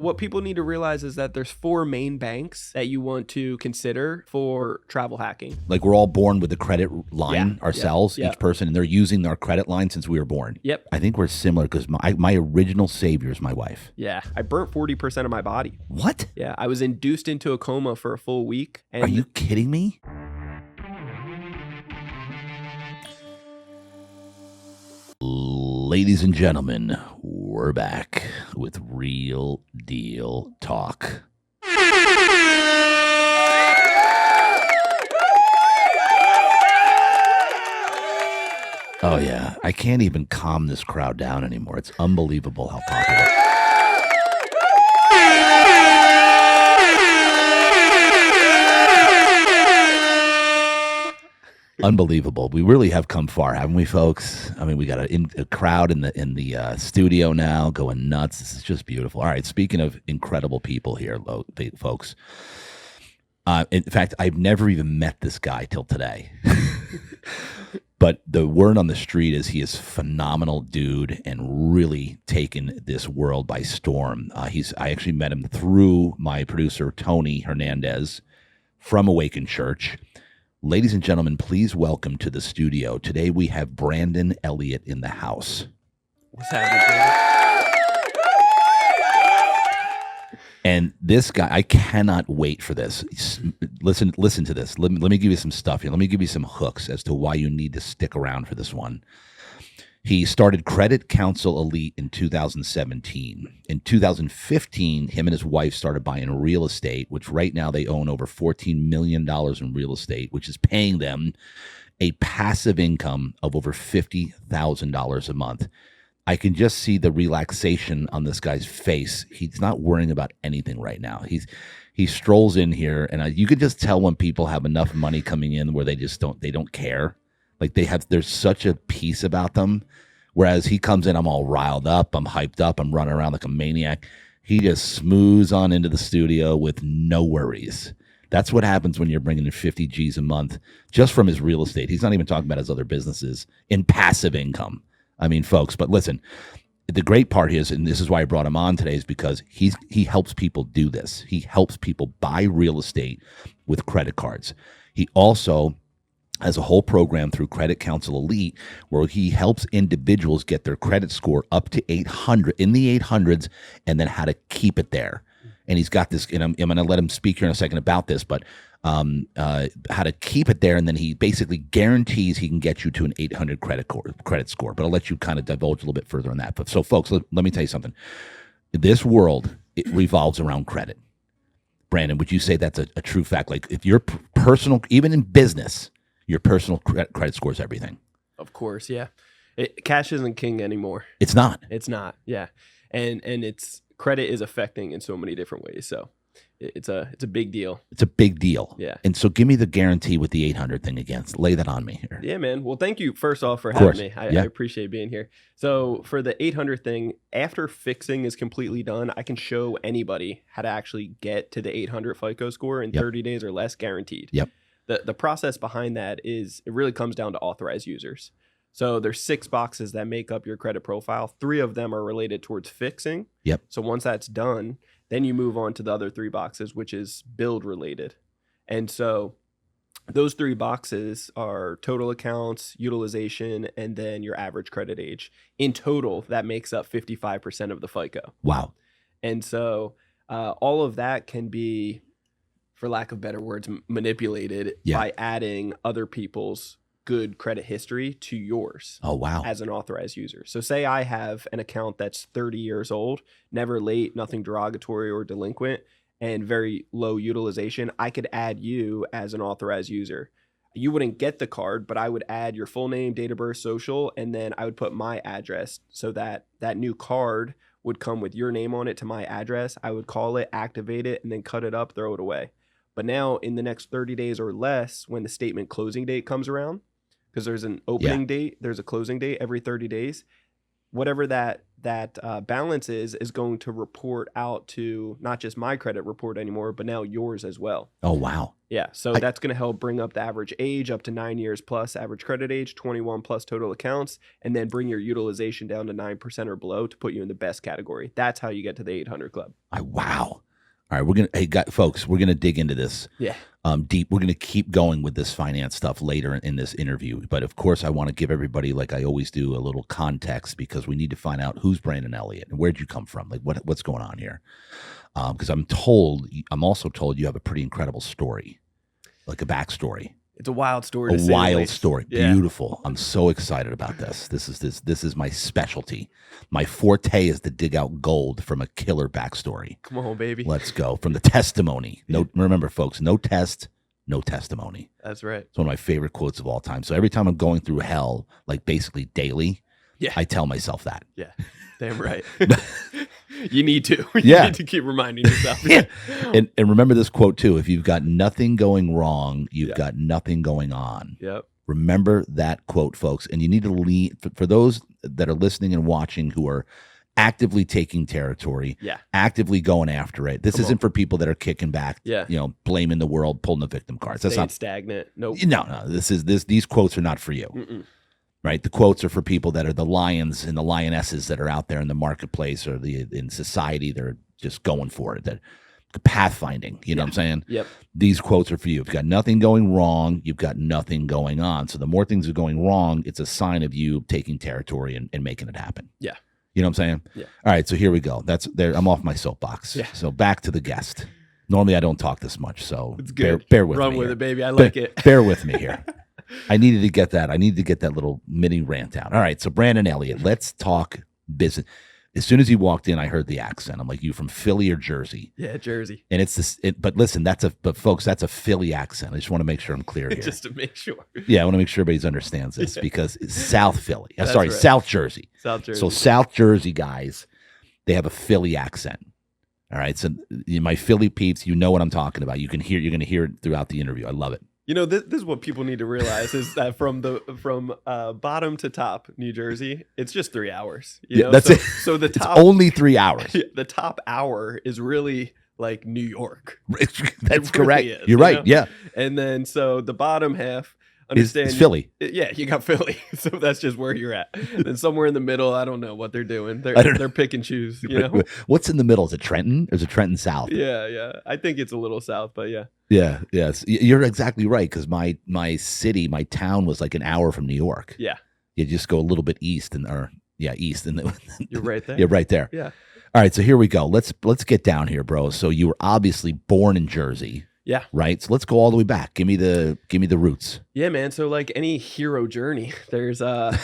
What people need to realize is that there's 4 main banks that you want to consider for travel hacking. Like we're all born with the credit line Yeah, ourselves, yeah. each person, and they're using our credit line since we were born. Yep. I think we're similar because my original savior is my wife. Yeah. I burnt 40% of my body. What? Yeah. I was induced into a coma for a full week. And Are you kidding me? Ladies and gentlemen, we're back with Real Deal Talk. Oh, yeah. I can't even calm this crowd down anymore. It's unbelievable how popular. Unbelievable. We really have come far, haven't we, folks? I mean, we got a crowd in the studio now going nuts. This is just beautiful. All right, speaking of incredible people here, folks. In fact, I've never even met this guy till today. But the word on the street is he is a phenomenal dude and really taken this world by storm. I actually met him through my producer, Tony Hernandez, from Awaken Church. Ladies and gentlemen, please welcome to the studio. Today we have Brandon Elliot in the house. What's happening? And this guy, I cannot wait for this. Listen to this. Let me give you some stuff here. Let me give you some hooks as to why you need to stick around for this one. He started Credit Counsel Elite in 2017. In 2015, him and his wife started buying real estate, which right now they own over $14 million in real estate, which is paying them a passive income of over $50,000 a month. I can just see the relaxation on this guy's face. He's not worrying about anything right now. He strolls in here, and you could just tell when people have enough money coming in where they don't care. Like there's such a peace about them. Whereas he comes in, I'm all riled up, I'm hyped up, I'm running around like a maniac. He just smooths on into the studio with no worries. That's what happens when you're bringing in 50 G's a month just from his real estate. He's not even talking about his other businesses in passive income. I mean, folks, but listen, the great part is, and this is why I brought him on today, is because he helps people do this. He helps people buy real estate with credit cards. He also has a whole program through Credit Counsel Elite where he helps individuals get their credit score up to 800, in the 800s, and then how to keep it there. And he's got this, and I'm going to let him speak here in a second about this, but how to keep it there, and then he basically guarantees he can get you to an 800 credit score. But I'll let you kind of divulge a little bit further on that. But so, folks, let me tell you something. This world, it revolves around credit. Brandon, would you say that's a true fact? Like if your personal, even in business, your personal credit score is everything. Of course, yeah. Cash isn't king anymore. It's not. It's not, yeah. And it's credit is affecting in so many different ways. So it's a big deal. It's a big deal. Yeah. And so give me the guarantee with the 800 thing again. Lay that on me here. Yeah, man. Well, thank you first off for having me. I appreciate being here. So for the 800 thing, after fixing is completely done, I can show anybody how to actually get to the 800 FICO score in 30 days or less, guaranteed. Yep. The process behind that is it really comes down to authorized users. So there's 6 boxes that make up your credit profile. 3 of them are related towards fixing. Yep. So once that's done, then you move on to the other 3 boxes, which is build related. And so those 3 boxes are total accounts, utilization, and then your average credit age. In total, that makes up 55% of the FICO. Wow. And so all of that can be, for lack of better words, manipulated by adding other people's good credit history to yours. Oh, wow. As an authorized user. So say I have an account that's 30 years old, never late, nothing derogatory or delinquent, and very low utilization. I could add you as an authorized user. You wouldn't get the card, but I would add your full name, date of birth, social, and then I would put my address so that that new card would come with your name on it to my address. I would call it, activate it, and then cut it up, throw it away. But now in the next 30 days or less, when the statement closing date comes around, because there's an opening date, there's a closing date every 30 days. whatever that balance is going to report out to not just my credit report anymore, but now yours as well. Oh, wow. Yeah. So that's going to help bring up the average age up to 9 years plus average credit age, 21 plus total accounts, and then bring your utilization down to 9% or below to put you in the best category. That's how you get to the 800 club. Wow. All right, folks, we're gonna dig into this deep. We're gonna keep going with this finance stuff later in this interview. But of course, I want to give everybody, like I always do, a little context because we need to find out who's Brandon Elliot and where'd you come from, like what's going on here. Because I'm also told you have a pretty incredible story, like a backstory. It's a wild story. A wild story. Yeah. Beautiful. I'm so excited about this. This is my specialty. My forte is to dig out gold from a killer backstory. Come on, baby. Let's go. From the testimony. Remember, folks, no test, no testimony. That's right. It's one of my favorite quotes of all time. So every time I'm going through hell, like basically daily, I tell myself that. Yeah. Damn right. You need to. You need to keep reminding yourself. And remember this quote too. If you've got nothing going wrong, you've got nothing going on. Yep. Remember that quote, folks. And you need to lean for those that are listening and watching who are actively taking territory, actively going after it. This isn't for people that are kicking back, blaming the world, pulling the victim cards. That's not stagnant. Nope. No. These quotes are not for you. Mm-mm. Right, the quotes are for people that are the lions and the lionesses that are out there in the marketplace or in society. They're just going for it. That pathfinding. You know what I'm saying? Yep. These quotes are for you. You've got nothing going wrong. You've got nothing going on. So the more things are going wrong, it's a sign of you taking territory and making it happen. Yeah. You know what I'm saying? Yeah. All right. So here we go. I'm off my soapbox. Yeah. So back to the guest. Normally I don't talk this much. So it's good. Bear with me. Run with here. it, baby. I like it. Bear with me here. I needed to get that. I needed to get that little mini rant out. All right. So Brandon Elliot, let's talk business. As soon as he walked in, I heard the accent. I'm like, you from Philly or Jersey? Yeah, Jersey. And it's this. But listen, folks, that's a Philly accent. I just want to make sure I'm clear here. Just to make sure. Yeah, I want to make sure everybody understands this because it's South Philly. That's sorry, right. South Jersey. South Jersey. So South Jersey guys, they have a Philly accent. All right. So my Philly peeps, you know what I'm talking about. You're going to hear it throughout the interview. I love it. You know, this is what people need to realize is that from bottom to top, New Jersey, it's just 3 hours. You know? That's it. So the top it's only 3 hours. The top hour is really like New York. That's correct. Really is, You're right. Yeah. And then so the bottom half, understand, it's Philly. Yeah, you got Philly. So that's just where you're at. Then somewhere in the middle, I don't know what they're doing. They're pick and choose. You know, what's in the middle? Is it Trenton? Or is it Trenton South? Yeah. I think it's a little south, but yeah. Yeah. Yes. You're exactly right. Because my town was like an hour from New York. Yeah. You just go a little bit east east, and you're right there. You're right there. Yeah. All right. So here we go. Let's get down here, bro. So you were obviously born in Jersey. Yeah. Right. So let's go all the way back. Give me the roots. Yeah, man. So like any hero journey, there's a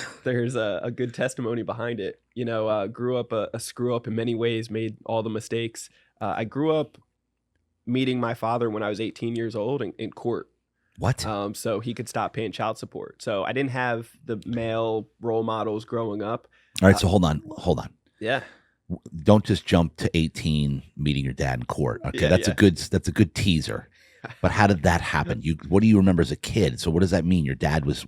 good testimony behind it. You know, grew up a screw up in many ways, made all the mistakes. I grew up meeting my father when I was 18 years old in court. What? So he could stop paying child support. So I didn't have the male role models growing up. All right. So hold on. Yeah. Don't just jump to 18 meeting your dad in court. Okay. Yeah, that's a good teaser. But how did that happen? What do you remember as a kid? So what does that mean? Your dad was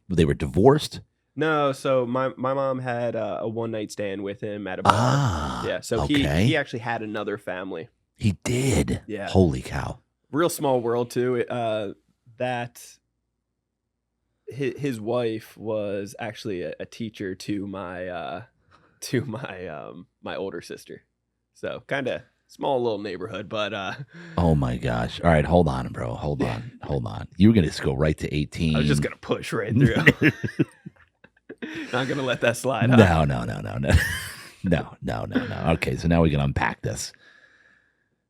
they were divorced? No, so my mom had a one night stand with him at a bar. Yeah, so okay. he actually had another family. He did. Yeah. Holy cow. Real small world too. That his wife was actually a teacher to my my older sister. So kind of small little neighborhood, but oh my gosh. All right, hold on, bro. Hold on. You were gonna just go right to 18. I was just gonna push right through. Not gonna let that slide. No. Okay, so now we can unpack this.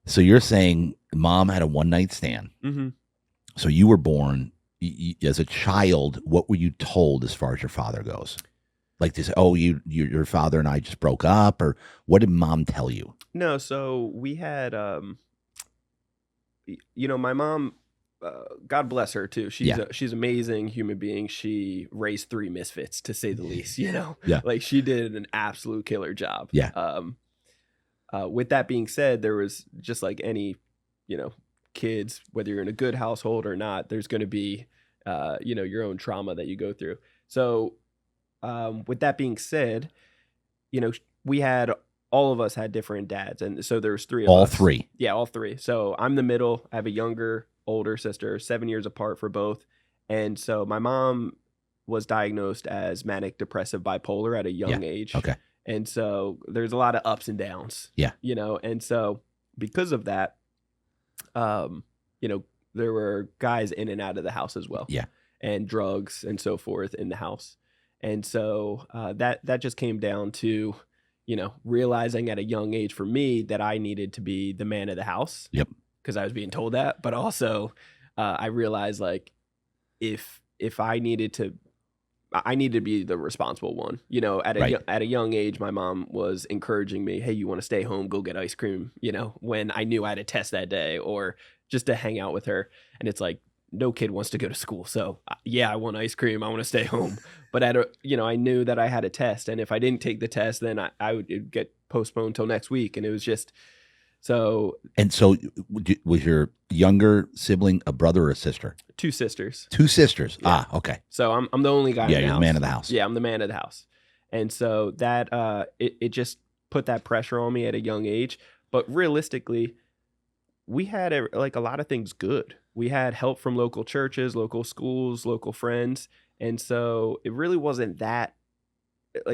So you're saying mom had a one night stand. Mm-hmm. So you were born as a child. What were you told as far as your father goes? Like to say, oh, your father and I just broke up, or what did mom tell you? No, so we had, my mom, God bless her too. She's amazing human being. She raised 3 misfits, to say the least. You know, like she did an absolute killer job. Yeah. With that being said, there was just like any, kids, whether you're in a good household or not, there's going to be, your own trauma that you go through. So, with that being said, we had all of us had different dads, and so there's three of All us. three. Yeah, all three. So I'm the middle. I have a younger, older sister, 7 years apart for both. And so my mom was diagnosed as manic depressive bipolar at a young age. Okay. And so there's a lot of ups and downs. Yeah. And so because of that, there were guys in and out of the house as well. Yeah. And drugs and so forth in the house. And so that just came down to, realizing at a young age for me that I needed to be the man of the house. Yep. Because I was being told that. But also I realized like if I needed to be the responsible one. At a young age, my mom was encouraging me, hey, you want to stay home, go get ice cream, when I knew I had a test that day, or just to hang out with her. And it's like, no kid wants to go to school. So yeah, I want ice cream. I want to stay home. But I knew that I had a test. And if I didn't take the test, then I would get postponed till next week. And it was just so. And so was your younger sibling a brother or a sister? Two sisters. Two sisters. Yeah. Okay. So I'm the only guy in the you're house. the man of the house. Yeah, I'm the man of the house. And so that it just put that pressure on me at a young age. But realistically, we had a lot of things good. We had help from local churches, local schools, local friends. And so it really wasn't that,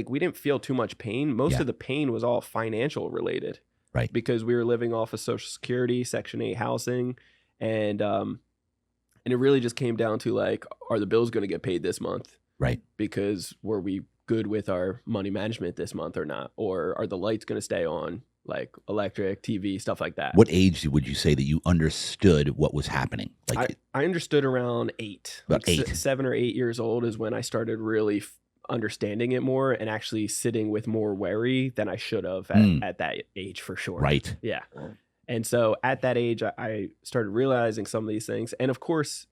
we didn't feel too much pain. Most of the pain was all financial related. Right. Because we were living off of Social Security, Section 8 housing. And it really just came down to are the bills going to get paid this month? Right. Because were we good with our money management this month or not? Or are the lights going to stay on? Like electric, TV, stuff like that. What age would you say that you understood what was happening? I understood around 8. About 8. 7 or 8 years old is when I started really understanding it more and actually sitting with more worry than I should have at that age, for sure. Right. Yeah. And so at that age, I started realizing some of these things. And of course,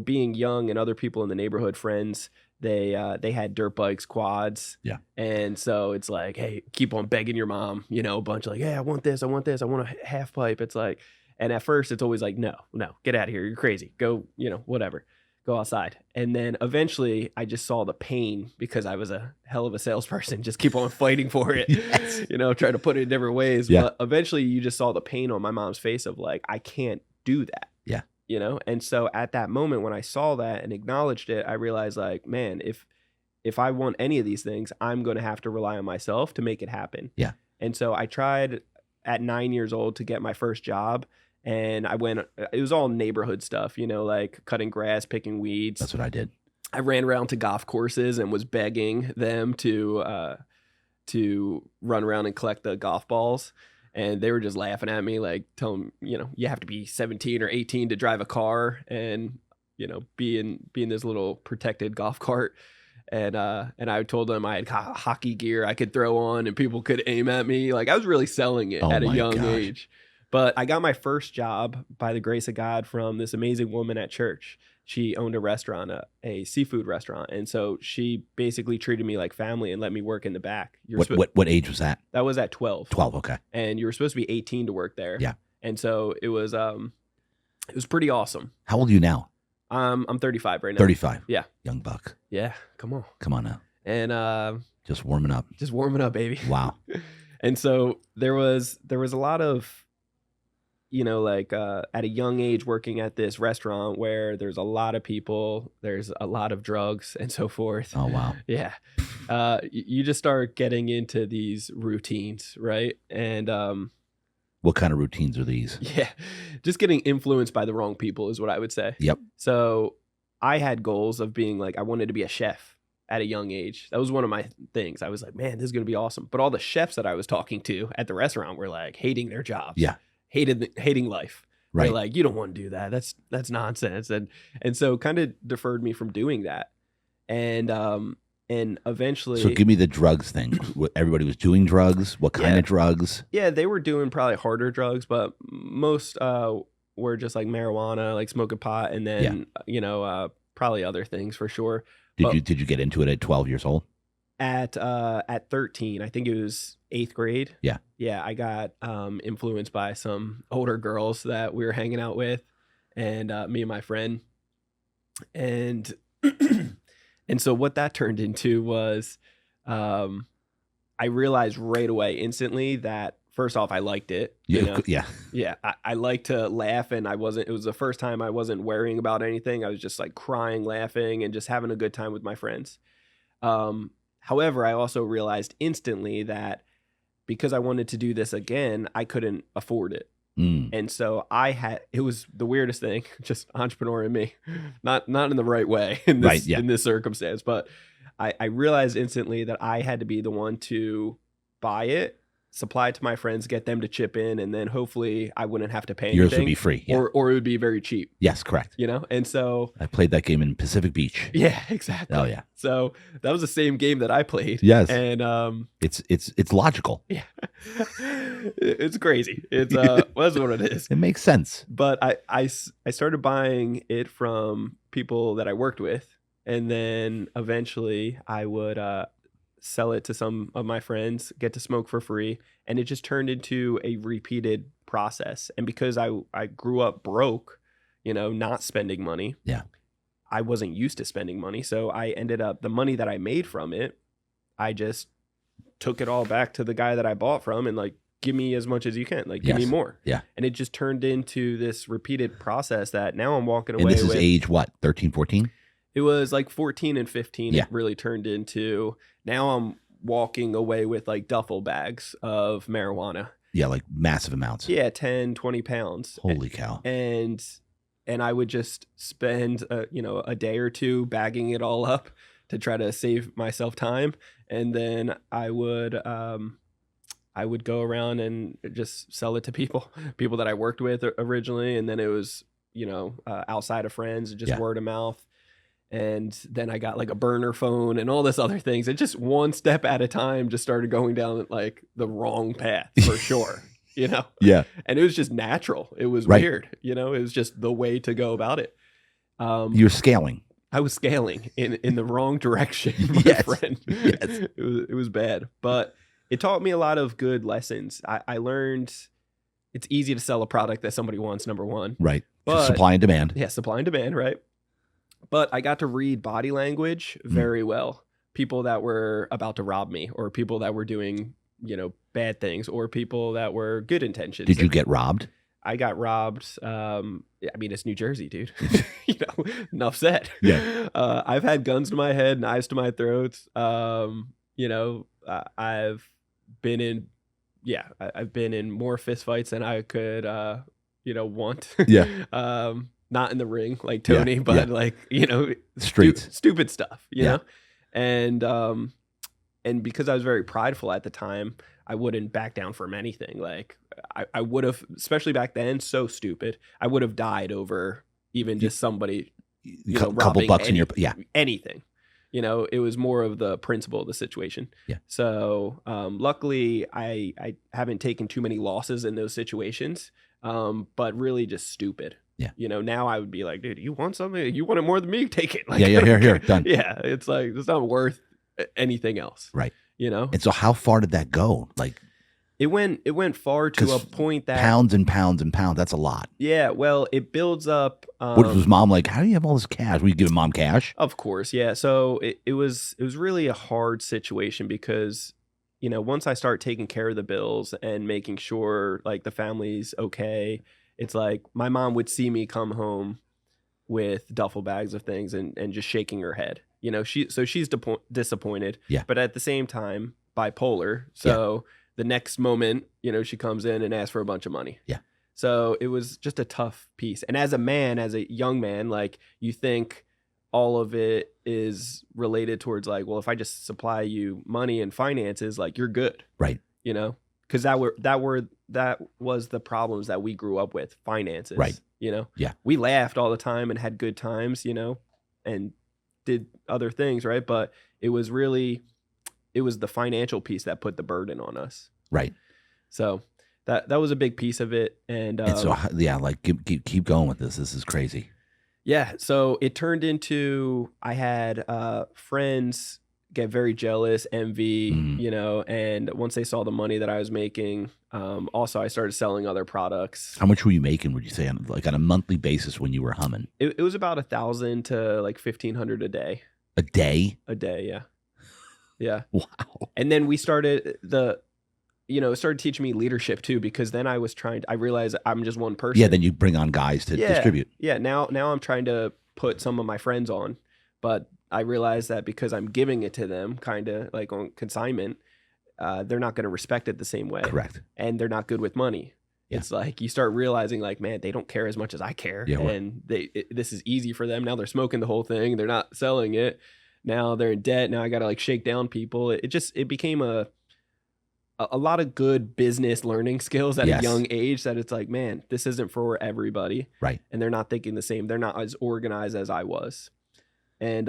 being young and other people in the neighborhood, friends, they had dirt bikes, quads. Yeah. And so it's like, hey, keep on begging your mom, a bunch of hey, I want this, I want a half pipe. It's like, and at first it's always like, no, get out of here. You're crazy. Go, whatever. Go outside. And then eventually I just saw the pain because I was a hell of a salesperson. Just keep on fighting for it, Yes. Try to put it in different ways. Yeah. But eventually you just saw the pain on my mom's face of I can't do that. Yeah. And so at that moment when I saw that and acknowledged it, I realized man, if I want any of these things, I'm going to have to rely on myself to make it happen. Yeah. And so I tried at 9 years old to get my first job, and it was all neighborhood stuff, cutting grass, picking weeds. That's what I did. I ran around to golf courses and was begging them to run around and collect the golf balls. And they were just laughing at me, telling you have to be 17 or 18 to drive a car and, be in this little protected golf cart. And I told them I had hockey gear I could throw on and people could aim at me. I was really selling it at a young age. But I got my first job by the grace of God from this amazing woman at church. She owned a restaurant, a seafood restaurant. And so she basically treated me like family and let me work in the back. What age was that? That was at 12. 12, okay. And you were supposed to be 18 to work there. Yeah. And so it was pretty awesome. How old are you now? I'm 35 right now. 35. Yeah. Young buck. Yeah. Come on. Come on now. And just warming up. Just warming up, baby. Wow. And so there was a lot of at a young age working at this restaurant where there's a lot of people, there's a lot of drugs and so forth. Oh, wow. Yeah. You just start getting into these routines, right? And what kind of routines are these? Yeah, just getting influenced by the wrong people is what I would say. Yep. So I had goals of being I wanted to be a chef at a young age. That was one of my things. I was like, man, this is going to be awesome. But all the chefs that I was talking to at the restaurant were hating their jobs. Yeah. Hating life. Right. They're you don't want to do that. That's nonsense. And so kind of deferred me from doing that. And eventually. So give me the drugs thing. Everybody was doing drugs. What kind of drugs? Yeah, they were doing probably harder drugs, but most were just marijuana, smoking pot, and then probably other things for sure. Did you get into it at 12 years old? At 13, I think it was 8th grade. Yeah. Yeah, I got influenced by some older girls that we were hanging out with, and me and my friend. And and so what that turned into was I realized right away, instantly, that first off, I liked it. Yeah. Yeah, I like to laugh, and it was the first time I wasn't worrying about anything. I was just like crying, laughing, and just having a good time with my friends. However, I also realized instantly that because I wanted to do this again, I couldn't afford it. And so it was the weirdest thing, just entrepreneur in me, not in the right way in this circumstance, but I realized instantly that I had to be the one to buy it, supply it to my friends, get them to chip in, and then hopefully I wouldn't have to pay anything. Yours would be free. Yeah. Or it would be very cheap. Yes, correct. And so I played that game in Pacific Beach. Yeah, exactly. Oh yeah. So that was the same game that I played. Yes. And it's logical. Yeah. It's crazy. It's that's what it is. It makes sense. But I started buying it from people that I worked with, and then eventually I would sell it to some of my friends, get to smoke for free, and it just turned into a repeated process. And because I grew up broke, not spending money. Yeah. I wasn't used to spending money, so I ended up, the money that I made from it, I just took it all back to the guy that I bought from and like, give me as much as you can, like give me more. Yeah. And it just turned into this repeated process that now I'm walking away with. And this is age what, 13, 14? It was like 14 and 15. Yeah. It really turned into, now I'm walking away with like duffel bags of marijuana. Yeah, like massive amounts. Yeah, 10, 20 pounds. Holy cow. And I would just spend a day or two bagging it all up to try to save myself time, and then I would go around and just sell it to people that I worked with originally, and then it was outside of friends, just word of mouth. And then I got like a burner phone and all this other things. It just one step at a time just started going down like the wrong path for sure. Yeah. And it was just natural. It was weird. It was just the way to go about it. You're scaling. I was scaling in the wrong direction, my friend. Yes. It was bad, but it taught me a lot of good lessons. I learned it's easy to sell a product that somebody wants, number one. Right. But, supply and demand. Yeah, supply and demand, right? But I got to read body language very well. People that were about to rob me, or people that were doing, bad things, or people that were good intentions. Did you get robbed? I got robbed. I mean, it's New Jersey, dude. Enough said. Yeah. I've had guns to my head, knives to my throat. I've been in, I've been in more fist fights than I could, want. Yeah. Not in the ring like Tony, but like, streets, stupid stuff, you know? And because I was very prideful at the time, I wouldn't back down from anything. Like I would have, especially back then, so stupid. I would have died over even just somebody, couple bucks in your, anything. It was more of the principle of the situation. Yeah. So luckily I haven't taken too many losses in those situations, but really just stupid. Yeah. Now I would be like, dude, you want something? You want it more than me? Take it. Like, here, done. Yeah. It's like, it's not worth anything else. Right. And so how far did that go? Like it went far to a point that pounds and pounds and pounds. That's a lot. Yeah. Well, it builds up. What was mom like? How do you have all this cash? Were you giving mom cash? Of course. Yeah. So it was really a hard situation because, once I start taking care of the bills and making sure like the family's okay, it's like my mom would see me come home with duffel bags of things and just shaking her head. She's disappointed. Yeah. But at the same time, bipolar. So the next moment, she comes in and asks for a bunch of money. Yeah. So it was just a tough piece. And as a young man, like you think all of it is related towards like, well, if I just supply you money and finances, like you're good. Right. Because that was the problems that we grew up with, finances. Right. Yeah. We laughed all the time and had good times, and did other things, right? But it was the financial piece that put the burden on us. Right. So that was a big piece of it. And so like keep going with this. This is crazy. Yeah. So it turned into, I had friends get very jealous, envy, and once they saw the money that I was making, also I started selling other products. How much were you making, would you say, on a monthly basis when you were humming? It was about $1,000 to like $1,500 a day. A day? A day, yeah. Yeah. Wow. And then we started it started teaching me leadership too, because then I realized I'm just one person. Yeah, then you bring on guys to distribute. Yeah, now I'm trying to put some of my friends on, but I realized that because I'm giving it to them kind of like on consignment, they're not going to respect it the same way. Correct. And they're not good with money. Yeah. It's like you start realizing like, man, they don't care as much as I care. Yeah, and this is easy for them. Now they're smoking the whole thing. They're not selling it. Now they're in debt. Now I got to like shake down people. It became a lot of good business learning skills at a young age that it's like, man, this isn't for everybody. Right. And they're not thinking the same. They're not as organized as I was. And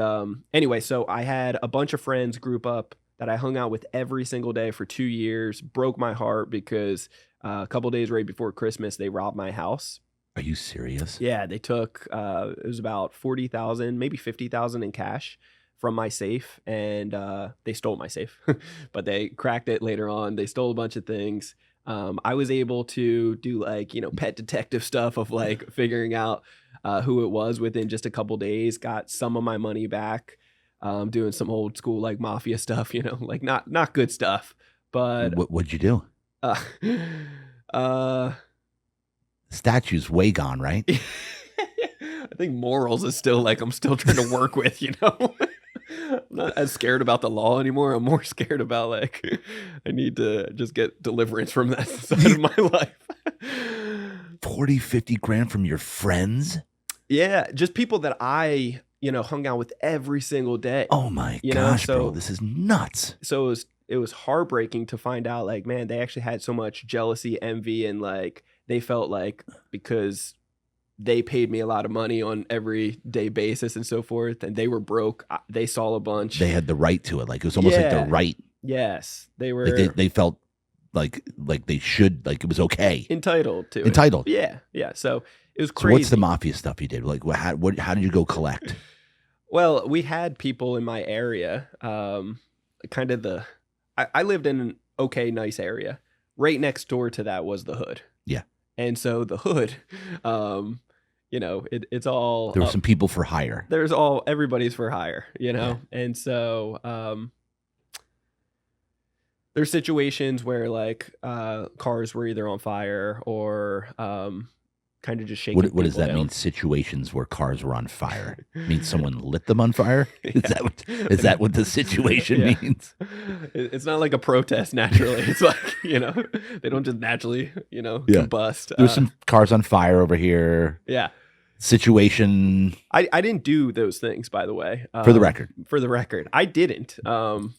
anyway, so I had a bunch of friends group up that I hung out with every single day for 2 years. Broke my heart because a couple days right before Christmas, they robbed my house. Are you serious? Yeah, they took, it was about 40,000, maybe 50,000 in cash from my safe, and they stole my safe, but they cracked it later on. They stole a bunch of things. I was able to do like, pet detective stuff of like figuring out who it was within just a couple days, got some of my money back, doing some old school like mafia stuff, like not good stuff, but what'd you do? Statue's way gone, right? I think morals is still like I'm still trying to work with, I'm not as scared about the law anymore. I'm more scared about like I need to just get deliverance from that side of my life. 40, 50 grand from your friends? Yeah, just people that I, hung out with every single day. Oh my gosh, bro, this is nuts. So it was heartbreaking to find out like, man, they actually had so much jealousy, envy, and like they felt like because they paid me a lot of money on every day basis and so forth, and they were broke. They saw a bunch. They had the right to it. Like it was almost like the right. Yes, they were. Like they felt like they should, like it was okay. Entitled to it. Entitled. Yeah. So it was crazy. So what's the mafia stuff you did? Like how did you go collect? Well, we had people in my area. Kind of I lived in an okay, nice area. Right next door to that was the hood. Yeah. And so the hood, it's all. There were some people for hire. Everybody's for hire, Yeah. And so there's situations where like cars were either on fire or kind of just shaking. What does that down. mean? Situations where cars were on fire? It means someone lit them on fire? Is that what the situation means? It's not like a protest naturally. It's like, they don't just naturally, combust. There's some cars on fire over here. Yeah. Situation. I didn't do those things, by the way. For the record. For the record. I didn't. Of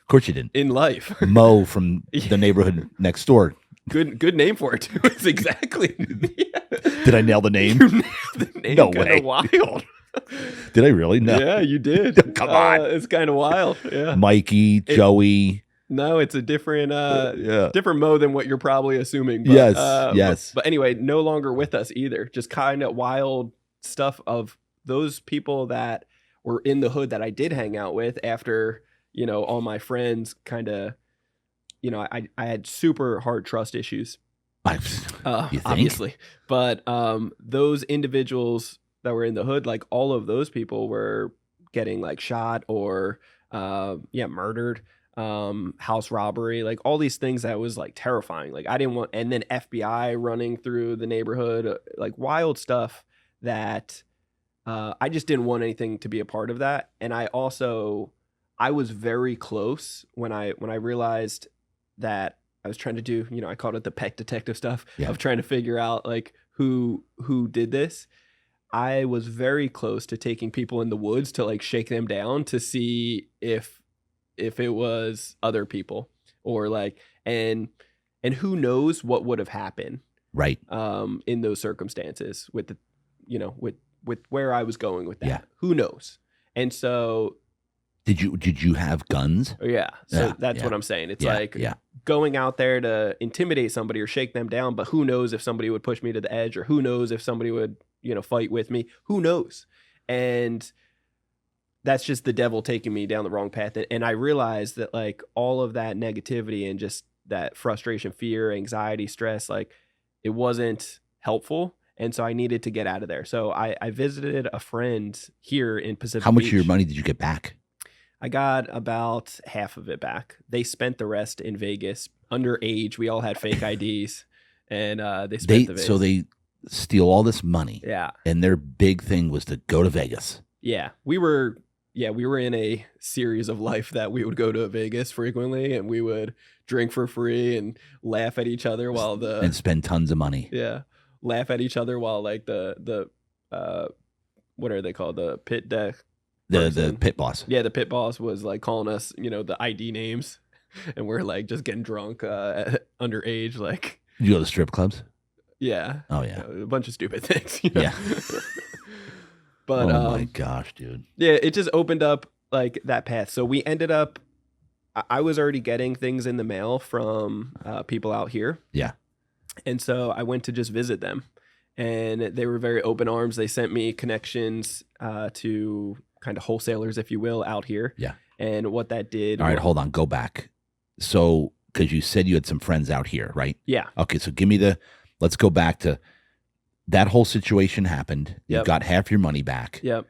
course you didn't. In life. Mo from the neighborhood next door. Good name for it too. It's exactly. Did I nail the name? You nailed the name. No way. Wild. Did I really? No. Yeah, you did. Come on. It's kind of wild. Yeah. Mikey, Joey. No, it's a different different Mo than what you're probably assuming. But, yes. But anyway, no longer with us either. Just kind of wild stuff of those people that were in the hood that I did hang out with after, all my friends kind of, I had super hard trust issues. You think? Obviously. But those individuals that were in the hood, like all of those people were getting like shot or murdered. House robbery, like all these things that was like terrifying. Like I didn't want, and then FBI running through the neighborhood, like wild stuff that I just didn't want anything to be a part of that. And I was very close when I realized that I was trying to do, I called it the pet detective stuff of trying to figure out like who did this. I was very close to taking people in the woods to like shake them down to see if it was other people or like, and who knows what would have happened. Right. In those circumstances with the, with where I was going with that, who knows? And so. Did you have guns? Yeah. So that's what I'm saying. It's like going out there to intimidate somebody or shake them down, but who knows if somebody would push me to the edge or who knows if somebody would, fight with me, who knows? And that's just the devil taking me down the wrong path. And I realized that like all of that negativity and just that frustration, fear, anxiety, stress, like it wasn't helpful. And so I needed to get out of there. So I visited a friend here in Pacific Beach. How much of your money did you get back? I got about half of it back. They spent the rest in Vegas. Underage, we all had fake IDs, and they spent the Vegas. So they steal all this money. Yeah. And their big thing was to go to Vegas. Yeah. We were in a series of life that we would go to Vegas frequently, and we would drink for free and laugh at each other while and spend tons of money. Yeah. Laugh at each other while like the what are they called? The pit deck. The pit boss. Yeah, the pit boss was like calling us, the ID names, and we're like just getting drunk underage. Like, you go to strip clubs? Yeah. Oh yeah. A bunch of stupid things. Yeah. But oh my gosh, dude. Yeah, it just opened up like that path. So we ended up. I was already getting things in the mail from people out here. Yeah. And so I went to just visit them, and they were very open arms. They sent me connections to kind of wholesalers, if you will, out here. Yeah. And what that did. All right, hold on. Go back. So, because you said you had some friends out here, right? Yeah. Okay, so let's go back to that whole situation happened. You got half your money back. Yep.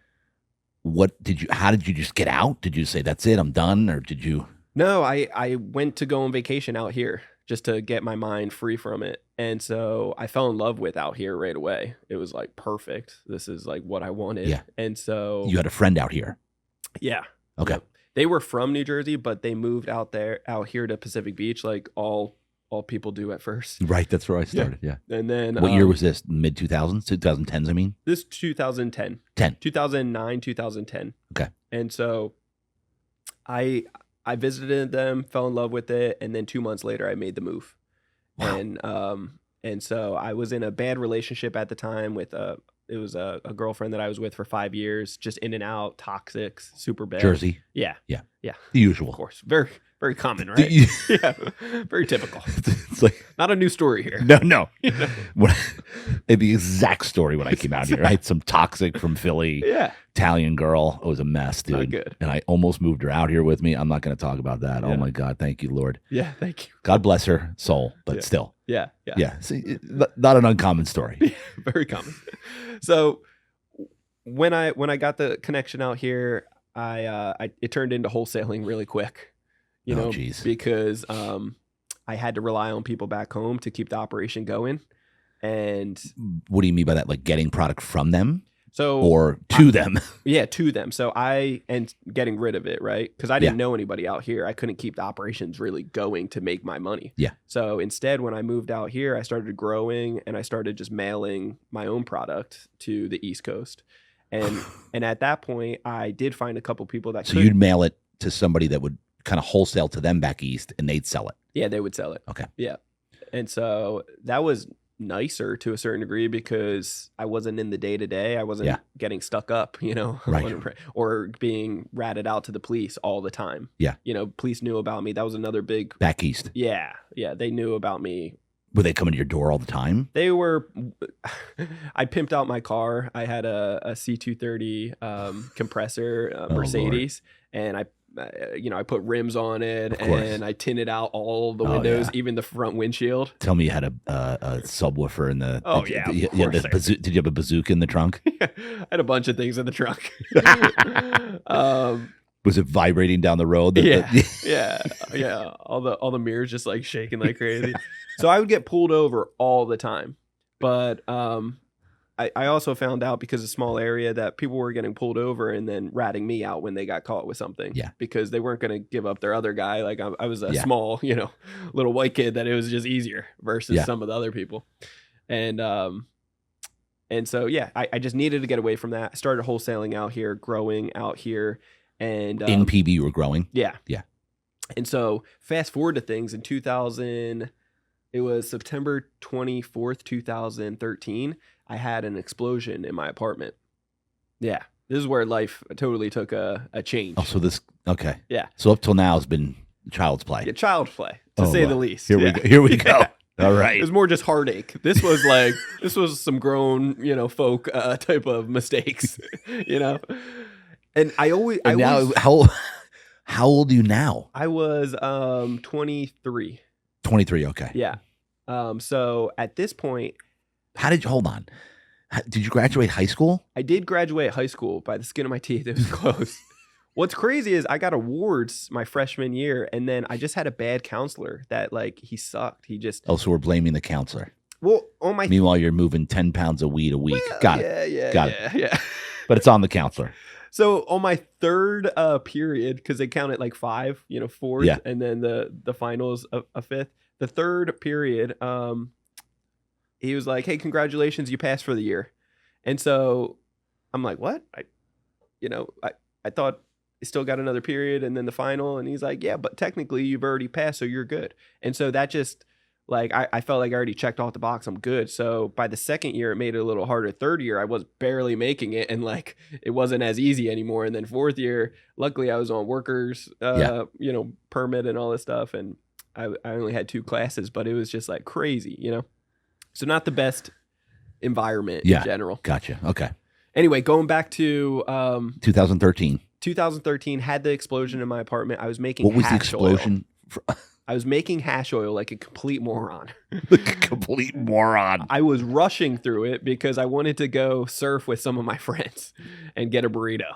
How did you just get out? Did you say, that's it, I'm done? Or did you? No, I went to go on vacation out here just to get my mind free from it. And so I fell in love with out here right away. It was like perfect. This is like what I wanted. Yeah. And so you had a friend out here. Yeah. Okay. Yep. They were from New Jersey, but they moved out here to Pacific Beach, like all people do at first. Right. That's where I started. Yeah. And then what year was this? Mid 2000s, 2010s, I mean? This 2010. 2009, 2010. Okay. And so I visited them, fell in love with it, and then 2 months later I made the move. Wow. And so I was in a bad relationship at the time with it was a girlfriend that I was with for 5 years, just in and out, toxic, super bad. Jersey. Yeah. Yeah. Yeah. The usual. Of course. Very, very common, right? Yeah. Very typical. It's like not a new story here. No. The exact story when I came out here, right? Some toxic from Philly. Yeah. Italian girl. It was a mess, dude. Not good. And I almost moved her out here with me. I'm not going to talk about that. Yeah. Oh my God. Thank you, Lord. Yeah. Thank you. God bless her soul, but still. Yeah. Yeah. Yeah. See, not an uncommon story. Very common. So when I got the connection out here, it turned into wholesaling really quick, because I had to rely on people back home to keep the operation going. And what do you mean by that? Like getting product from them? Or to them? Yeah, to them. So and getting rid of it, right? Because I didn't know anybody out here. I couldn't keep the operations really going to make my money. Yeah. So instead, when I moved out here, I started growing, and I started just mailing my own product to the East Coast. And at that point, I did find a couple people that you'd mail it to somebody that would kind of wholesale to them back east, and they'd sell it. Yeah, they would sell it. Okay. Yeah. And so that was nicer to a certain degree because I wasn't in the day-to-day. I wasn't getting stuck up, right. or being ratted out to the police all the time. Yeah. Police knew about me. That was another big... Back east. Yeah. Yeah. They knew about me. Were they coming to your door all the time? They were... I pimped out my car. I had a C230 compressor, Mercedes, and I put rims on it, and I tinted out all the windows, even the front windshield. Tell me you had a subwoofer in the... Oh, yeah, of course. Did you have a bazooka in the trunk? I had a bunch of things in the trunk. Was it vibrating down the road? Yeah. All the mirrors just like shaking like crazy. So I would get pulled over all the time. But I also found out, because of a small area, that people were getting pulled over and then ratting me out when they got caught with something. Yeah. Because they weren't going to give up their other guy. Like I was a small, little white kid that it was just easier versus some of the other people. And so, I just needed to get away from that. I started wholesaling out here, growing out here. And in PB, you were growing? Yeah. Yeah. And so fast forward to things in 2000, it was September 24th, 2013. I had an explosion in my apartment. Yeah. This is where life totally took a change. Oh, so okay. Yeah. So up till now, it's been child's play. Yeah, child's play, to say the least. Here we go. Here we go. All right. It was more just heartache. This was some grown, folk type of mistakes, And how old are you now? I was 23. 23, okay. Yeah. So at this point, hold on. Did you graduate high school? I did graduate high school by the skin of my teeth. It was close. What's crazy is I got awards my freshman year, and then I just had a bad counselor that like he sucked. He just Oh, so we're blaming the counselor. well on my Meanwhile, you're moving 10 pounds of weed a week. Got it. Yeah. But it's on the counselor. So on my third period, because they count it like 5, fourth, Yeah. and then the finals a fifth. The third period, he was like, "Hey, congratulations, you passed for the year." And so I'm like, "What?" I thought I still got another period and then the final, and he's like, "Yeah, but technically you've already passed, so you're good." And so that just like I felt like I already checked off the box. I'm good. So by the second year, it made it a little harder. Third year, I was barely making it, and like it wasn't as easy anymore. And then fourth year, luckily I was on workers, permit and all this stuff, and I only had 2 classes, but it was just like crazy, So not the best environment in general. Gotcha. Okay. Anyway, going back to 2013. 2013, had the explosion in my apartment. I was making what was the hash explosion? I was making hash oil like a complete moron. Like a complete moron. I was rushing through it because I wanted to go surf with some of my friends and get a burrito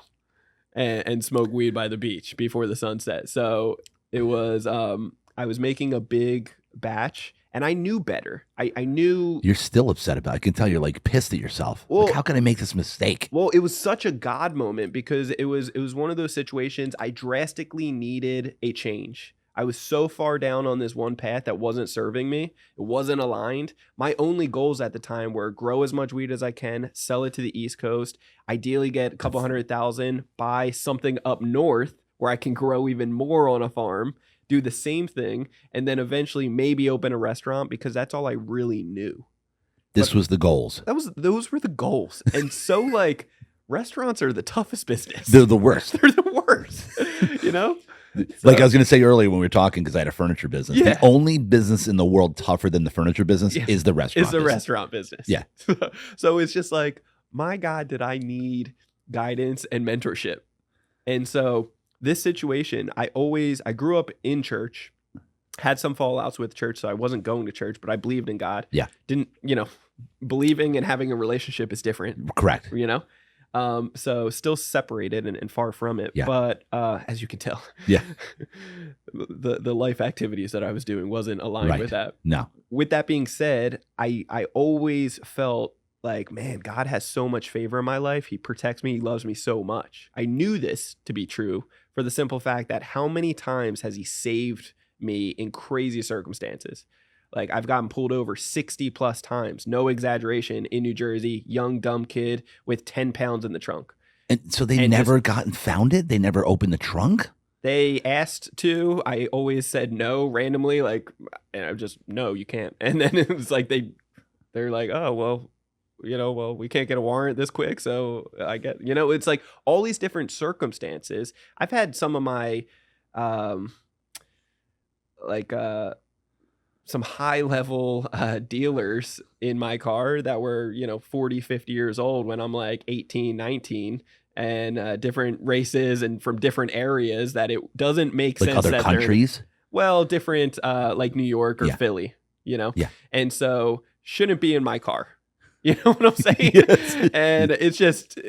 and smoke weed by the beach before the sunset. So it was, I was making a big batch and I knew better. I knew. You're still upset about it. I can tell you're like pissed at yourself. Well, like, how can I make this mistake? Well, it was such a God moment because it was one of those situations I drastically needed a change. I was so far down on this one path that wasn't serving me. It wasn't aligned. My only goals at the time were grow as much weed as I can, sell it to the East Coast, ideally get a couple 100,000, buy something up north where I can grow even more on a farm, do the same thing, and then eventually maybe open a restaurant because that's all I really knew. This was the goals. Those were the goals. And so like restaurants are the toughest business. They're the worst. They're the worst, Like I was going to say earlier when we were talking, because I had a furniture business. Yeah. The only business in the world tougher than the furniture business is the restaurant Is the business. restaurant business. Yeah. So it's just like, my God, did I need guidance and mentorship? And so this situation, I grew up in church, had some fallouts with church, so I wasn't going to church, but I believed in God. Yeah. Didn't, believing and having a relationship is different. Correct. So still separated and far from it. Yeah. But as you can tell, the life activities that I was doing wasn't aligned with that. No. With that being said, I always felt like, man, God has so much favor in my life. He protects me. He loves me so much. I knew this to be true for the simple fact that how many times has he saved me in crazy circumstances? Like I've gotten pulled over 60 plus times, no exaggeration, in New Jersey, young, dumb kid with 10 pounds in the trunk. And so they never gotten found it? They never opened the trunk? They asked to. I always said no randomly, and I just, no, you can't. And then it was like, they're like, oh, well, we can't get a warrant this quick. So I get, it's like all these different circumstances. I've had some of my, some high level dealers in my car that were, 40, 50 years old when I'm like 18, 19 and different races and from different areas that it doesn't make sense. Like other countries? Well, different, like New York or Philly, Yeah. And so shouldn't be in my car. You know what I'm saying? Yes. And it's just,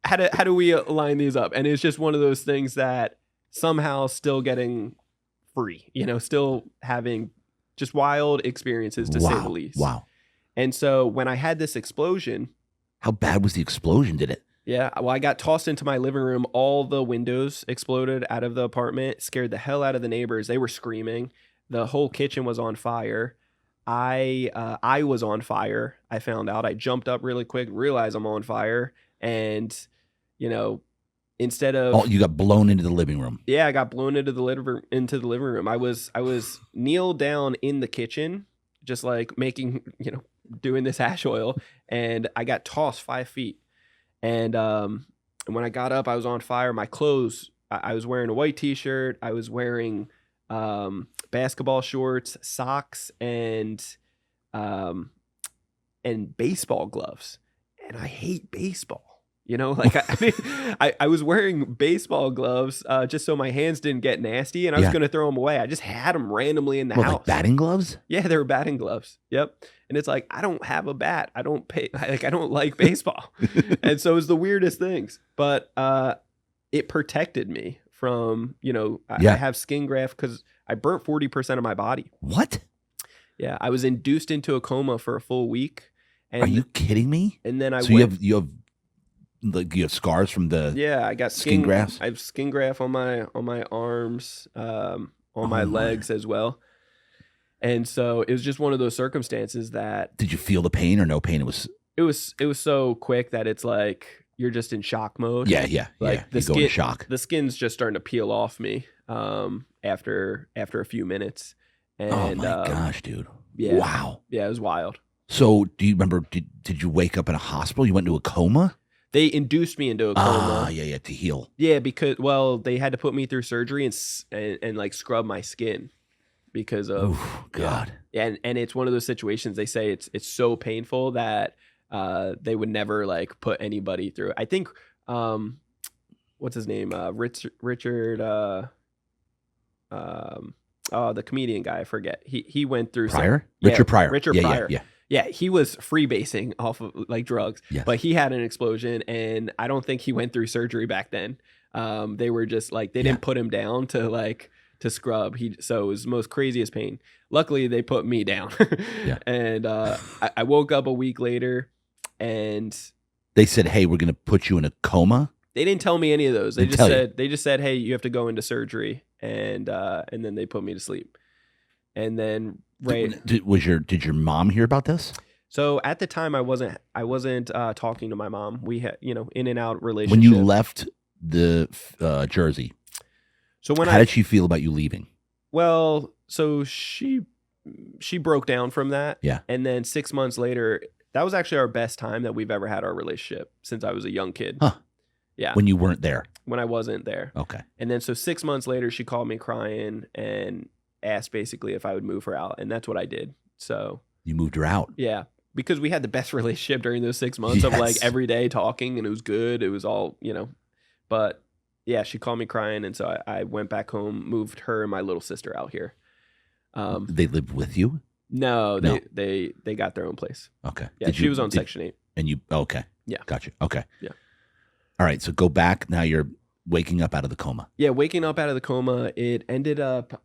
how do we line these up? And it's just one of those things that somehow still getting free, still having just wild experiences to say the least. Wow. And so when I had this explosion. How bad was the explosion? Did it? Yeah. Well, I got tossed into my living room. All the windows exploded out of the apartment, scared the hell out of the neighbors. They were screaming. The whole kitchen was on fire. I was on fire. I found out. I jumped up really quick, realized I'm on fire. And, instead of. Oh, you got blown into the living room. Yeah, I got blown into the living room. I was kneeled down in the kitchen, just like making, doing this hash oil, and I got tossed 5 feet. And when I got up, I was on fire. My clothes, I was wearing a white t-shirt. I was wearing basketball shorts, socks, and baseball gloves. And I hate baseball. I was wearing baseball gloves just so my hands didn't get nasty, and I was going to throw them away. I just had them randomly in the house. Like batting gloves? Yeah, they were batting gloves. Yep. And it's like, I don't have a bat. I don't like baseball. And so it was the weirdest things. But it protected me from, I Yeah. have skin graft because I burnt 40% of my body. What? Yeah, I was induced into a coma for a full week. And, Are you kidding me? And then you have scars from the I got skin grafts? I have skin graft on my arms, on my legs as well. And so it was just one of those circumstances that. Did you feel the pain or no pain? It was so quick that it's like you're just in shock mode. Yeah. Like you go into shock. The skin's just starting to peel off me after a few minutes. And, oh my gosh, dude. Yeah. Wow. Yeah, it was wild. So do you remember, did you wake up in a hospital? You went into a coma? They induced me into a coma. Yeah, to heal. Yeah, because, they had to put me through surgery and like scrub my skin because of. Oof, God. Yeah, and it's one of those situations they say it's so painful that they would never like put anybody through it. I think, what's his name? Richard, the comedian guy, I forget. He went through Pryor? Richard Pryor. Richard Pryor. Yeah, he was freebasing off of like drugs, yes. But he had an explosion, and I don't think he went through surgery back then. They were just like they didn't put him down to scrub. So it was the most craziest pain. Luckily, they put me down, and I woke up a week later, and they said, "Hey, we're going to put you in a coma." They didn't tell me any of those. They just said, "Hey, you have to go into surgery," and then they put me to sleep, and then. Right. Did your mom hear about this? So at the time, I wasn't talking to my mom. We had, in and out relationship. When you left the Jersey, so how did she feel about you leaving? Well, so she broke down from that. Yeah. And then 6 months later, that was actually our best time that we've ever had our relationship since I was a young kid. Huh. Yeah. When you weren't there. When I wasn't there. Okay. And then so 6 months later, she called me crying and asked basically if I would move her out, and that's what I did. So you moved her out. Yeah, because we had the best relationship during those 6 months of like every day talking, and it was good. It was all, but yeah, she called me crying, and so I went back home, moved her and my little sister out here. They lived with you? No. They got their own place. Okay. Yeah, she was on Section 8. And you okay. Yeah. Gotcha. Okay. Yeah. All right, so go back. Now you're waking up out of the coma. Yeah, waking up out of the coma, it ended up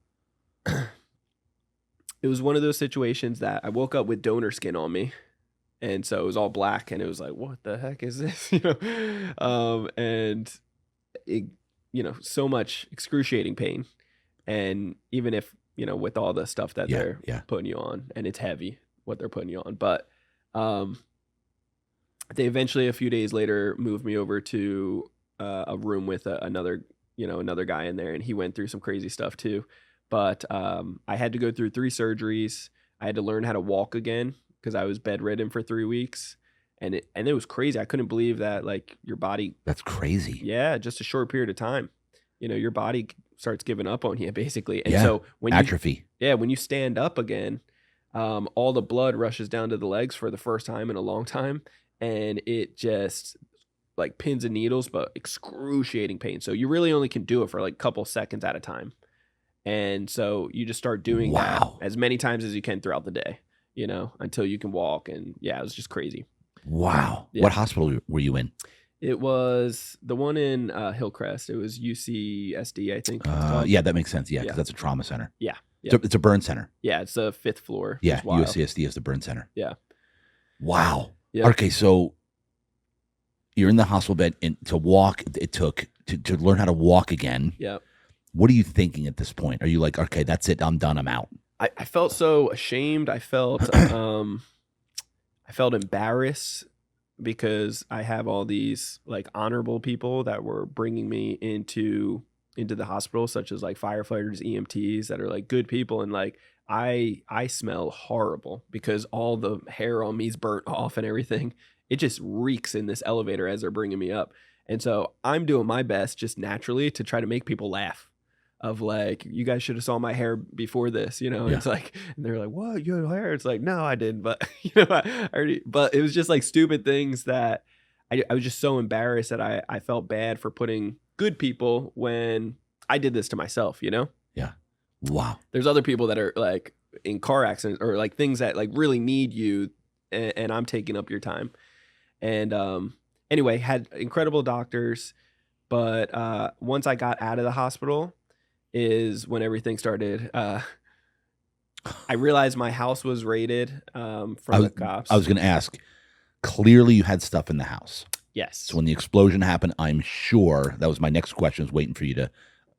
it was one of those situations that I woke up with donor skin on me, and so it was all black, and it was like, what the heck is this? And it, so much excruciating pain, and even if with all the stuff that they're putting you on, and it's heavy what they're putting you on, but they eventually a few days later moved me over to a room with another guy in there, and he went through some crazy stuff too. But I had to go through 3 surgeries. I had to learn how to walk again because I was bedridden for 3 weeks, and it was crazy. I couldn't believe that like your body. That's crazy. Yeah, just a short period of time. Your body starts giving up on you basically, and so when atrophy. when you stand up again, all the blood rushes down to the legs for the first time in a long time, and it just like pins and needles, but excruciating pain. So you really only can do it for like a couple seconds at a time. And so you just start doing that as many times as you can throughout the day, until you can walk. And yeah, it was just crazy. Wow. Yeah. What hospital were you in? It was the one in Hillcrest. It was UCSD, I think. Yeah, that makes sense. Yeah, because that's a trauma center. Yeah. It's a burn center. Yeah, it's the 5th floor. Yeah, UCSD is the burn center. Yeah. Wow. Yep. Okay, so you're in the hospital bed, and to walk, it took to learn how to walk again. Yeah. What are you thinking at this point? Are you like, okay, that's it, I'm done, I'm out? I felt so ashamed. I felt embarrassed because I have all these like honorable people that were bringing me into the hospital, such as like firefighters, EMTs that are like good people, and like I smell horrible because all the hair on me is burnt off and everything. It just reeks in this elevator as they're bringing me up, and so I'm doing my best just naturally to try to make people laugh. Of like, you guys should have saw my hair before this, It's like, and they're like, what, you had hair? It's like, no, I didn't, but I already, but it was just like stupid things that I was just so embarrassed that I felt bad for putting good people when I did this to myself, Yeah. Wow. There's other people that are like in car accidents or like things that like really need you, and I'm taking up your time. And anyway, had incredible doctors. But once I got out of the hospital is when everything started. I realized my house was raided from the cops. I was going to ask, clearly you had stuff in the house. Yes. So when the explosion happened, I'm sure that was my next question. I was waiting for you to,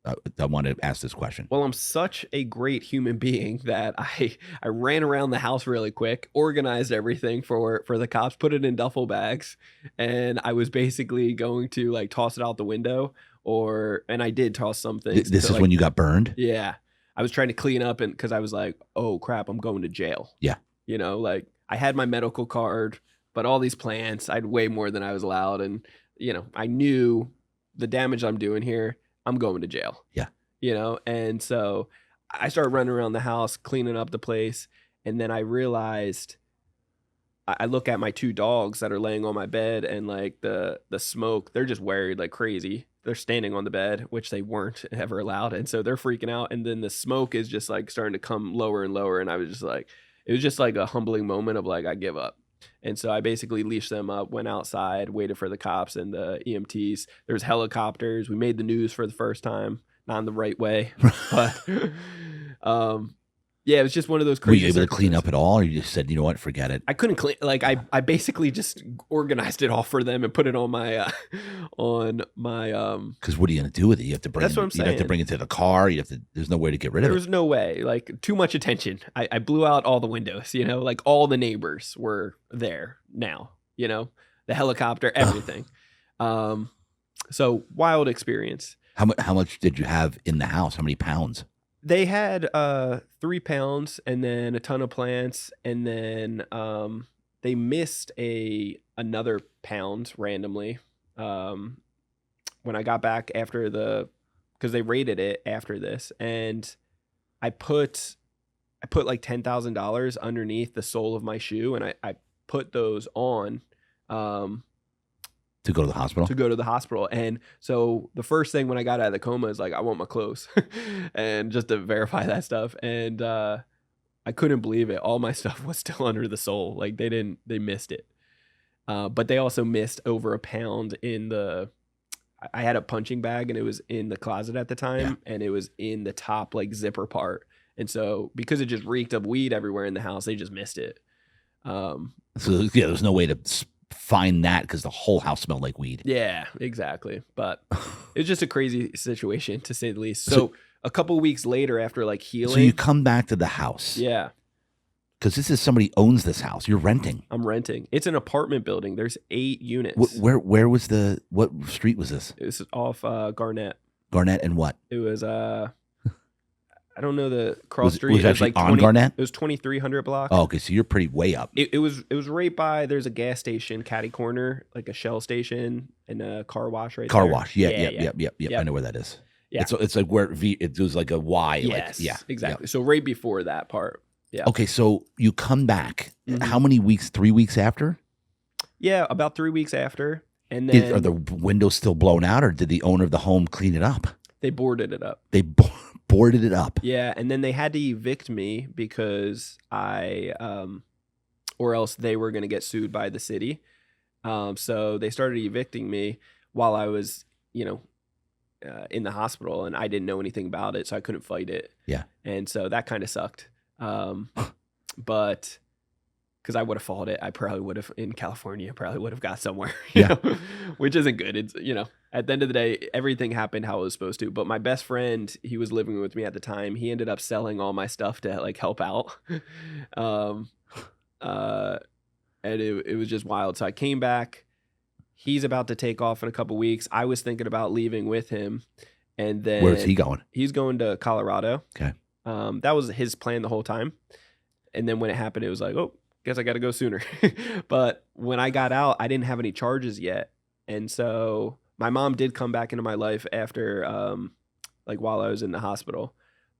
I want to ask this question. Well, I'm such a great human being that I ran around the house really quick, organized everything for the cops, put it in duffel bags, and I was basically going to like toss it out the window, and I did toss something. This is when you got burned? Yeah. I was trying to clean up because I was like, oh crap, I'm going to jail. Yeah. You know, like I had my medical card, but all these plants, I had way more than I was allowed. And, you know, I knew the damage I'm doing here, I'm going to jail. Yeah. You know, and so I started running around the house, cleaning up the place. And then I realized, I look at my 2 dogs that are laying on my bed, and like the smoke, they're just worried like crazy. They're standing on the bed, which they weren't ever allowed. And so they're freaking out. And then the smoke is just like starting to come lower and lower. And I was just like, it was just like a humbling moment of like, I give up. And so I basically leashed them up, went outside, waited for the cops and the EMTs. There's helicopters. We made the news for the first time, not in the right way, but yeah, it was just one of those crazy. Were you able to clean up at all, or you just said, you know what, forget it? I couldn't clean. Like I basically just organized it all for them and put it on my Because what are you going to do with it? You have to bring. That's what I'm saying. You have to bring it to the car. You have to. There's no way to get rid of it. There was no way. Like too much attention. I blew out all the windows. You know, like all the neighbors were there now. You know, the helicopter, everything. So wild experience. How much did you have in the house? How many pounds? They had 3 pounds and then a ton of plants, and then they missed another pound randomly when I got back after because they raided it after this, and I put like $10,000 underneath the sole of my shoe, and I put those on to go to the hospital. And so the first thing when I got out of the coma is like, I want my clothes and just to verify that stuff. And I couldn't believe it. All my stuff was still under the sole. Like they missed it. But they also missed over a pound I had a punching bag and it was in the closet at the time, and it was in the top like zipper part. And so because it just reeked of weed everywhere in the house, they just missed it. So yeah, there's no way to find that because the whole house smelled like weed. Yeah, exactly. But it was just a crazy situation to say the least. So a couple of weeks later, after like healing, so you come back to the house. Yeah, because this is somebody owns this house. You're renting. I'm renting. It's an apartment building. There's 8 units. Where was what street was this? It was off Garnett. Garnett and what? It was I don't know the cross street. Was it actually like on Garnett? It was 2300 block. Oh, okay, so you're pretty way up. It was right by. There's a gas station, catty corner, like a Shell station, and a car wash right there. Car wash, yeah. I know where that is. Yeah, it's like where it was like a Y. Yes, like, yeah, exactly. So right before that part. Yeah. Okay, so you come back. Mm-hmm. How many weeks? 3 weeks after? Yeah, about 3 weeks after. And then are the windows still blown out, or did the owner of the home clean it up? They boarded it up. They boarded it up. Yeah, and then they had to evict me because or else they were going to get sued by the city. So they started evicting me while I was, in the hospital, and I didn't know anything about it, so I couldn't fight it. Yeah. And so that kind of sucked. But because I would have fought it, I probably would have in California, probably would have got somewhere, which isn't good. It's, at the end of the day, everything happened how it was supposed to. But my best friend, he was living with me at the time. He ended up selling all my stuff to like help out. And it was just wild. So I came back. He's about to take off in a couple weeks. I was thinking about leaving with him. And then where's he going? He's going to Colorado. Okay. That was his plan the whole time. And then when it happened, it was like, oh, guess I got to go sooner. But when I got out, I didn't have any charges yet. And so my mom did come back into my life after, while I was in the hospital.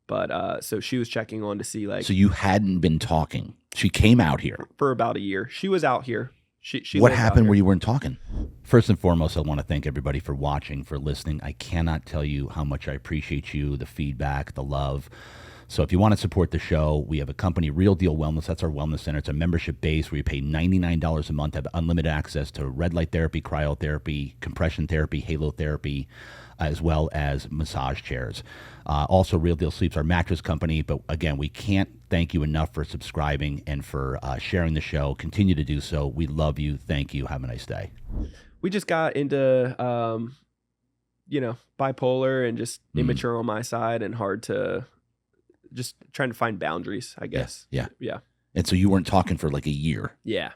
But so she was checking on to see So you hadn't been talking. She came out here. For about a year. She was out here. She what happened where you weren't talking? First and foremost, I want to thank everybody for watching, for listening. I cannot tell you how much I appreciate you, the feedback, the love. So if you want to support the show, we have a company, Real Deal Wellness. That's our wellness center. It's a membership base where you pay $99 a month, have unlimited access to red light therapy, cryotherapy, compression therapy, halo therapy, as well as massage chairs. Also, Real Deal Sleep's our mattress company. But again, we can't thank you enough for subscribing and for sharing the show. Continue to do so. We love you. Thank you. Have a nice day. We just got into, bipolar and just immature on my side and hard to just trying to find boundaries, I guess. Yeah. Yeah. And so you weren't talking for like a year. Yeah.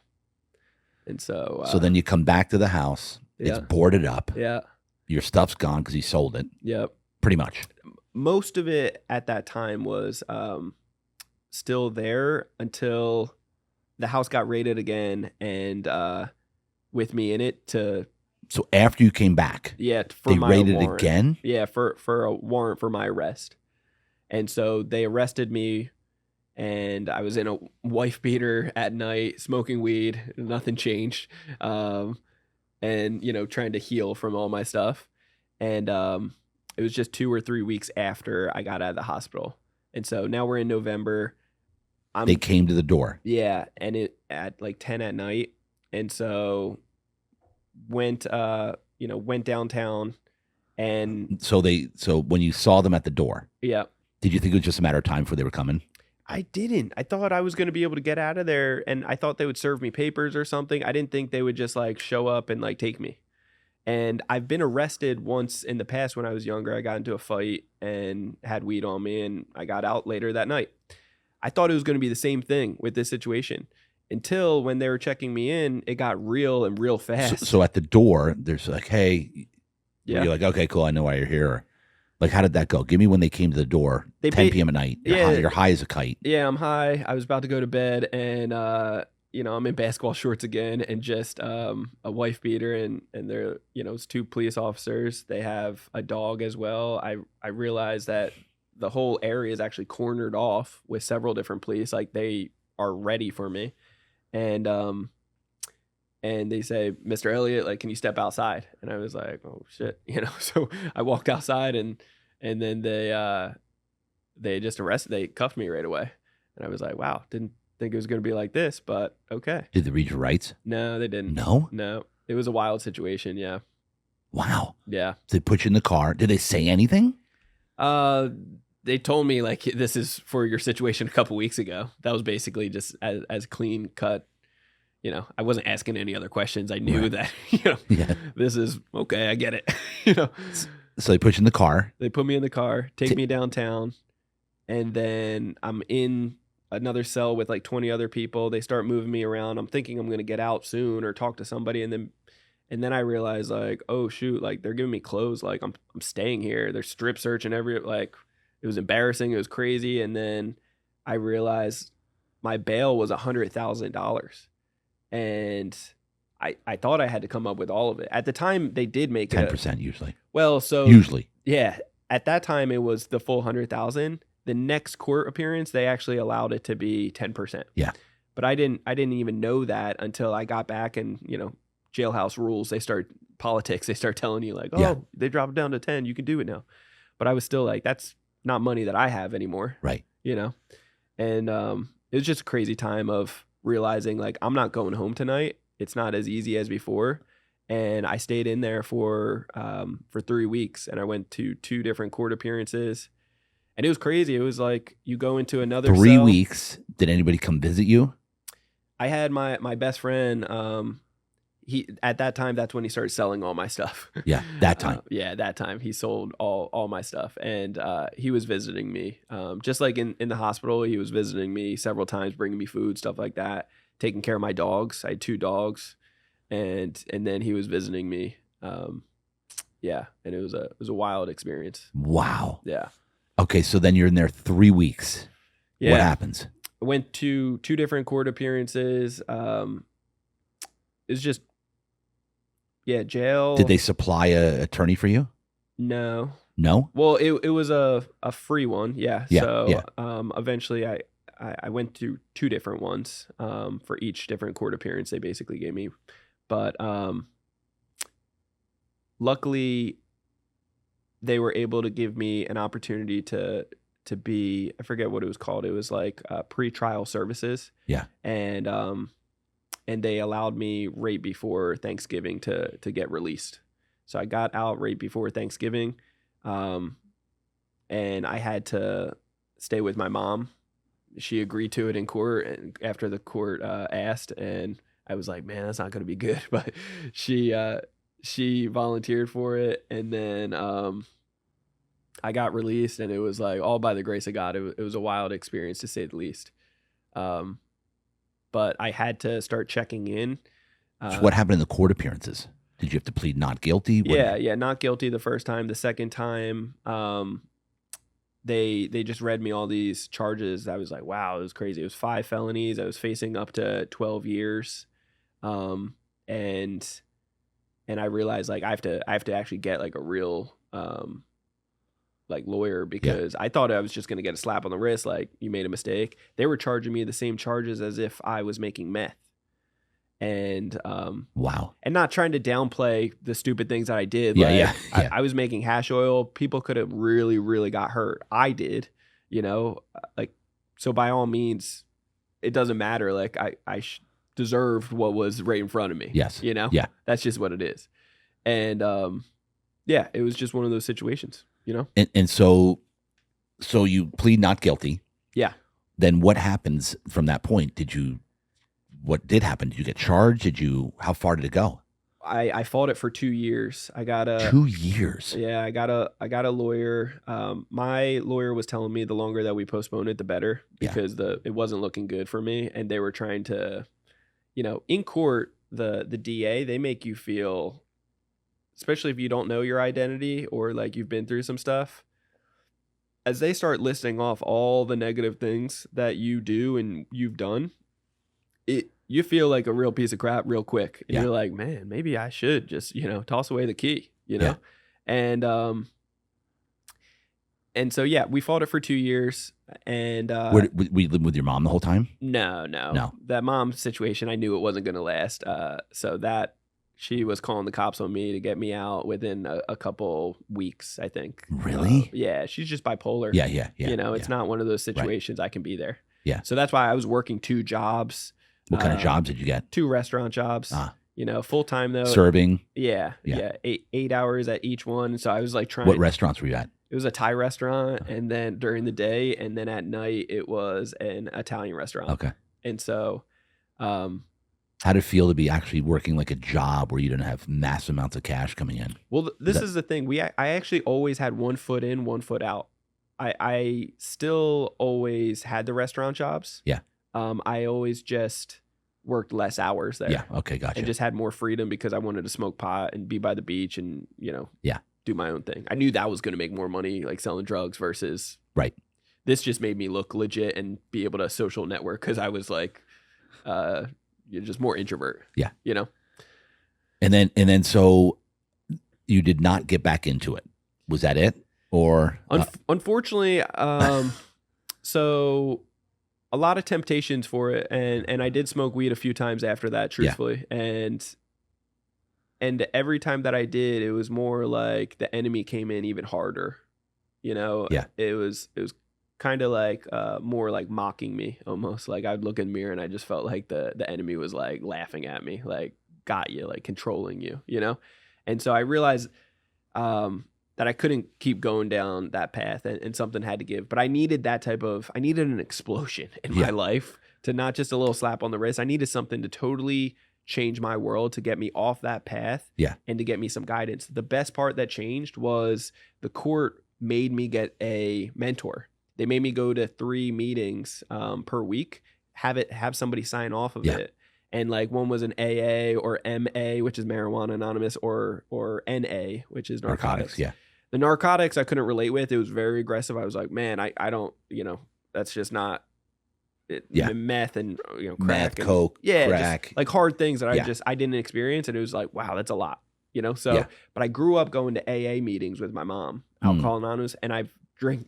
And so. So then you come back to the house. Yeah. It's boarded up. Yeah. Your stuff's gone because he sold it. Yep. Pretty much. Most of it at that time was still there until the house got raided again and with me in it to. So after you came back, for my raided warrant. Again? Yeah, for a warrant for my arrest. And so they arrested me and I was in a wife beater at night, smoking weed, nothing changed. And, trying to heal from all my stuff. And it was just 2 or 3 weeks after I got out of the hospital. And so now we're in November. They came to the door. Yeah, and it at like 10 at night. And so went downtown and so when you saw them at the door, yeah. Did you think it was just a matter of time before they were coming? I didn't. I thought I was going to be able to get out of there and I thought they would serve me papers or something. I didn't think they would just like show up and like take me. And I've been arrested once in the past when I was younger. I got into a fight and had weed on me and I got out later that night. I thought it was going to be the same thing with this situation until when they were checking me in, it got real and real fast. So at the door, there's like, hey, yeah. You're like, okay, cool. I know why you're here. Like, how did that go? Give me when they came to the door, 10 p.m. at night. You're high as a kite. Yeah, I'm high. I was about to go to bed and, I'm in basketball shorts again and just a wife beater and they're, it's 2 police officers. They have a dog as well. I realized that the whole area is actually cornered off with several different police. Like they are ready for me. And they say, Mr. Elliot, like, can you step outside? And I was like, oh shit. So I walked outside and then they just they cuffed me right away. And I was like, wow, didn't think it was going to be like this, but okay. Did they read your rights? No, they didn't. No? It was a wild situation. Yeah. Wow. Yeah. They put you in the car. Did they say anything? They told me like, this is for your situation a couple weeks ago. That was basically just as clean cut. I wasn't asking any other questions. I knew that, this is okay. I get it. So they put you in the car. They put me in the car, take me downtown, and then I'm in another cell with like 20 other people. They start moving me around. I'm thinking I'm going to get out soon or talk to somebody. And then I realize like, oh shoot, like they're giving me clothes. Like I'm staying here. They're strip searching like it was embarrassing. It was crazy. And then I realized my bail was $100,000. And I thought I had to come up with all of it. At the time, they did make 10% usually. Well, so usually, yeah. At that time, it was the full 100,000. The next court appearance, they actually allowed it to be 10%. Yeah, but I didn't even know that until I got back and jailhouse rules. They start politics. They start telling you like, oh, they dropped it down to 10. You can do it now. But I was still like, that's not money that I have anymore. Right. And it was just a crazy time of realizing like I'm not going home tonight. It's not as easy as before. And I stayed in there for 3 weeks and I went to 2 different court appearances and it was crazy. It was like you go into another 3 cell. weeks. Did anybody come visit you? I had my best friend. He at that time, that's when he started selling all my stuff. Yeah, that time. That time he sold all my stuff, and he was visiting me. Just like in the hospital, he was visiting me several times, bringing me food, stuff like that, taking care of my dogs. I had 2 dogs, and then he was visiting me. And it was a wild experience. Wow. Yeah. Okay, so then you're in there 3 weeks. Yeah. What happens? I went to 2 different court appearances. It's just. Yeah, jail. Did they supply a attorney for you? No. No? Well, it was a free one. Yeah. Yeah, So yeah. Eventually I went to 2 different ones for each different court appearance they basically gave me. But luckily they were able to give me an opportunity to to be, I forget what it was called. It was like pre-trial services. Yeah. And they allowed me right before Thanksgiving to get released. So I got out right before Thanksgiving. And I had to stay with my mom. She agreed to it in court, and after the court asked, and I was like, man, that's not going to be good. But she volunteered for it, and then I got released, and it was like all by the grace of God. It was a wild experience, to say the least. But I had to start checking in. So what happened in the court appearances? Did you have to plead not guilty? Yeah, not guilty the first time. The second time, they just read me all these charges. I was like, wow, it was crazy. It was 5 felonies. I was facing up to 12 years. And I realized like I have to actually get like a real like lawyer, because I thought I was just going to get a slap on the wrist, like, you made a mistake. They were charging me the same charges as if I was making meth. And wow. And not trying to downplay the stupid things that I did. I was making hash oil. People could have really, really got hurt. I did, like, so by all means, it doesn't matter. Like I deserved what was right in front of me. Yes. Yeah. That's just what it is. And it was just one of those situations, And so you plead not guilty. Yeah. Then what happens from that point? What did happen? Did you get charged? How far did it go? I fought it for 2 years. I got 2 years. Yeah, I got a lawyer. My lawyer was telling me the longer that we postponed it, the better, because it wasn't looking good for me, and they were trying to, in court, the DA, they make you feel, especially if you don't know your identity or like you've been through some stuff, as they start listing off all the negative things that you do and you've done, you feel like a real piece of crap real quick. And you're like, man, maybe I should just, toss away the key, And so, we fought it for 2 years. And were you living with your mom the whole time? No. That mom situation, I knew it wasn't going to last. So that she was calling the cops on me to get me out within a couple weeks, I think. Really? Yeah. She's just bipolar. Yeah. It's not one of those situations I can be there. Yeah. So that's why I was working 2 jobs. What kind of jobs did you get? 2 restaurant jobs. Full time though. Serving. Yeah. 8 hours at each one. So I was like trying. What restaurants were you at? It was a Thai restaurant, and then during the day, and then at night it was an Italian restaurant. Okay. And so, how did it feel to be actually working like a job where you didn't have massive amounts of cash coming in? Well, this is the thing. I actually always had 1 foot in, 1 foot out. I still always had the restaurant jobs. Yeah. I always just worked less hours there. Yeah. Okay. Gotcha. And just had more freedom because I wanted to smoke pot and be by the beach and, do my own thing. I knew that was going to make more money, like selling drugs versus. Right. This just made me look legit and be able to social network, because I was like, just more introvert. Yeah. And then so you did not get back into it. Was that it? Or unfortunately, so a lot of temptations for it, and I did smoke weed a few times after that, truthfully. And every time that I did, it was more like the enemy came in even harder. It was kind of like more like mocking me almost. Like I'd look in the mirror and I just felt like the enemy was like laughing at me, like got you, like controlling you, And so I realized that I couldn't keep going down that path, and something had to give. But I needed I needed an explosion in my life, to not just a little slap on the wrist. I needed something to totally change my world, to get me off that path, and to get me some guidance. The best part that changed was the court made me get a mentor. They made me go to 3 meetings per week, have somebody sign off of it. And like one was an AA or MA, which is Marijuana Anonymous, or NA, which is narcotics. Yeah. The narcotics I couldn't relate with. It was very aggressive. I was like, man, I don't, that's just not it. Meth and crack, meth, and, coke, crack, just like hard things that I didn't experience, and it was like, wow, that's a lot. So but I grew up going to AA meetings with my mom, Alcohol Anonymous, and I've drank.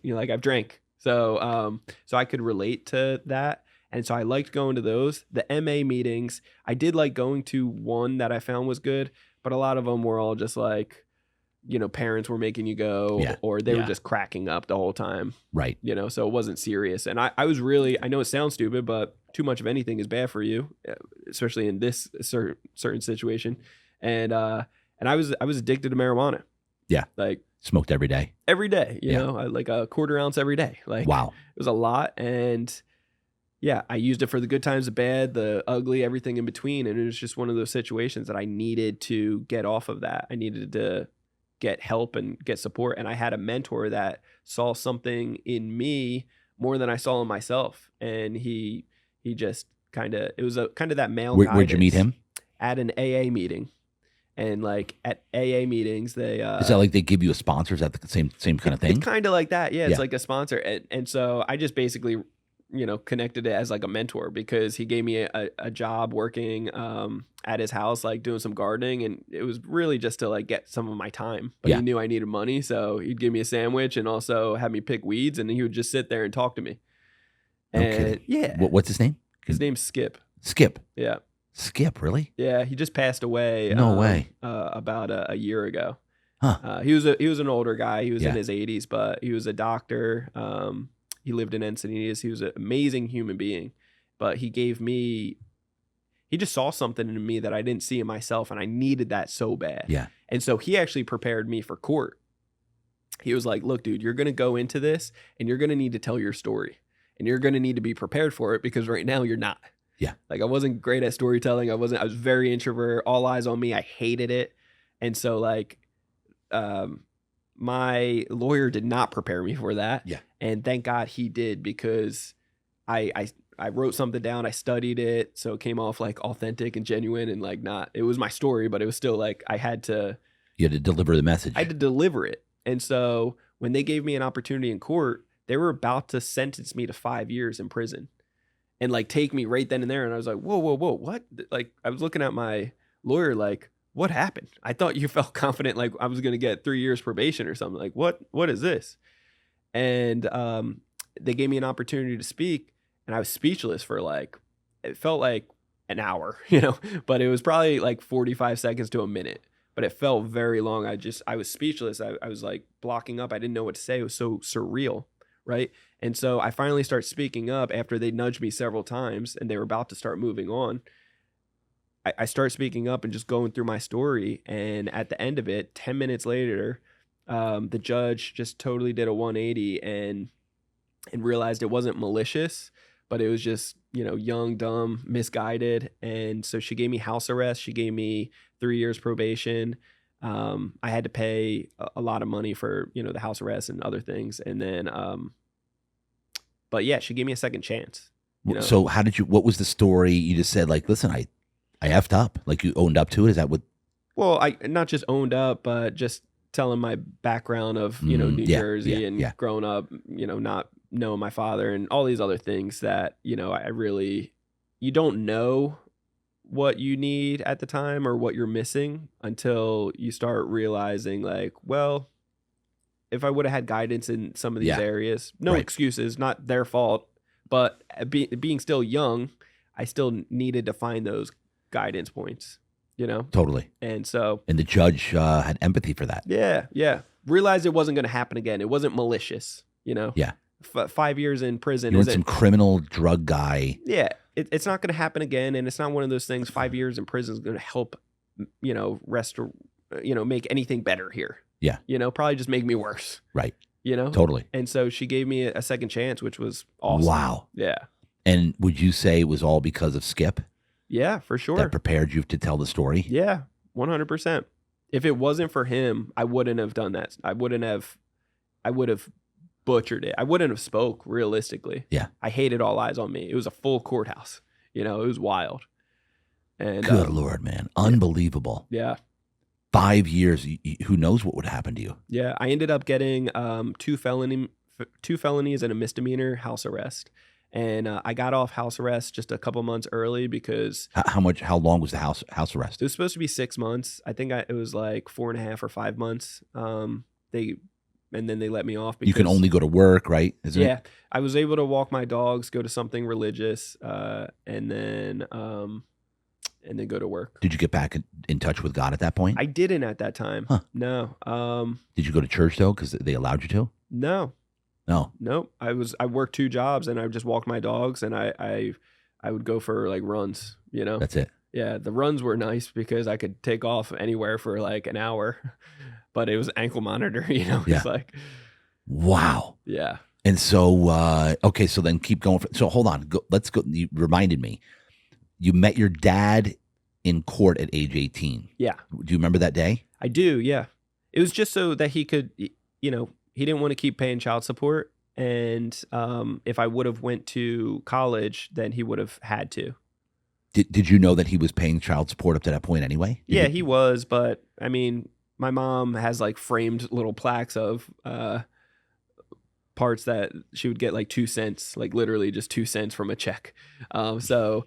So I could relate to that. And so I liked going to those. The MA meetings, I did like going to one that I found was good, but a lot of them were all just like, parents were making you go, Yeah. or they were just cracking up the whole time. Right. So it wasn't serious. And I was really, I know it sounds stupid, but too much of anything is bad for you, especially in this certain situation. And I was addicted to marijuana. Yeah. Like smoked every day. Every day, like a quarter ounce every day. Like, wow. It was a lot. And yeah, I used it for the good times, the bad, the ugly, everything in between. And it was just one of those situations that I needed to get off of that. I needed to get help and get support. And I had a mentor that saw something in me more than I saw in myself. And he just it was a kind of that male guidance. Where'd you meet him? At an AA meeting. And like at AA meetings, they is that like they give you a sponsor? Is that the same kind of thing? It's kind of like that. Yeah, it's like a sponsor. And so I just basically connected it as like a mentor, because he gave me a job working at his house, like doing some gardening, and it was really just to like get some of my time. But he knew I needed money, so he'd give me a sandwich and also have me pick weeds, and he would just sit there and talk to me. And what's his name? His name's Skip. Skip. Yeah. Skip, really? Yeah, he just passed away. No way. About a year ago. Huh. He was an older guy. He was in his 80s, but he was a doctor. He lived in Encinitas. He was an amazing human being, but he just saw something in me that I didn't see in myself, and I needed that so bad. Yeah. And so he actually prepared me for court. He was like, look, dude, you're going to go into this and you're going to need to tell your story, and you're going to need to be prepared for it, because right now you're not. Yeah. Like I wasn't great at storytelling. I was very introvert, all eyes on me. I hated it. And so like, my lawyer did not prepare me for that. Yeah. And thank God he did, because I wrote something down. I studied it. So it came off like authentic and genuine, and like it was my story, but it was still like you had to deliver the message. I had to deliver it. And so when they gave me an opportunity in court, they were about to sentence me to 5 years in prison and like take me right then and there. And I was like, whoa, what? Like I was looking at my lawyer like, what happened? I thought you felt confident like I was going to get 3 years probation or something. Like, what is this? And they gave me an opportunity to speak, and I was speechless for like, it felt like an hour, but it was probably like 45 seconds to a minute, but it felt very long. I was speechless. I was like blocking up. I didn't know what to say. It was so surreal. Right. And so I finally start speaking up after they nudged me several times and they were about to start moving on. I start speaking up and just going through my story. And at the end of it, 10 minutes later, the judge just totally did a 180 and realized it wasn't malicious, but it was just, young, dumb, misguided. And so she gave me house arrest. She gave me 3 years probation. I had to pay a lot of money for, the house arrest and other things. And then, but yeah, she gave me a second chance. So what was the story? You just said like, listen, I effed up. Like you owned up to it. Is that what? Well, I not just owned up, but just telling my background of, New Jersey and growing up, not knowing my father and all these other things that, you don't know what you need at the time or what you're missing until you start realizing like, well, if I would have had guidance in some of these areas, no excuses, not their fault, but being still young, I still needed to find those guidance points, Totally. And the judge had empathy for that. Yeah. Realized it wasn't going to happen again. It wasn't malicious, Yeah. 5 years in prison. You weren't some criminal drug guy. Yeah. It's not going to happen again. And it's not one of those things. 5 years in prison is going to help, make anything better here. Yeah. Probably just make me worse. Right. Totally. And so she gave me a second chance, which was awesome. Wow. Yeah. And would you say it was all because of Skip? Yeah, for sure. That prepared you to tell the story? Yeah, 100%. If it wasn't for him, I wouldn't have done that. I would have butchered it. I wouldn't have spoke realistically. Yeah. I hated all eyes on me. It was a full courthouse. It was wild. And good Lord, man. Unbelievable. Yeah. 5 years. Who knows what would happen to you? Yeah. I ended up getting 2 felonies and a misdemeanor house arrest. And I got off house arrest just a couple months early because how long was the house arrest? It was supposed to be 6 months. I think it was like 4.5 or 5 months. And then they let me off because you can only go to work, right? I was able to walk my dogs, go to something religious, and then and then go to work. Did you get back in touch with God at that point? I didn't at that time. Huh. No. Did you go to church though? Because they allowed you to? No. No. Nope. I worked 2 jobs, and I just walked my dogs, and I would go for like runs, you know? That's it. Yeah. The runs were nice because I could take off anywhere for like an hour, but it was ankle monitor, you know? Yeah. It's like, wow. yeah. And so, okay, so then keep going. So hold on. Let's go. You reminded me. You met your dad in court at age 18. Yeah. Do you remember that day? I do. Yeah. It was just so that he could, you know, he didn't want to keep paying child support. And if I would have went to college, then he would have had to. Did you know that he was paying child support up to that point anyway? Yeah, he was. But I mean, my mom has like framed little plaques of parts that she would get like 2 cents, like literally just 2 cents from a check. So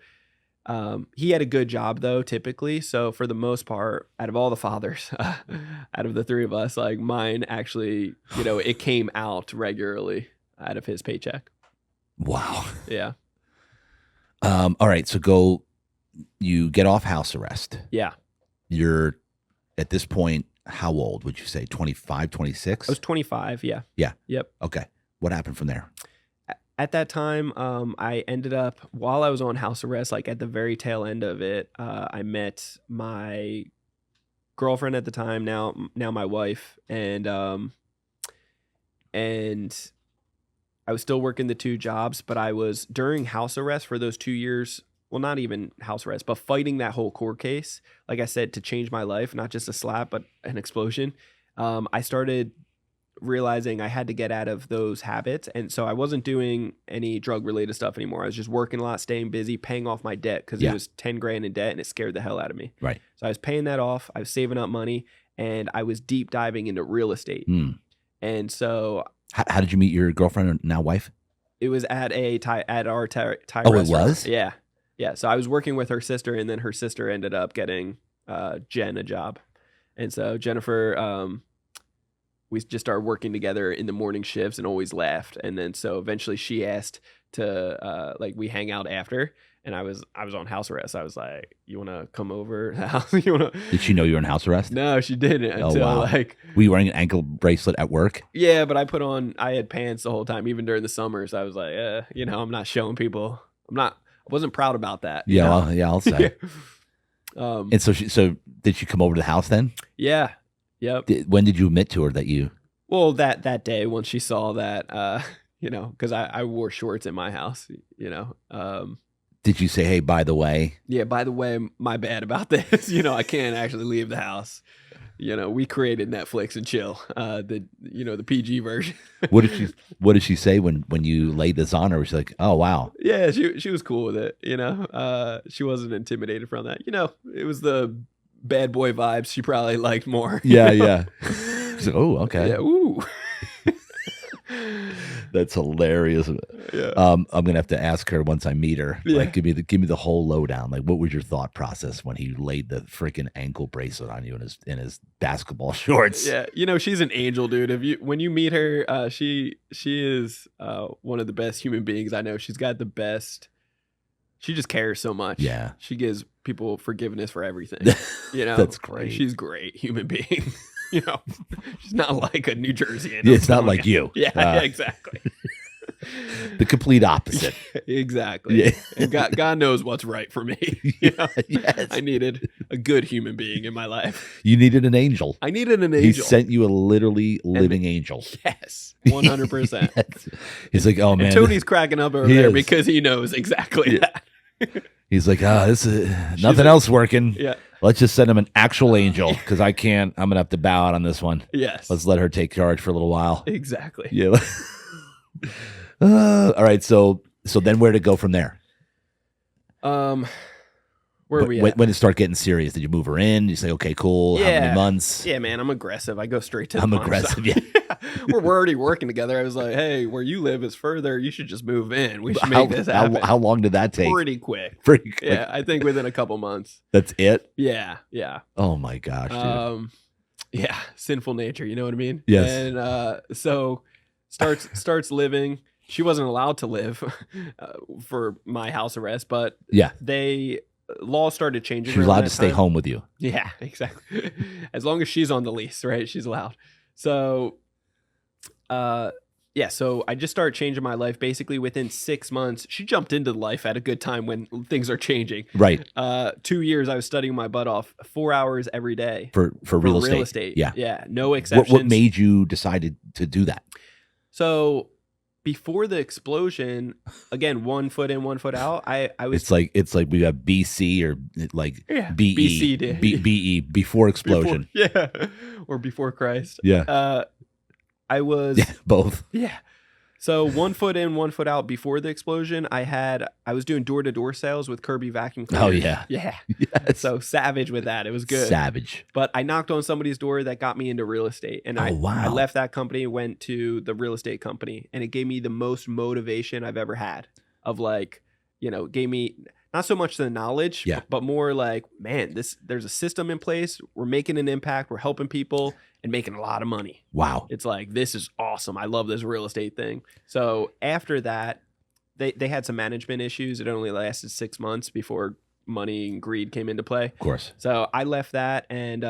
he had a good job though, typically. So for the most part, out of all the fathers, out of the 3 of us, like mine actually, you know, it came out regularly out of his paycheck. Wow. Yeah. All right. So you get off house arrest. Yeah. You're at this point, how old would you say? 25, 26? I was 25. Yeah. Yeah. Yep. Okay. What happened from there? At that time, I ended up, while I was on house arrest, like at the very tail end of it, I met my girlfriend at the time, now my wife, and I was still working the 2 jobs, but I was during house arrest for those 2 years. Well, not even house arrest, but fighting that whole court case. Like I said, to change my life, not just a slap, but an explosion. I started realizing I had to get out of those habits. And so I wasn't doing any drug related stuff anymore. I was just working a lot, staying busy, paying off my debt because it was 10 grand in debt and it scared the hell out of me. Right. So I was paying that off. I was saving up money and I was deep diving into real estate. And so how did you meet your girlfriend or now wife? It was at our Thai Oh, restaurant. It was? Yeah. Yeah. So I was working with her sister, and then her sister ended up getting Jen a job. And so Jennifer, we just started working together in the morning shifts and always laughed. And then so eventually she asked to we hang out after, and I was on house arrest. I was like, "You want to come over the house? You want to?" Did she know you were in house arrest? No, she didn't until Were you wearing an ankle bracelet at work? Yeah, but I had pants the whole time, even during the summers. I was like, I'm not showing people. I wasn't proud about that. Yeah, I'll say. And so did she come over to the house then? Yeah. Yep. When did you admit to her that you? Well, that day when she saw that, because I wore shorts in my house, Did you say, hey, by the way? Yeah, by the way, my bad about this. I can't actually leave the house. We created Netflix and chill, the PG version. What did she say when you laid this on her? Was she like, oh, wow. Yeah, she was cool with it. She wasn't intimidated from that. It was the bad boy vibes she probably liked more. Yeah, yeah. She's like, oh, okay. Yeah, ooh. That's hilarious. Yeah. I'm gonna have to ask her once I meet her. Yeah. Like, give me the whole lowdown. Like, what was your thought process when he laid the freaking ankle bracelet on you in his basketball shorts? Yeah, she's an angel, dude. When you meet her, she is one of the best human beings I know. She's got the best. She just cares so much. Yeah, she gives people forgiveness for everything. That's great. She's a great human being. She's not like a New Jersey. Yeah, it's not like you. Yeah, exactly. The complete opposite. Exactly. Yeah. And God knows what's right for me. Yes. I needed a good human being in my life. You needed an angel. I needed an angel. He sent you a literally living angel. Yes, 100%. Yes. He's like, oh man. And Tony's cracking up over there because he knows exactly that. He's like, this is nothing else working. Yeah. Let's just send him an actual angel because I'm going to have to bow out on this one. Yes. Let's let her take charge for a little while. Exactly. Yeah. All right. So then where to go from there? Where are we at? When to start getting serious? Did you move her in? You say, okay, cool. Yeah. How many months? Yeah, man, I'm aggressive. I go straight to the I'm punch. aggressive. Yeah. We're already working together. I was like, hey, where you live is further. You should just move in. We should make this happen. How long did that take? Pretty quick. Pretty quick. Yeah, I think within a couple months. That's it? Yeah, yeah. Oh my gosh, dude. Yeah, sinful nature. You know what I mean? Yes. And so starts living. She wasn't allowed to live for my house arrest, but yeah, they laws started changing. She's around allowed that to stay time. home with you. Yeah, exactly. As long as she's on the lease, right? She's allowed. So, yeah, so I just started changing my life basically within 6 months. She jumped into life at a good time when things are changing. Right. 2 years I was studying my butt off, 4 hours every day For real estate. Yeah. Yeah, no exceptions. What made you decide to do that? So before the explosion, again, 1 foot in, 1 foot out. I was It's like we got BC or like yeah, BE, BC did. BE before explosion. Yeah, or before Christ. Yeah. I was Both. Yeah. So 1 foot in, 1 foot out before the explosion. I was doing door-to-door sales with Kirby vacuum cleaners. Oh yeah. Yeah. Yes. So savage with that. It was good. Savage. But I knocked on somebody's door that got me into real estate. And I left that company, went to the real estate company, and it gave me the most motivation I've ever had of like, gave me not so much the knowledge, but more like, man, there's a system in place. We're making an impact. We're helping people and making a lot of money. Wow. It's like, this is awesome. I love this real estate thing. So after that, they had some management issues. It only lasted 6 months before money and greed came into play. Of course. So I left that, and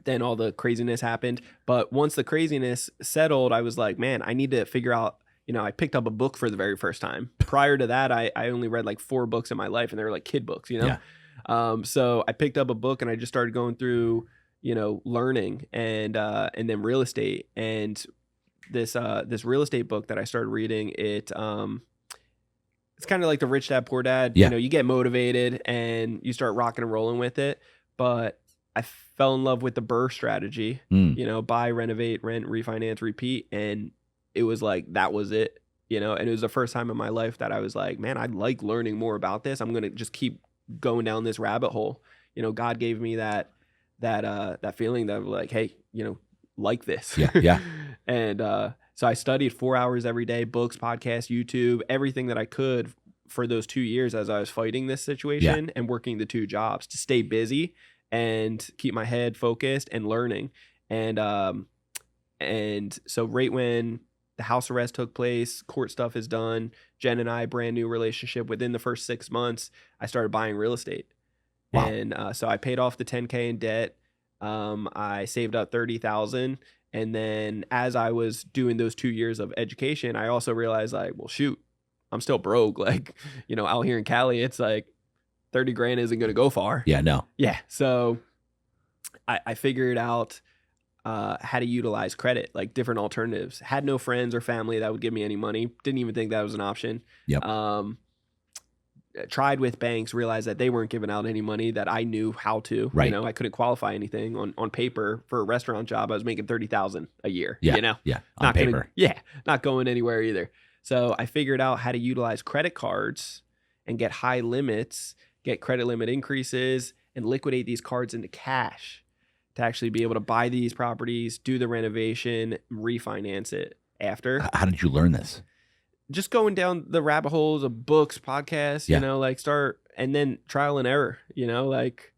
then all the craziness happened. But once the craziness settled, I was like, man, I need to figure out, I picked up a book for the very first time. Prior to that, I only read like 4 books in my life, and they were like kid books, Yeah. So I picked up a book, and I just started going through, learning and then real estate. And this real estate book that I started reading, it's kind of like the Rich Dad Poor Dad. Yeah. You get motivated and you start rocking and rolling with it. But I fell in love with the BRRRR strategy, buy, renovate, rent, refinance, repeat. And it was like, that was it, and it was the first time in my life that I was like, man, I like learning more about this. I'm going to just keep going down this rabbit hole. God gave me that feeling that like, hey, like this. Yeah. Yeah. And so I studied 4 hours every day, books, podcasts, YouTube, everything that I could for those 2 years as I was fighting this situation and working the 2 jobs to stay busy and keep my head focused and learning. And so right when the house arrest took place, court stuff is done, Jen and I, brand new relationship. Within the first 6 months, I started buying real estate. Wow. And so I paid off the $10K in debt. I saved up $30,000. And then as I was doing those 2 years of education, I also realized like, well, shoot, I'm still broke. Like, out here in Cali, it's like 30 grand isn't going to go far. Yeah, no. Yeah. So I figured out how to utilize credit, like different alternatives. Had no friends or family that would give me any money. Didn't even think that was an option. Yep. Tried with banks, realized that they weren't giving out any money that I knew how to. Right. I couldn't qualify anything on paper for a restaurant job. I was making $30,000 a year. Yeah. Yeah. On paper. Not going anywhere either. So I figured out how to utilize credit cards and get high limits, get credit limit increases, and liquidate these cards into cash to actually be able to buy these properties, do the renovation, refinance it after. How did you learn this? Just going down the rabbit holes of books, podcasts, start, and then trial and error, like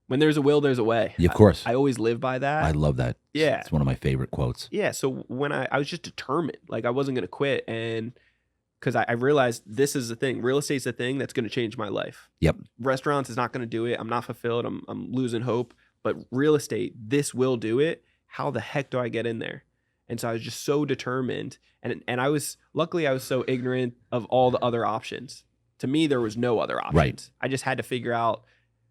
when there's a will, there's a way. Yeah, of course. I always live by that. I love that. Yeah. It's one of my favorite quotes. Yeah. So when I was just determined, like I wasn't going to quit. And because I realized this is the thing, real estate's the thing that's going to change my life. Yep. Restaurants is not going to do it. I'm not fulfilled. I'm losing hope. But real estate, this will do it. How the heck do I get in there? And so I was just so determined. And luckily I was so ignorant of all the other options. To me, there was no other options. Right. I just had to figure out,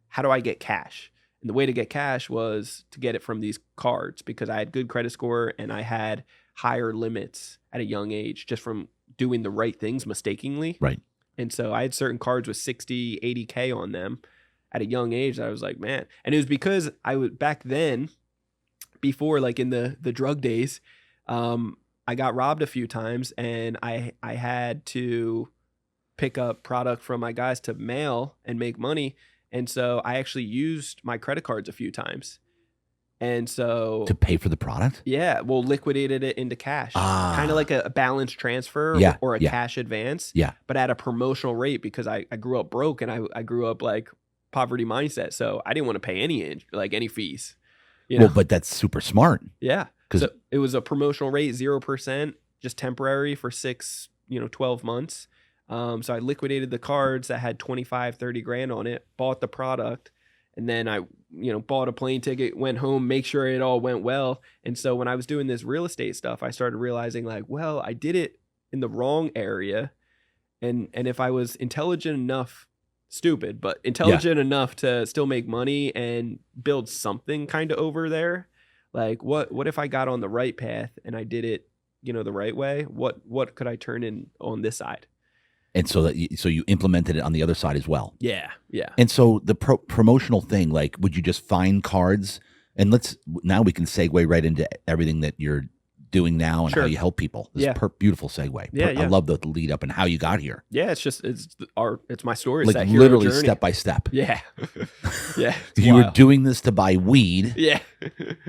how do I get cash? And the way to get cash was to get it from these cards, because I had good credit score and I had higher limits at a young age just from doing the right things mistakenly. Right. And so I had certain cards with 60, 80K on them at a young age that I was like, man. And it was because I was back then, before like in the drug days, I got robbed a few times, and I had to pick up product from my guys to mail and make money. And so I actually used my credit cards a few times. And so to pay for the product? Yeah. Well, liquidated it into cash. Kind of like a balance transfer or a cash advance. Yeah. But at a promotional rate, because I grew up broke and I grew up like poverty mindset. So I didn't want to pay any fees. Well, but that's super smart. Yeah. So it was a promotional rate, 0%, just temporary for 12 months. So I liquidated the cards that had 25, 30 grand on it, bought the product, and then I, bought a plane ticket, went home, make sure it all went well. And so when I was doing this real estate stuff, I started realizing like, well, I did it in the wrong area. And if I was intelligent enough, stupid, but intelligent enough to still make money and build something kind of over there, like what if I got on the right path and I did it, the right way? What could I turn in on this side? And so you implemented it on the other side as well. Yeah. And so the promotional thing, like, would you just find cards? And now we can segue right into everything that you're doing now and how you help people. This is beautiful segue. I love the lead up and how you got here. Yeah, it's my story. Like literally step by step. Yeah. Yeah. You were doing this to buy weed. Yeah.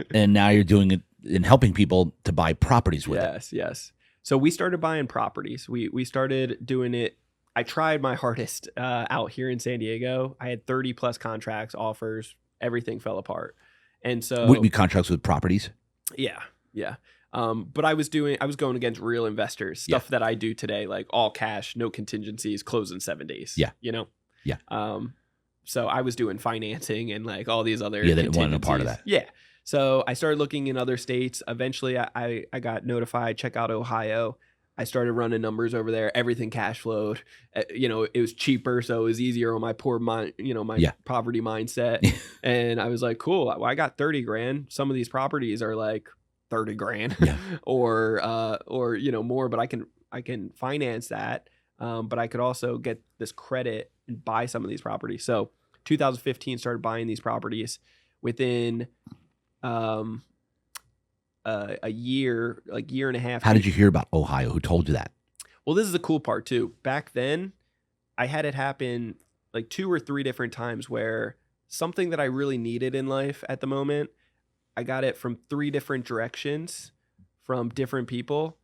And now you're doing it and helping people to buy properties with it. Yes. So we started buying properties. We started doing it. I tried my hardest out here in San Diego. I had 30 plus contracts, offers, everything fell apart. And so we contracts with properties. Yeah. But I was going against real investors, stuff that I do today, like all cash, no contingencies, close in 7 days. Yeah. Yeah. So I was doing financing and like all these other they didn't want a part of that. Yeah. So I started looking in other states. Eventually I got notified, check out Ohio. I started running numbers over there. Everything cash flowed. It was cheaper, so it was easier on my poor mind, my poverty mindset. And I was like, cool. Well, I got 30 grand. Some of these properties are like 30 grand or more, but I can finance that. But I could also get this credit and buy some of these properties. So 2015 started buying these properties. Within a year, like year and a half. How did you hear about Ohio? Who told you that? Well, this is the cool part too. Back then, I had it happen like 2 or 3 different times where something that I really needed in life at the moment, I got it from 3 different directions from different people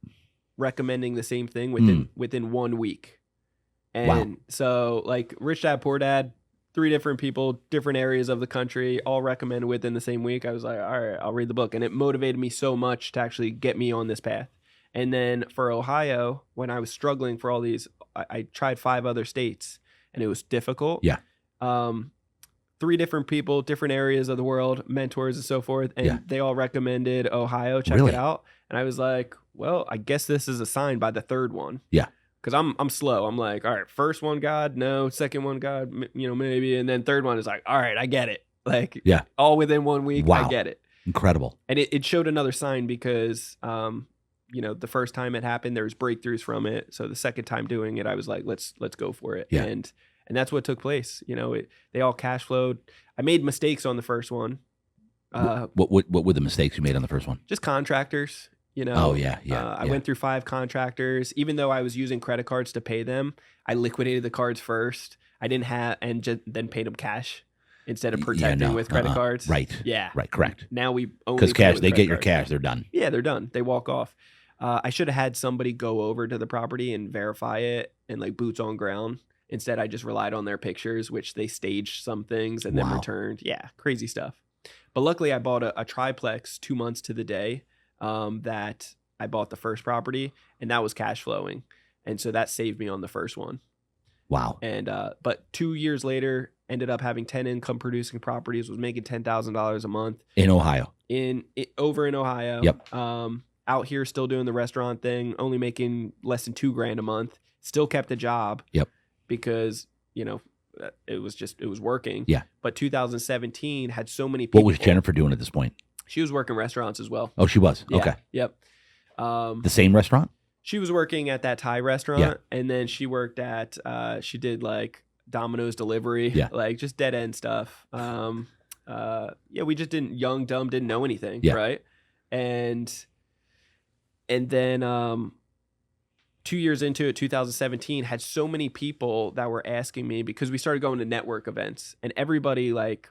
recommending the same thing within 1 week. And so like Rich Dad Poor Dad, 3 different people, different areas of the country, all recommended within the same week. I was like, all right, I'll read the book. And it motivated me so much to actually get me on this path. And then for Ohio, when I was struggling for all these, I tried 5 other states and it was difficult. Yeah. 3 different people, different areas of the world, mentors and so forth. And they all recommended Ohio, check it out. And I was like, well, I guess this is a sign by the 3rd one. Yeah. Because I'm slow. I'm like, all right, first one, God, no. Second one, God, maybe. And then 3rd one is like, all right, I get it. Like, all within 1 week, I get it. Incredible. And it showed another sign because, the first time it happened, there was breakthroughs from it. So the second time doing it, I was like, let's go for it. Yeah. And that's what took place. They all cash flowed. I made mistakes on the first one. What were the mistakes you made on the first one? Just contractors. I went through 5 contractors. Even though I was using credit cards to pay them, I liquidated the cards first. I didn't have, and then paid them cash instead of protecting with credit cards. Right. Yeah. Right. Correct. Now we only because cash, they get your cards. cash, they're done. Yeah, they're done. They walk off. I should have had somebody go over to the property and verify it and like boots on ground. Instead, I just relied on their pictures, which they staged some things and then returned. Yeah, crazy stuff. But luckily, I bought a triplex 2 months to the day. That I bought the first property and that was cash flowing. And so that saved me on the first one. Wow. And, but 2 years later, ended up having 10 income producing properties, was making $10,000 a month. In Ohio. Over in Ohio. Yep. Out here still doing the restaurant thing, only making less than $2,000 a month. Still kept a job. Yep. Because, it was working. Yeah. But 2017 had so many people. What was Jennifer doing at this point? She was working restaurants as well. Oh, she was? Yeah. Okay. Yep. The same restaurant? She was working at that Thai restaurant, and then she worked at, she did like Domino's delivery, like just dead end stuff. We just young, dumb, didn't know anything, right? And then 2 years into it, 2017, had so many people that were asking me because we started going to network events, and everybody like,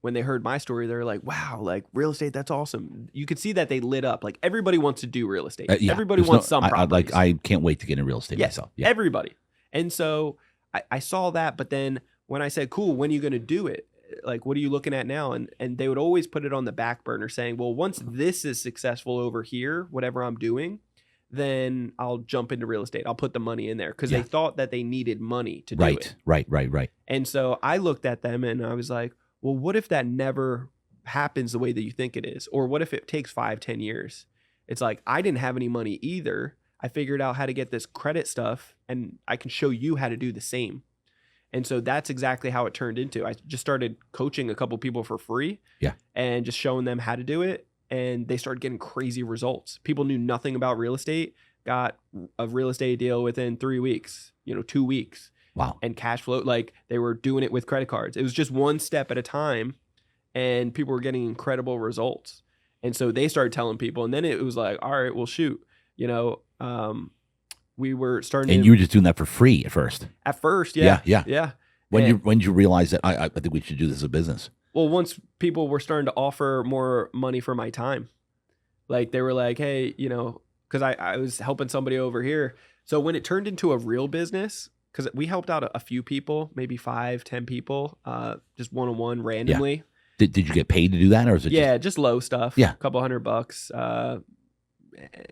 when they heard my story, they were like, wow, like real estate, that's awesome. You could see that they lit up. Like everybody wants to do real estate. Everybody wants some properties. I can't wait to get in real estate myself. Yeah. Everybody. And so I saw that. But then when I said, cool, when are you going to do it? Like, what are you looking at now? And they would always put it on the back burner saying, well, once this is successful over here, whatever I'm doing, then I'll jump into real estate. I'll put the money in there because Yeah. they thought that they needed money to do it. Right. And so I looked at them and I was like, well, what if that never happens the way that you think it is? Or what if it takes 5-10 years? It's like, I didn't have any money either. I figured out how to get this credit stuff and I can show you how to do the same. And so that's exactly how it turned into. I just started coaching a couple people for free. Yeah. And just showing them how to do it. And they started getting crazy results. People knew nothing about real estate, got a real estate deal within 3 weeks, 2 weeks. Wow. And cash flow, like they were doing it with credit cards. It was just one step at a time and people were getting incredible results. And so they started telling people, and then it was like, all right, well, shoot, we were starting. And you were just doing that for free at first. At first, yeah. When did you realize that I think we should do this as a business? Well, once people were starting to offer more money for my time, like they were like, hey, because I was helping somebody over here. So when it turned into a real business, because we helped out a few people, maybe 5-10 people, just one-on-one randomly. Yeah. Did you get paid to do that, or is it? Yeah, just low stuff. Yeah, a couple $100,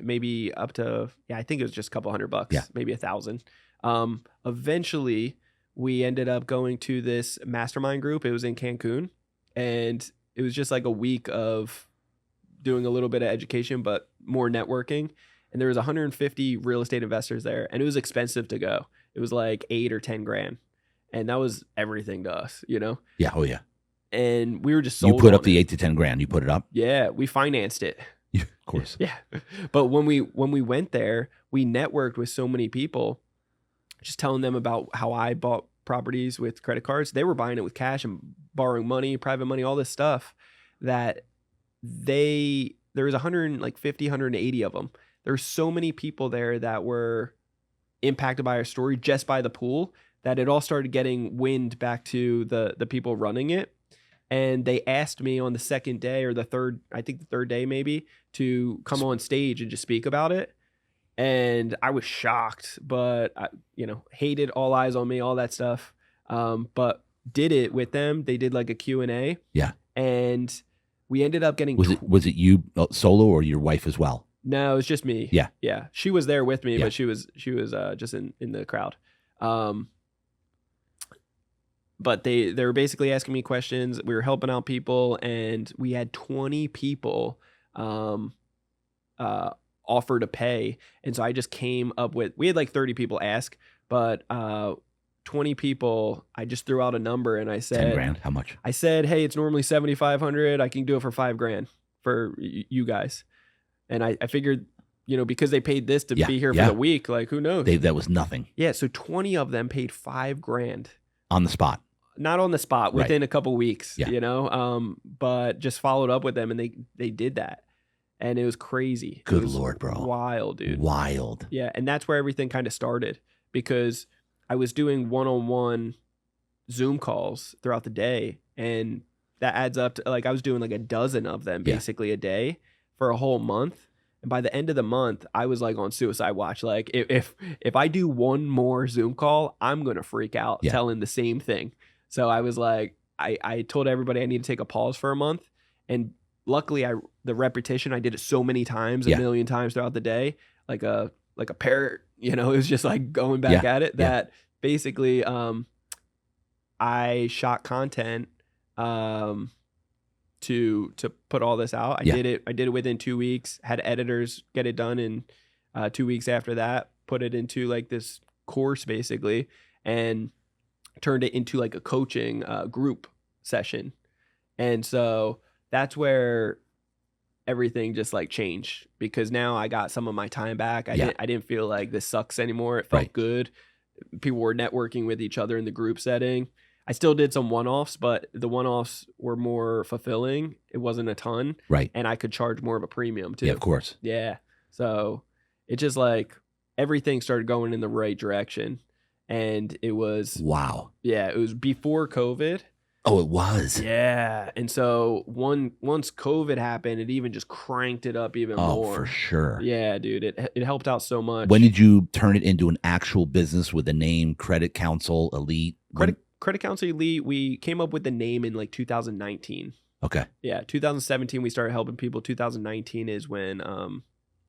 maybe up to I think it was just a couple $100. Yeah, maybe 1,000. Eventually, we ended up going to this mastermind group. It was in Cancun, and it was just like a week of doing a little bit of education, but more networking. And there was 150 real estate investors there, and it was expensive to go. It was like 8 or 10 grand, and that was everything to us, Yeah. Oh yeah. And we were just sold. You put up the 8 to 10 grand. You put it up. Yeah, we financed it. Yeah, of course. Yeah, but when we went there, we networked with so many people, just telling them about how I bought properties with credit cards. They were buying it with cash and borrowing money, private money, all this stuff. That there was 150, 180 of them. There were so many people there that were impacted by our story just by the pool that it all started getting wind back to the people running it. And they asked me on the second day or the third day maybe, to come on stage and just speak about it. And I was shocked, but I, hated all eyes on me, all that stuff. But did it with them. They did like a Q&A. Yeah. And we ended up getting. Was it you solo or your wife as well? No, it was just me. Yeah. Yeah. She was there with me, but she was just in the crowd. But they were basically asking me questions. We were helping out people, and we had 20 people offer to pay. And so I just came up with, we had like 30 people ask, but 20 people, I just threw out a number and I said, 10 grand. How much? I said, hey, it's normally 7,500. I can do it for 5 grand for you guys. And I figured, because they paid this to be here for the week, like who knows? That was nothing. Yeah. So 20 of them paid 5 grand. On the spot. Not on the spot, within a couple weeks, but just followed up with them, and they did that. And it was crazy. Good Lord, bro. Wild, dude. Wild. Yeah. And that's where everything kind of started, because I was doing one-on-one Zoom calls throughout the day. And that adds up to, like, I was doing like a dozen of them basically a day for a whole month. And by the end of the month, I was like on suicide watch. Like if I do one more Zoom call, I'm going to freak out telling the same thing. So I was like, I told everybody I need to take a pause for a month. And luckily the repetition, I did it so many times, a million times throughout the day, like a parrot, it was just like going back at it, that basically I shot content to put all this out. I did it within 2 weeks, had editors get it done in 2 weeks after that, put it into like this course basically, and turned it into like a coaching group session. And so that's where everything just like changed, because now I got some of my time back. I didn't feel like this sucks anymore. It felt good. People were networking with each other in the group setting. I still did some one-offs, but the one-offs were more fulfilling. It wasn't a ton. Right. And I could charge more of a premium too. Yeah, of course. Yeah. So it just like everything started going in the right direction. And it was. Wow. Yeah. It was before COVID. Oh, it was. Yeah. And so once COVID happened, it even just cranked it up even more. Oh, for sure. Yeah, dude. It helped out so much. When did you turn it into an actual business with the name Credit Counsel Elite? Credit Counsel Elite, we came up with the name in like 2019. Okay. Yeah, 2017 we started helping people. 2019 is when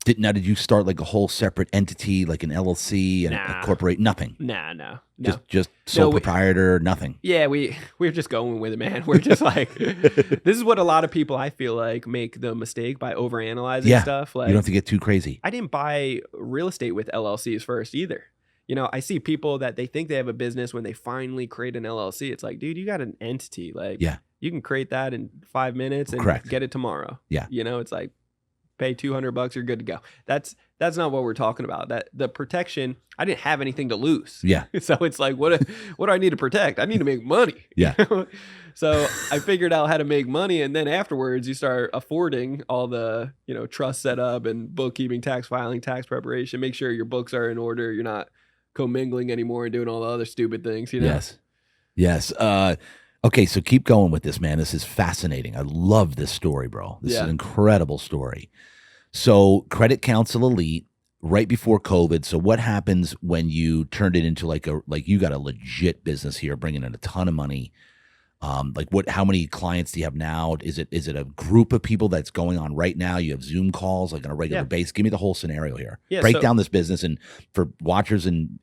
Did you start like a whole separate entity, like an LLC and a corporate? Nothing. No. Just sole proprietor. Nothing. Yeah, we're just going with it, man. We're just like, this is what a lot of people I feel like make the mistake by overanalyzing stuff. Like, you don't have to get too crazy. I didn't buy real estate with LLCs first either. You know, I see people that they think they have a business when they finally create an LLC. It's like, dude, you got an entity. Like, you can create that in 5 minutes and get it tomorrow. Yeah, you know, it's like, pay $200, you're good to go. That's not what we're talking about. That the protection, I didn't have anything to lose. Yeah. So it's like, what do I need to protect? I need to make money. Yeah. So I figured out how to make money, and then afterwards you start affording all the, you know, trust setup and bookkeeping, tax filing, tax preparation. Make sure your books are in order. You're not commingling anymore and doing all the other stupid things, you know? Yes. Okay, so keep going with this, man. This is fascinating. I love this story, bro. This is an incredible story. So Credit Counsel Elite, right before COVID. So what happens when you turned it into like you got a legit business here, bringing in a ton of money? How many clients do you have now? Is it a group of people that's going on right now? You have Zoom calls like on a regular basis. Give me the whole scenario here. Break down this business, and for watchers and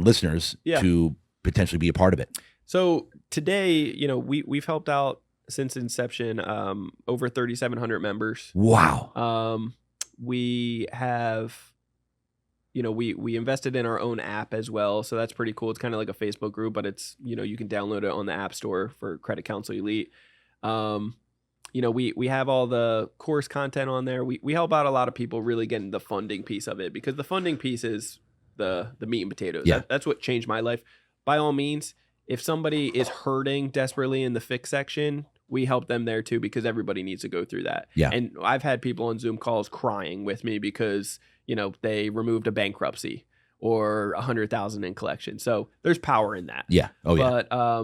listeners to potentially be a part of it. So today, you know, we've helped out since inception over 3,700 members. Wow. We have, you know, we invested in our own app as well, so that's pretty cool. It's kind of like a Facebook group, but it's, you know, you can download it on the App Store for Credit Counsel Elite. You know, we have all the course content on there. We help out a lot of people really getting the funding piece of it, because the funding piece is the meat and potatoes. Yeah. That's what changed my life. By all means, if somebody is hurting desperately in the fix section, we help them there too, because everybody needs to go through that. Yeah. And I've had people on Zoom calls crying with me because, you know, they removed a bankruptcy or 100,000 in collection. So there's power in that. Yeah. Oh yeah.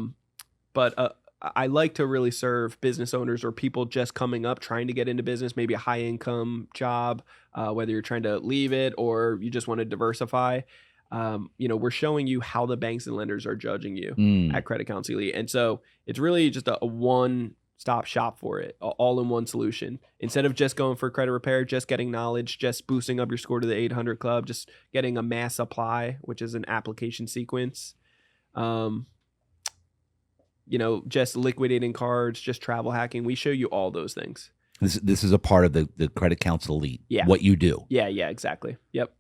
But I like to really serve business owners or people just coming up, trying to get into business, maybe a high income job, whether you're trying to leave it or you just want to diversify. You know, we're showing you how the banks and lenders are judging you at Credit Counsel Elite. And so it's really just a one-stop shop for it, all-in-one solution. Instead of just going for credit repair, just getting knowledge, just boosting up your score to the 800 club, just getting a mass supply, which is an application sequence, you know, just liquidating cards, just travel hacking. We show you all those things. This is a part of the Credit Counsel Elite, what you do. Yeah, exactly. Yep.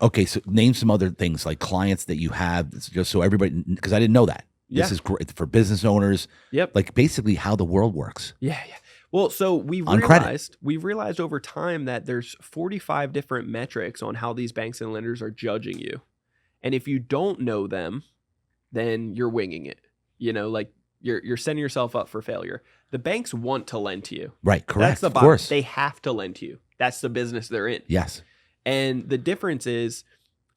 Okay, so name some other things like clients that you have, just so everybody, because I didn't know that. This is great for business owners. Yep. Like basically how the world works. Yeah. Well, so we've realized over time that there's 45 different metrics on how these banks and lenders are judging you. And if you don't know them, then you're winging it. You know, like you're setting yourself up for failure. The banks want to lend to you. Right, correct. That's the bottom. Of course. They have to lend to you. That's the business they're in. Yes. And the difference is,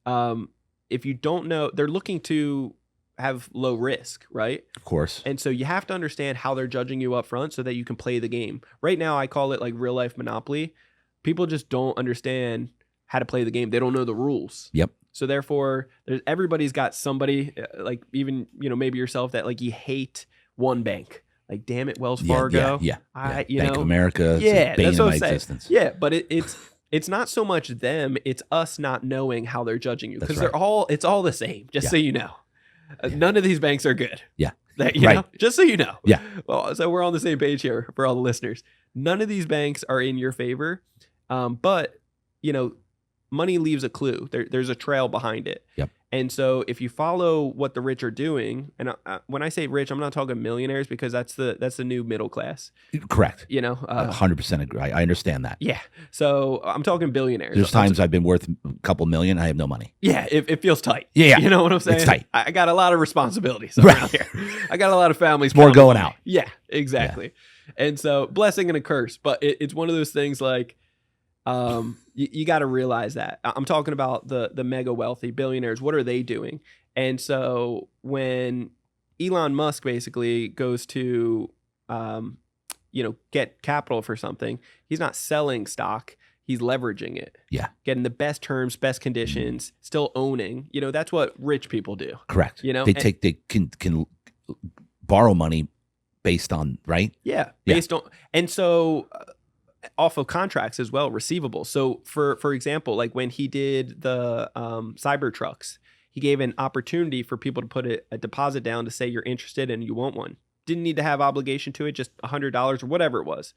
if you don't know, they're looking to have low risk, right? Of course. And so you have to understand how they're judging you up front so that you can play the game. Right now, I call it like real life Monopoly. People just don't understand how to play the game. They don't know the rules. Yep. So therefore, everybody's got somebody, like even, you know, maybe yourself, that like you hate one bank. Like, damn it, Wells Fargo. Yeah. Bank of America. Yeah, that's what I'm saying. Existence. Yeah, but it's not so much them, it's us not knowing how they're judging you, because it's all the same, just so you know. None of these banks are good. Yeah. You know, just so you know. Yeah. Well, so we're on the same page here for all the listeners. None of these banks are in your favor. But, you know, money leaves a clue. There's a trail behind it. Yep. And so if you follow what the rich are doing, and when I say rich, I'm not talking millionaires, because that's the new middle class. Correct. You know, 100% agree. I understand that. Yeah. So I'm talking billionaires. There's times I've been worth a couple million. I have no money. Yeah. It feels tight. Yeah. You know what I'm saying? It's tight. I got a lot of responsibilities around here. I got a lot of families. More going out. Yeah, exactly. Yeah. And so blessing and a curse, but it's one of those things like, you got to realize that. I'm talking about the mega wealthy billionaires. What are they doing? And so when Elon Musk basically goes to, you know, get capital for something, he's not selling stock. He's leveraging it. Yeah. Getting the best terms, best conditions, still owning. You know, that's what rich people do. Correct. You know, they can borrow money based on, right? Yeah. Based on, and so off of contracts as well, receivables. So for example, like when he did the cyber trucks, he gave an opportunity for people to put a deposit down to say you're interested and you want one. Didn't need to have obligation to it, just $100 or whatever it was.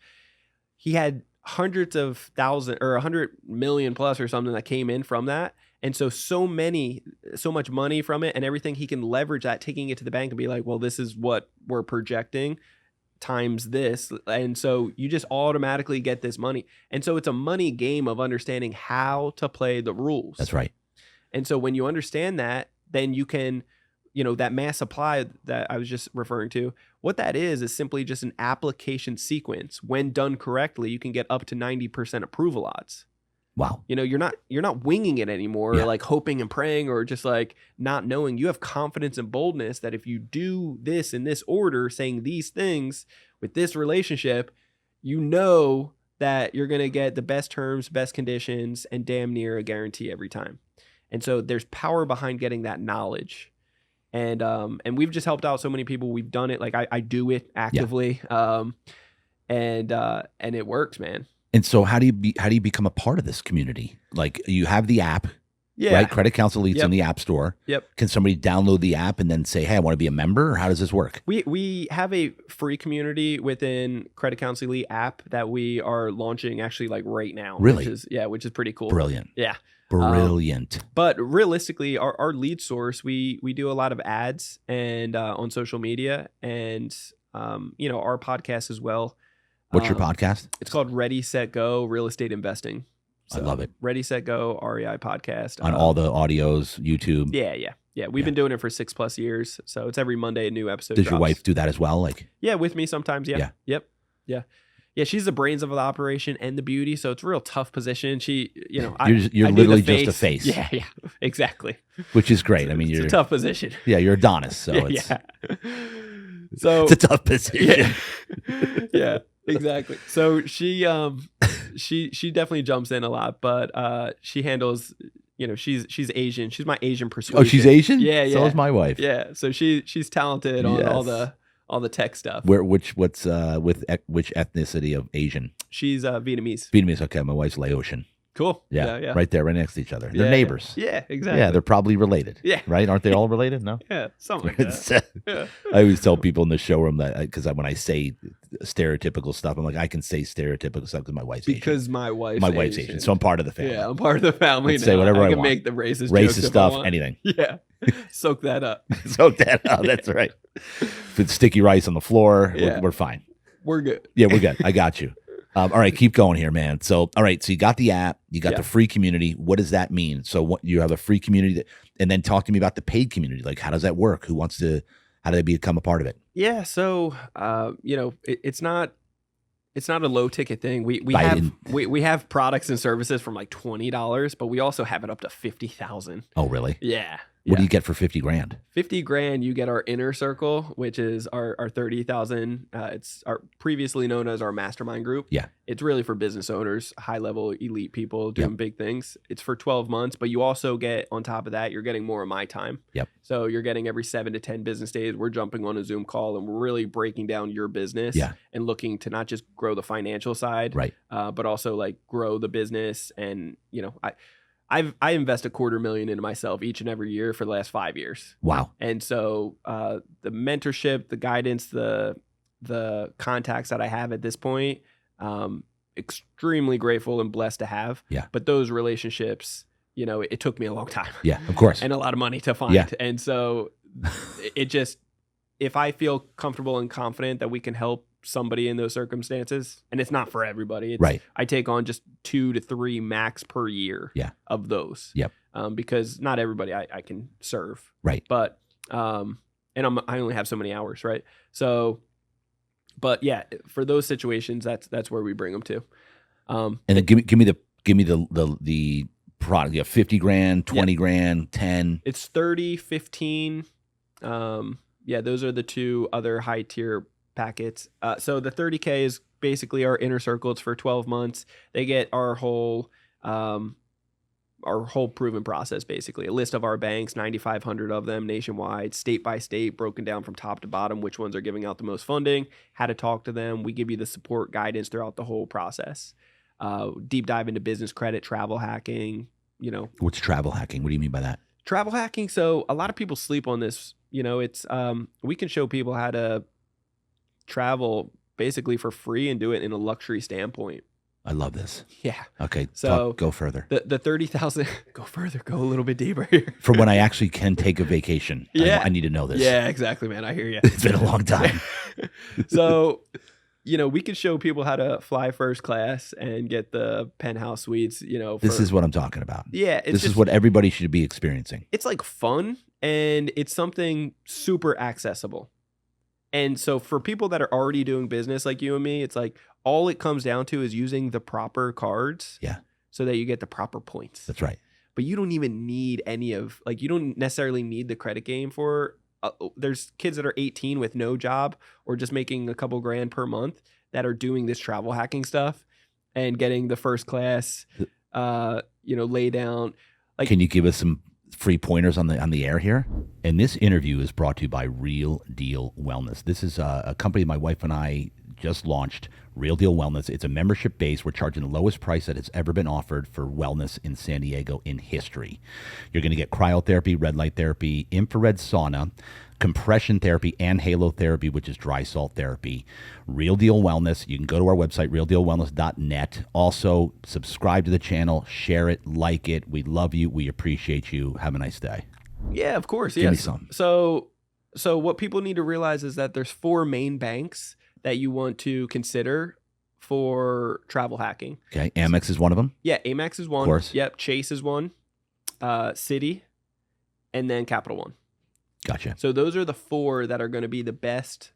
He had hundreds of thousands or 100 million plus or something that came in from that. And so much money from it and everything, he can leverage that, taking it to the bank and be like, well, this is what we're projecting times this. And so you just automatically get this money. And so it's a money game of understanding how to play the rules. That's right. And so when you understand that, then you can, that mass supply that I was just referring to, what that is simply just an application sequence. When done correctly, you can get up to 90% approval odds. Wow. You're not winging it anymore, or like hoping and praying, or just like not knowing. You have confidence and boldness that if you do this in this order, saying these things with this relationship, that you're going to get the best terms, best conditions, and damn near a guarantee every time. And so there's power behind getting that knowledge. And we've just helped out so many people. We've done it. Like I do it actively. And it works, man. And so how do you become a part of this community? Like you have the app, right? Credit Counsel Elite's in the App Store. Yep. Can somebody download the app and then say, hey, I want to be a member? Or how does this work? We have a free community within Credit Counsel Elite app that we are launching actually like right now. Really? Which is pretty cool. Brilliant. Yeah. Brilliant. But realistically, our lead source, we do a lot of ads and on social media and our podcast as well. What's your podcast? It's called Ready, Set, Go Real Estate Investing. So, I love it. Ready, Set, Go REI podcast. On all the audios, YouTube. Yeah. We've been doing it for 6+ years. So it's every Monday a new episode Does drops. your wife do that as well? Yeah, with me sometimes. Yeah. Yep. Yeah. Yeah, she's the brains of the operation and the beauty, so it's a real tough position. She, you're literally just a face. Yeah, exactly. Which is great. I mean, it's a tough position. Yeah, you're Adonis, so it's so it's a tough position. Yeah, exactly. So she definitely jumps in a lot, but she handles. She's Asian. She's my Asian persuasion. Oh, she's Asian? Yeah. So is my wife. Yeah, so she's talented on all the tech stuff. With which ethnicity of Asian? She's Vietnamese. Vietnamese. Okay, my wife's Laotian. Cool. Yeah, right there, right next to each other. They're neighbors. Yeah, exactly. Yeah, they're probably related. Yeah. Right? Aren't they all related? No? Yeah, something like that. Yeah. I always tell people in the showroom that, because when I say stereotypical stuff, I'm like, I can say stereotypical stuff because my wife's Asian. Because my wife's Asian. So I'm part of the family. Yeah, I'm part of the family now. Say whatever I can want. Make the racist stuff, anything. Yeah. Soak that up. Soak that up. That's right. If it's sticky rice on the floor, we're fine. We're good. Yeah, we're good. I got you. All right, keep going here, man. So, all right, so you got the app, you got the free community. What does that mean? So, what you have a free community, and then talk to me about the paid community. Like, how does that work? How do they become a part of it? Yeah, so it's not a low ticket thing. We have products and services from like $20, but we also have it up to $50,000. Oh, really? Yeah. What do you get for $50,000? $50,000, you get our inner circle, which is our 30,000. It's our previously known as our mastermind group. Yeah. It's really for business owners, high level elite people doing big things. It's for 12 months, but you also get on top of that, you're getting more of my time. Yep. So you're getting every 7 to 10 business days. We're jumping on a Zoom call and we're really breaking down your business and looking to not just grow the financial side, right, but also like grow the business. And I invest $250,000 into myself each and every year for the last 5 years. Wow. And so the mentorship, the guidance, the contacts that I have at this point, extremely grateful and blessed to have. Yeah. But those relationships, it took me a long time. Yeah, of course. And a lot of money to find. Yeah. And so it just, if I feel comfortable and confident that we can help somebody in those circumstances, and it's not for everybody. Right. I take on just 2 to 3 max per year of those. Yep. Because not everybody I can serve. Right. But, and I only have so many hours. Right. So, but yeah, for those situations, that's where we bring them to. And then give me the product. You have $50,000, $20,000, 10. It's 30, 15. Yeah, those are the 2 other high tier packets. So the 30K is basically our inner circle. It's for 12 months. They get our whole our whole proven process, basically. A list of our banks, 9,500 of them nationwide, state by state, broken down from top to bottom, which ones are giving out the most funding, how to talk to them. We give you the support guidance throughout the whole process. Deep dive into business credit, travel hacking, What's travel hacking? What do you mean by that? Travel hacking. So a lot of people sleep on this. It's we can show people how to travel basically for free and do it in a luxury standpoint. I love this. Yeah. Okay. So go further. The 30,000. Go further. Go a little bit deeper here. For when I actually can take a vacation. Yeah. I need to know this. Yeah, exactly, man. I hear you. It's been a long time. So, we could show people how to fly first class and get the penthouse suites. This is what I'm talking about. Yeah. This is what everybody should be experiencing. It's like fun, and it's something super accessible. And so for people that are already doing business like you and me, it's like all it comes down to is using the proper cards. Yeah. So that you get the proper points. That's right. But you don't even need you don't necessarily need the credit game for, there's kids that are 18 with no job or just making a couple grand per month that are doing this travel hacking stuff and getting the first class, lay down. Like, can you give us some free pointers on the air here? And this interview is brought to you by Real Deal Wellness. This is a company my wife and I just launched, Real Deal Wellness. It's a membership base. We're charging the lowest price that has ever been offered for wellness in San Diego in history. You're going to get cryotherapy, red light therapy, infrared sauna, compression therapy, and halo therapy, which is dry salt therapy. Real Deal Wellness. You can go to our website, realdealwellness.net. Also, subscribe to the channel, share it, like it. We love you. We appreciate you. Have a nice day. Yeah, of course. Give me some. So what people need to realize is that there's 4 main banks that you want to consider for travel hacking. Okay. Amex is one of them? Yeah, Amex is one. Of course. Yep. Chase is one. Citi, and then Capital One. Gotcha. So those are the 4 that are going to be the best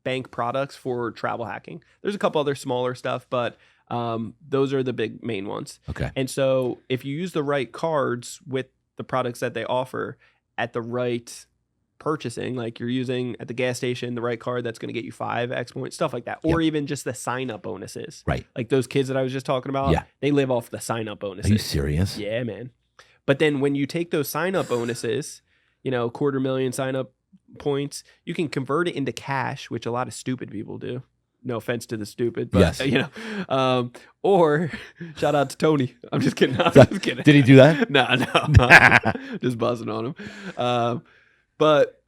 bank products for travel hacking. There's a couple other smaller stuff, but those are the big main ones. Okay. And so if you use the right cards with the products that they offer at the right purchasing, like you're using at the gas station the right card that's going to get you 5x points, stuff like that, or even just the sign up bonuses. Right. Like those kids that I was just talking about, yeah, they live off the sign up bonuses. Are you serious? Yeah, man. But then when you take those sign up bonuses, $250,000 sign up points, you can convert it into cash, which a lot of stupid people do. No offense to the stupid, but yes. Or shout out to Tony. I'm just kidding. I'm just kidding. Did he do that? No. Just buzzing on him. But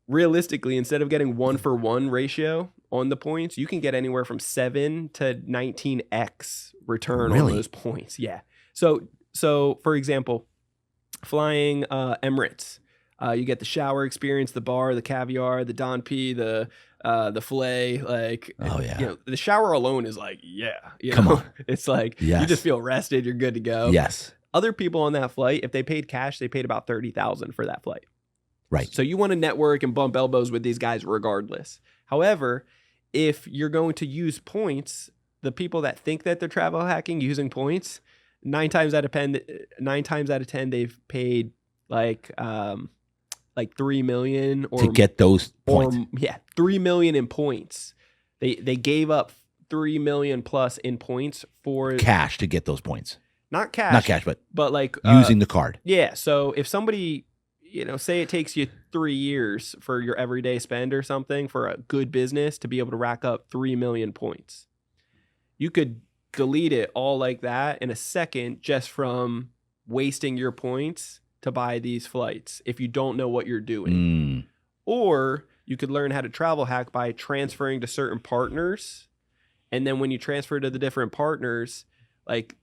realistically, instead of getting 1-for-1 ratio on the points, you can get anywhere from 7 to 19x return on those points. Yeah. So for example, flying Emirates, you get the shower experience, the bar, the caviar, the Don P, the filet. Like, oh yeah, the shower alone is like, come on. It's like you just feel rested, you're good to go. Yes. Other people on that flight, if they paid cash, they paid about $30,000 for that flight. Right. So you want to network and bump elbows with these guys regardless. However, if you're going to use points, the people that think that they're travel hacking using points, 9 times out of 10, they've paid like $3 million or to get those points. $3 million in points. They gave up $3 million plus in points for cash to get those points. Not cash, but like using the card. Yeah. So if somebody, say it takes you 3 years for your everyday spend or something for a good business to be able to rack up 3 million points, you could delete it all like that in a second just from wasting your points to buy these flights if you don't know what you're doing. Or you could learn how to travel hack by transferring to certain partners. And then when you transfer to the different partners, like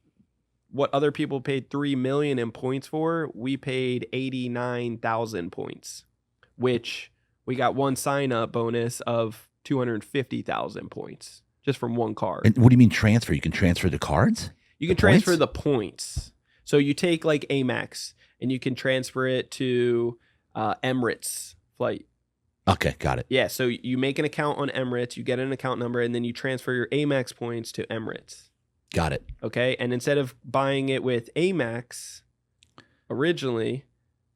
what other people paid 3 million in points for, we paid 89,000 points, which we got one sign up bonus of 250,000 points just from one card. And what do you mean transfer? You can transfer the cards? You can transfer the points. So you take like Amex and you can transfer it to Emirates flight. Okay, got it. Yeah, so you make an account on Emirates, you get an account number, and then you transfer your Amex points to Emirates. Got it. Okay, and instead of buying it with Amex originally,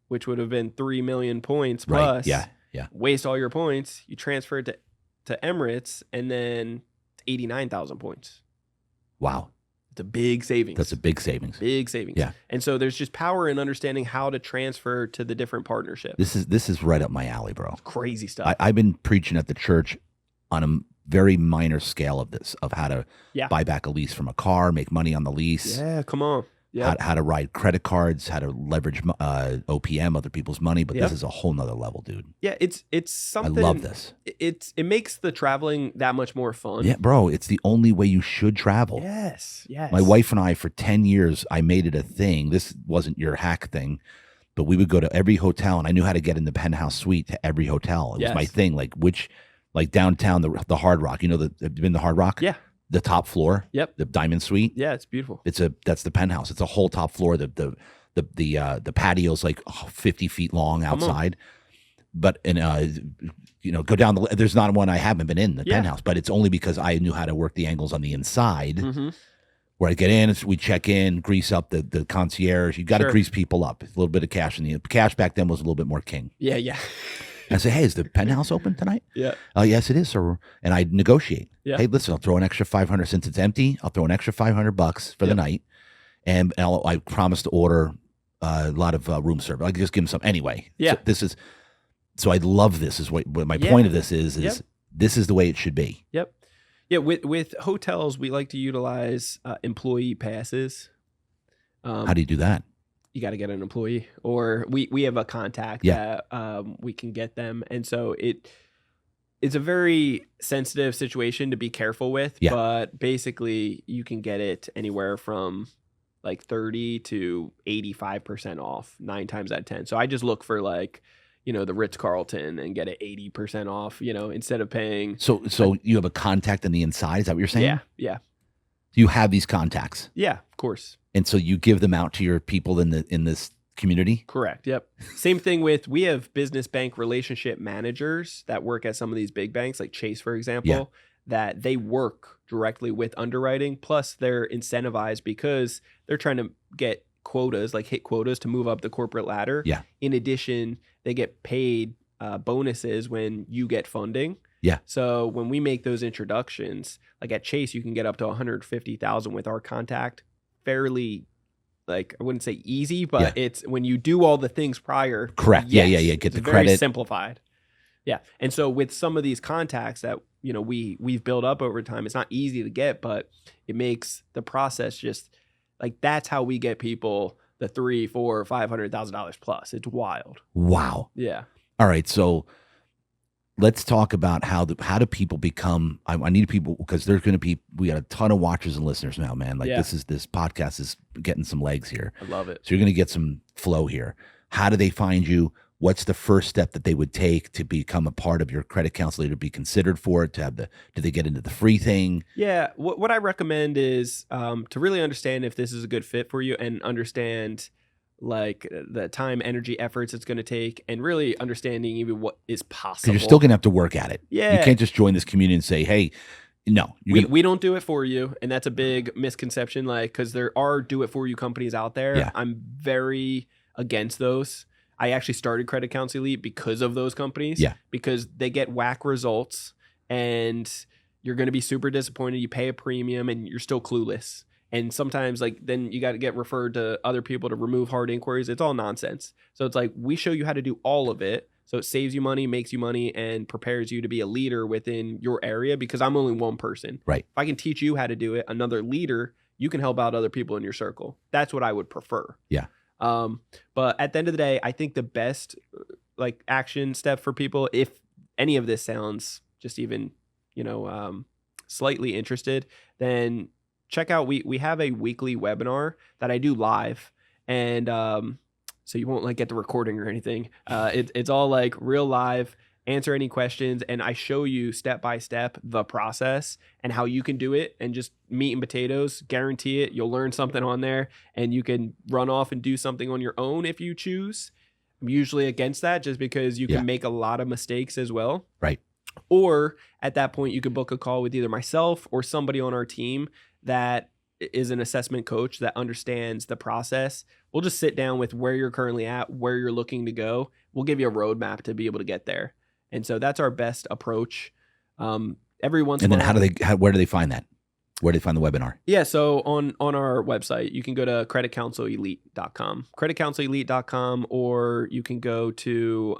which would have been 3 million points plus, waste all your points, you transfer it to Emirates, and then 89,000 points. Wow. It's a big savings. That's a big savings. Big savings. Yeah. And so there's just power in understanding how to transfer to the different partnerships. This is right up my alley, bro. It's crazy stuff. I've been preaching at the church on a very minor scale of this, of how to buy back a lease from a car, make money on the lease. Yeah, come on. Yep. How to ride credit cards, how to leverage OPM, other people's money. But this is a whole nother level, dude. Yeah, it's something. I love this. It makes the traveling that much more fun. Yeah, bro, it's the only way you should travel. Yes. My wife and I, for 10 years, I made it a thing. This wasn't your hack thing, but we would go to every hotel, and I knew how to get in the penthouse suite to every hotel. It was my thing. Like downtown, the Hard Rock. You know, have you been to the Hard Rock? Yeah. The top floor. Yep. The Diamond Suite. Yeah, it's beautiful. That's the penthouse. It's a whole top floor. The patio's like 50 feet long outside. But go down there's not one I haven't been in the penthouse, but it's only because I knew how to work the angles on the inside. Mm-hmm. Where I get in, we check in, grease up the concierge. You got to grease people up. A little bit of cash cash back then was a little bit more king. Yeah. I say, hey, is the penthouse open tonight? Yeah. Yes, it is, sir. And I negotiate. Yeah. Hey, listen, I'll throw an extra $500 since it's empty. I'll throw an extra $500 for the night, and I promise to order a lot of room service. I can just give them some anyway. Yeah. So I love this. Is what my point of this is this is the way it should be. Yep. Yeah. With hotels, we like to utilize employee passes. How do you do that? You got to get an employee, or we have a contact that we can get them. And so it's a very sensitive situation to be careful with, but basically you can get it anywhere from like 30 to 85% off 9 times out of 10. So I just look for the Ritz-Carlton and get it 80% off, instead of paying. So you have a contact on the inside. Is that what you're saying? Yeah. You have these contacts. Yeah, of course. And so you give them out to your people in this community? Correct. Yep. Same thing we have business bank relationship managers that work at some of these big banks, like Chase, for example, that they work directly with underwriting. Plus they're incentivized because they're trying to get quotas, like hit quotas to move up the corporate ladder. Yeah. In addition, they get paid bonuses when you get funding. Yeah. So when we make those introductions, like at Chase, you can get up to $150,000 with our contact. Fairly, I wouldn't say easy, but it's when you do all the things prior. Correct. Yes, yeah. Get the very credit. Simplified. Yeah. And so with some of these contacts that we've built up over time, it's not easy to get, but it makes the process just that's how we get people the $300,000, $400,000, $500,000 plus. It's wild. Wow. Yeah. All right. So let's talk about how do people become. I need people, because there's going to be, we got a ton of watchers and listeners now, man. This podcast is getting some legs here. I love it. So you're going to get some flow here. How do they find you? What's the first step that they would take to become a part of your credit counselor, to be considered for it, do they get into the free thing? Yeah. What I recommend is to really understand if this is a good fit for you, and understand the time, energy, efforts it's going to take, and really understanding even what is possible. Because you're still going to have to work at it. Yeah. You can't just join this community and say, hey, no. We don't do it for you. And that's a big misconception, because there are do-it-for-you companies out there. Yeah. I'm very against those. I actually started Credit Counsel Elite because of those companies. Yeah. Because they get whack results, and you're going to be super disappointed. You pay a premium and you're still clueless. And sometimes then you got to get referred to other people to remove hard inquiries. It's all nonsense. So it's we show you how to do all of it. So it saves you money, makes you money, and prepares you to be a leader within your area, because I'm only one person. Right. If I can teach you how to do it, another leader, you can help out other people in your circle. That's what I would prefer. Yeah. But at the end of the day, I think the best action step for people, if any of this sounds just even, slightly interested, then check out, we have a weekly webinar that I do live, and so you won't get the recording or anything. It's all real live, answer any questions, and I show you step by step the process and how you can do it, and just meat and potatoes, guarantee it. You'll learn something on there, and you can run off and do something on your own if you choose. I'm usually against that, just because you can make a lot of mistakes as well. Right. Or at that point, you could book a call with either myself or somebody on our team that is an assessment coach that understands the process. We'll just sit down with where you're currently at, where you're looking to go. We'll give you a roadmap to be able to get there. And so that's our best approach. Every once in a while. And then where do they find that? Where do they find the webinar? Yeah, so on our website, you can go to creditcounselelite.com, creditcounselelite.com, or you can go to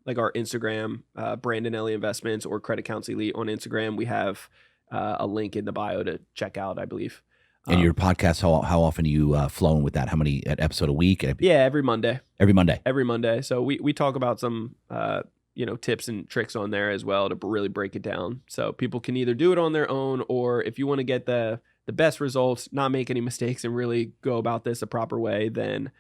like our Instagram, Brandon Elliot Investments, or Credit Counsel Elite on Instagram. We have a link in the bio to check out, I believe. And your podcast, how often are you flowing with that? How many episode a week? Yeah, every Monday. Every Monday. Every Monday. So we talk about some tips and tricks on there as well to really break it down. So people can either do it on their own, or if you want to get the best results, not make any mistakes, and really go about this a proper way, then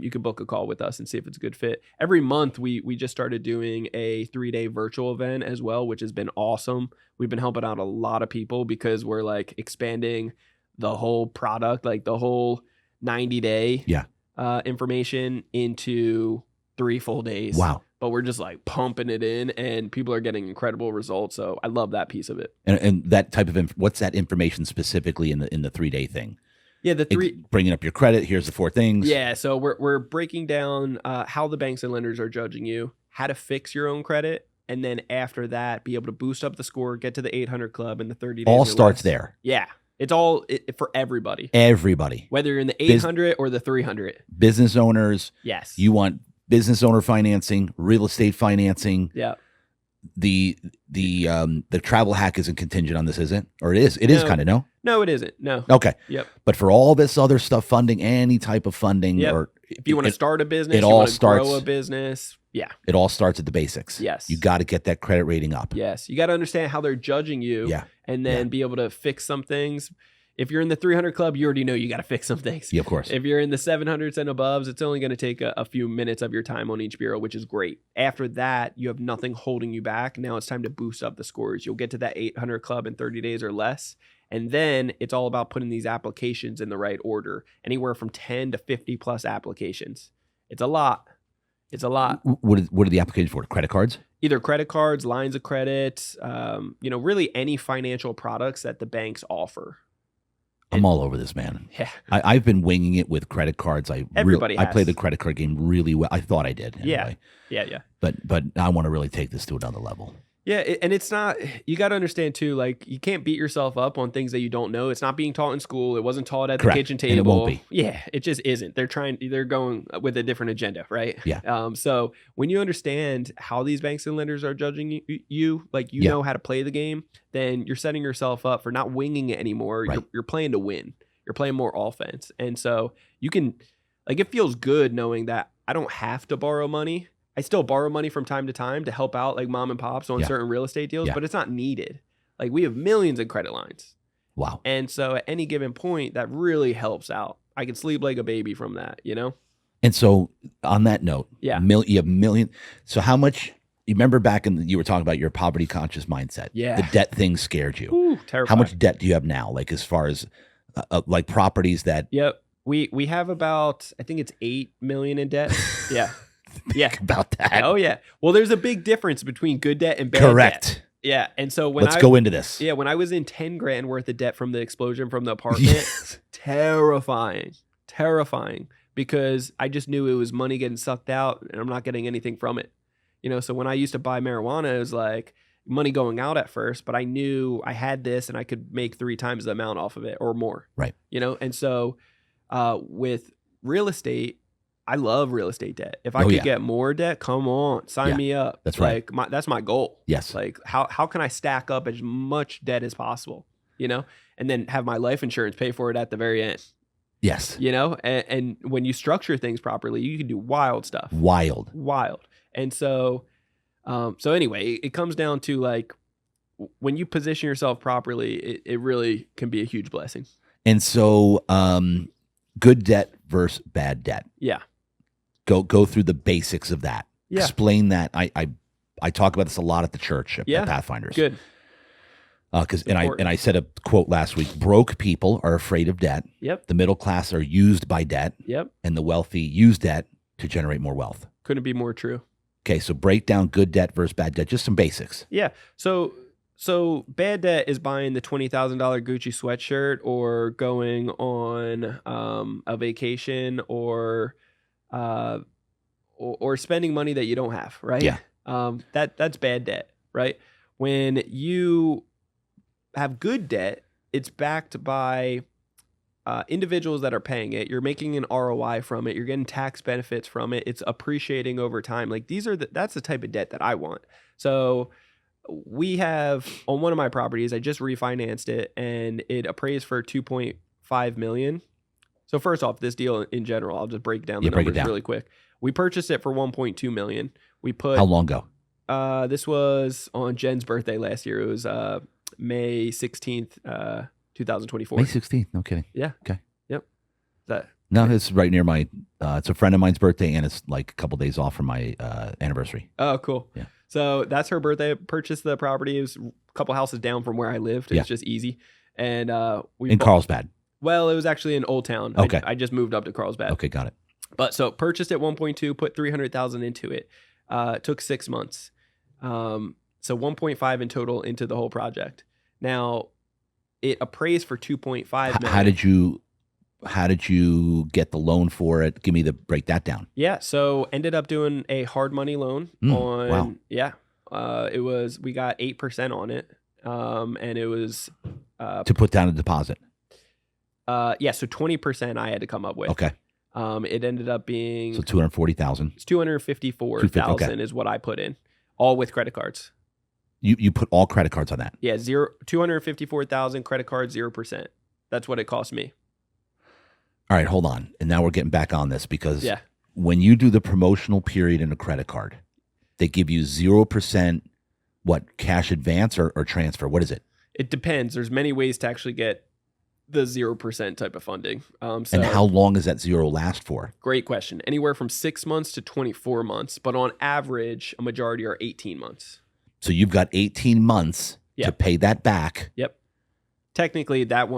you can book a call with us and see if it's a good fit. Every month, we just started doing a 3-day virtual event as well, which has been awesome. We've been helping out a lot of people because we're like expanding the whole product, like the whole 90-day information into 3 full days. Wow. But we're just like pumping it in, and people are getting incredible results. So I love that piece of it. And that type of what's that information specifically in the 3-day thing? Yeah, bringing up your credit. Here's the 4 things. Yeah, so we're breaking down how the banks and lenders are judging you, how to fix your own credit, and then after that, be able to boost up the score, get to the 800 club in the 30 days. All starts there. Yeah, it's all for everybody. Everybody, whether you're in the 800 or the 300. Business owners. Yes, you want business owner financing, real estate financing. Yeah. The travel hack isn't contingent on this, is it? Or it is? It is kind of, no? No, it isn't. No. Okay. Yep. But for all this other stuff, funding, any type of funding, or if you want to start a business, you want to grow a business. Yeah. It all starts at the basics. Yes. You got to get that credit rating up. Yes. You got to understand how they're judging you. Yeah. And then be able to fix some things. If you're in the 300 club, you already know you got to fix some things. Yeah, of course. If you're in the 700s and above, it's only going to take a few minutes of your time on each bureau, which is great. After that, you have nothing holding you back. Now it's time to boost up the scores. You'll get to that 800 club in 30 days or less. And then it's all about putting these applications in the right order, anywhere from 10 to 50 plus applications. It's a lot. It's a lot. What are the applications for? Credit cards? Either credit cards, lines of credit, really any financial products that the banks offer. I'm all over this, man. Yeah. I've been winging it with credit cards. I play the credit card game really well. I thought I did. Anyway. Yeah. But I want to really take this to another level. Yeah, and it's not, you got to understand too, like you can't beat yourself up on things that you don't know. It's not being taught in school. It wasn't taught at the kitchen table. And it won't be. Yeah, it just isn't. They're going with a different agenda, right? Yeah. So when you understand how these banks and lenders are judging you like you know how to play the game, then you're setting yourself up for not winging it anymore. Right. You're playing to win. You're playing more offense. And so you can, like, it feels good knowing that I don't have to borrow money. I still borrow money from time to time to help out like mom and pops on certain real estate deals, but it's not needed. Like we have millions of credit lines. Wow. And so at any given point, that really helps out. I can sleep like a baby from that, And so on that note, you have million. So how much, you remember back you were talking about your poverty conscious mindset. Yeah. The debt thing scared you. Ooh, terrifying. How much debt do you have now? Like as far as like properties that. Yep. We have about, I think it's 8 million in debt. Yeah. Think about that. Oh yeah. Well, there's a big difference between good debt and bad Correct. debt. Yeah. And so let's go into this. Yeah. When I was in 10 grand worth of debt from the explosion from the apartment, terrifying, because I just knew it was money getting sucked out and I'm not getting anything from it. So when I used to buy marijuana, it was like money going out at first, but I knew I had this and I could make 3 times the amount off of it or more. Right. And so with real estate, I love real estate debt. If I could get more debt, come on, sign me up. That's right. Like that's my goal. Yes. Like how can I stack up as much debt as possible, and then have my life insurance pay for it at the very end. Yes. And when you structure things properly, you can do wild stuff. Wild. And so anyway, it comes down to like when you position yourself properly, it really can be a huge blessing. And so good debt versus bad debt. Yeah. Go through the basics of that. Yeah. Explain that. I talk about this a lot at the church at Pathfinders. Good. I said a quote last week: broke people are afraid of debt. Yep. The middle class are used by debt. Yep. And the wealthy use debt to generate more wealth. Couldn't be more true. Okay, so break down good debt versus bad debt. Just some basics. Yeah. So bad debt is buying the $20,000 Gucci sweatshirt or going on a vacation or spending money that you don't have, right? Yeah. That's bad debt, right? When you have good debt, it's backed by individuals that are paying it. You're making an ROI from it. You're getting tax benefits from it. It's appreciating over time. Like that's the type of debt that I want. So we have on one of my properties, I just refinanced it and it appraised for 2.5 million. So first off, this deal in general, I'll just break down the numbers really quick. We purchased it for 1.2 million. We put How long ago? This was on Jen's birthday last year. It was May 16th, 2024. May 16th. No kidding. Yeah. Okay. Yep. No, it's right near my. It's a friend of mine's birthday, and it's like a couple days off from my anniversary. Oh, cool. Yeah. So that's her birthday. Purchased the property. It was a couple houses down from where I lived. It was just easy. And in Carlsbad. Well, it was actually in Old Town. Okay. I just moved up to Carlsbad. Okay, got it. But so purchased at 1.2, put 300,000 into it. Took 6 months. So 1.5 in total into the whole project. Now it appraised for 2.5 million. How did you get the loan for it? Break that down. Yeah. So ended up doing a hard money loan on, wow. Yeah. We got 8% on it. And it was, to put down a deposit. Yeah. So 20% I had to come up with. Okay. It ended up being, so 240,000. It's 254,000 is what I put in, all with credit cards. You put all credit cards on that? Yeah. 254,000 credit card, 0%. That's what it cost me. All right, hold on. And now we're getting back on this because yeah. when you do the promotional period in a credit card, they give you 0%, what, cash advance or transfer? What is it? It depends. There's many ways to actually get the 0% type of funding. And how long does that zero last for? Great question. Anywhere from 6 months to 24 months, but on average, a majority are 18 months. So you've got 18 months to pay that back. Yep. Technically, that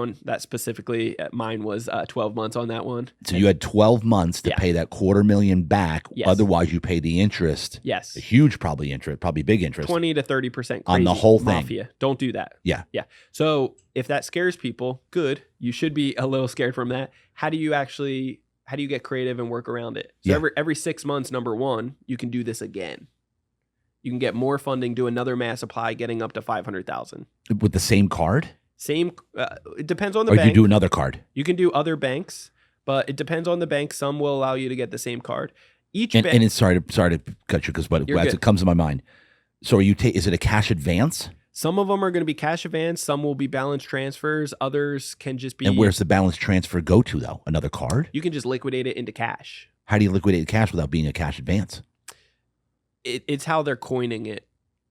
specifically, mine was 12 months on that one. So you had 12 months to pay that $250,000 back. Yes. Otherwise, you pay the interest. Yes. A huge probably big interest. 20 to 30% on the whole thing. Mafia. Don't do that. Yeah. Yeah. So if that scares people, good. You should be a little scared from that. How do you get creative and work around it? So every 6 months, number one, you can do this again. You can get more funding, do another mass apply, getting up to 500,000 with the same card. It depends on the bank. Or bank. you do another card. You can do other banks, but it depends on the bank. Some will allow you to get the same card. And it's sorry to cut you because as it comes to my mind. So is it a cash advance? Some of them are going to be cash advance. Some will be balance transfers. Others can just be. And where's the balance transfer go to though? Another card? You can just liquidate it into cash. How do you liquidate the cash without being a cash advance? It's how they're coining it.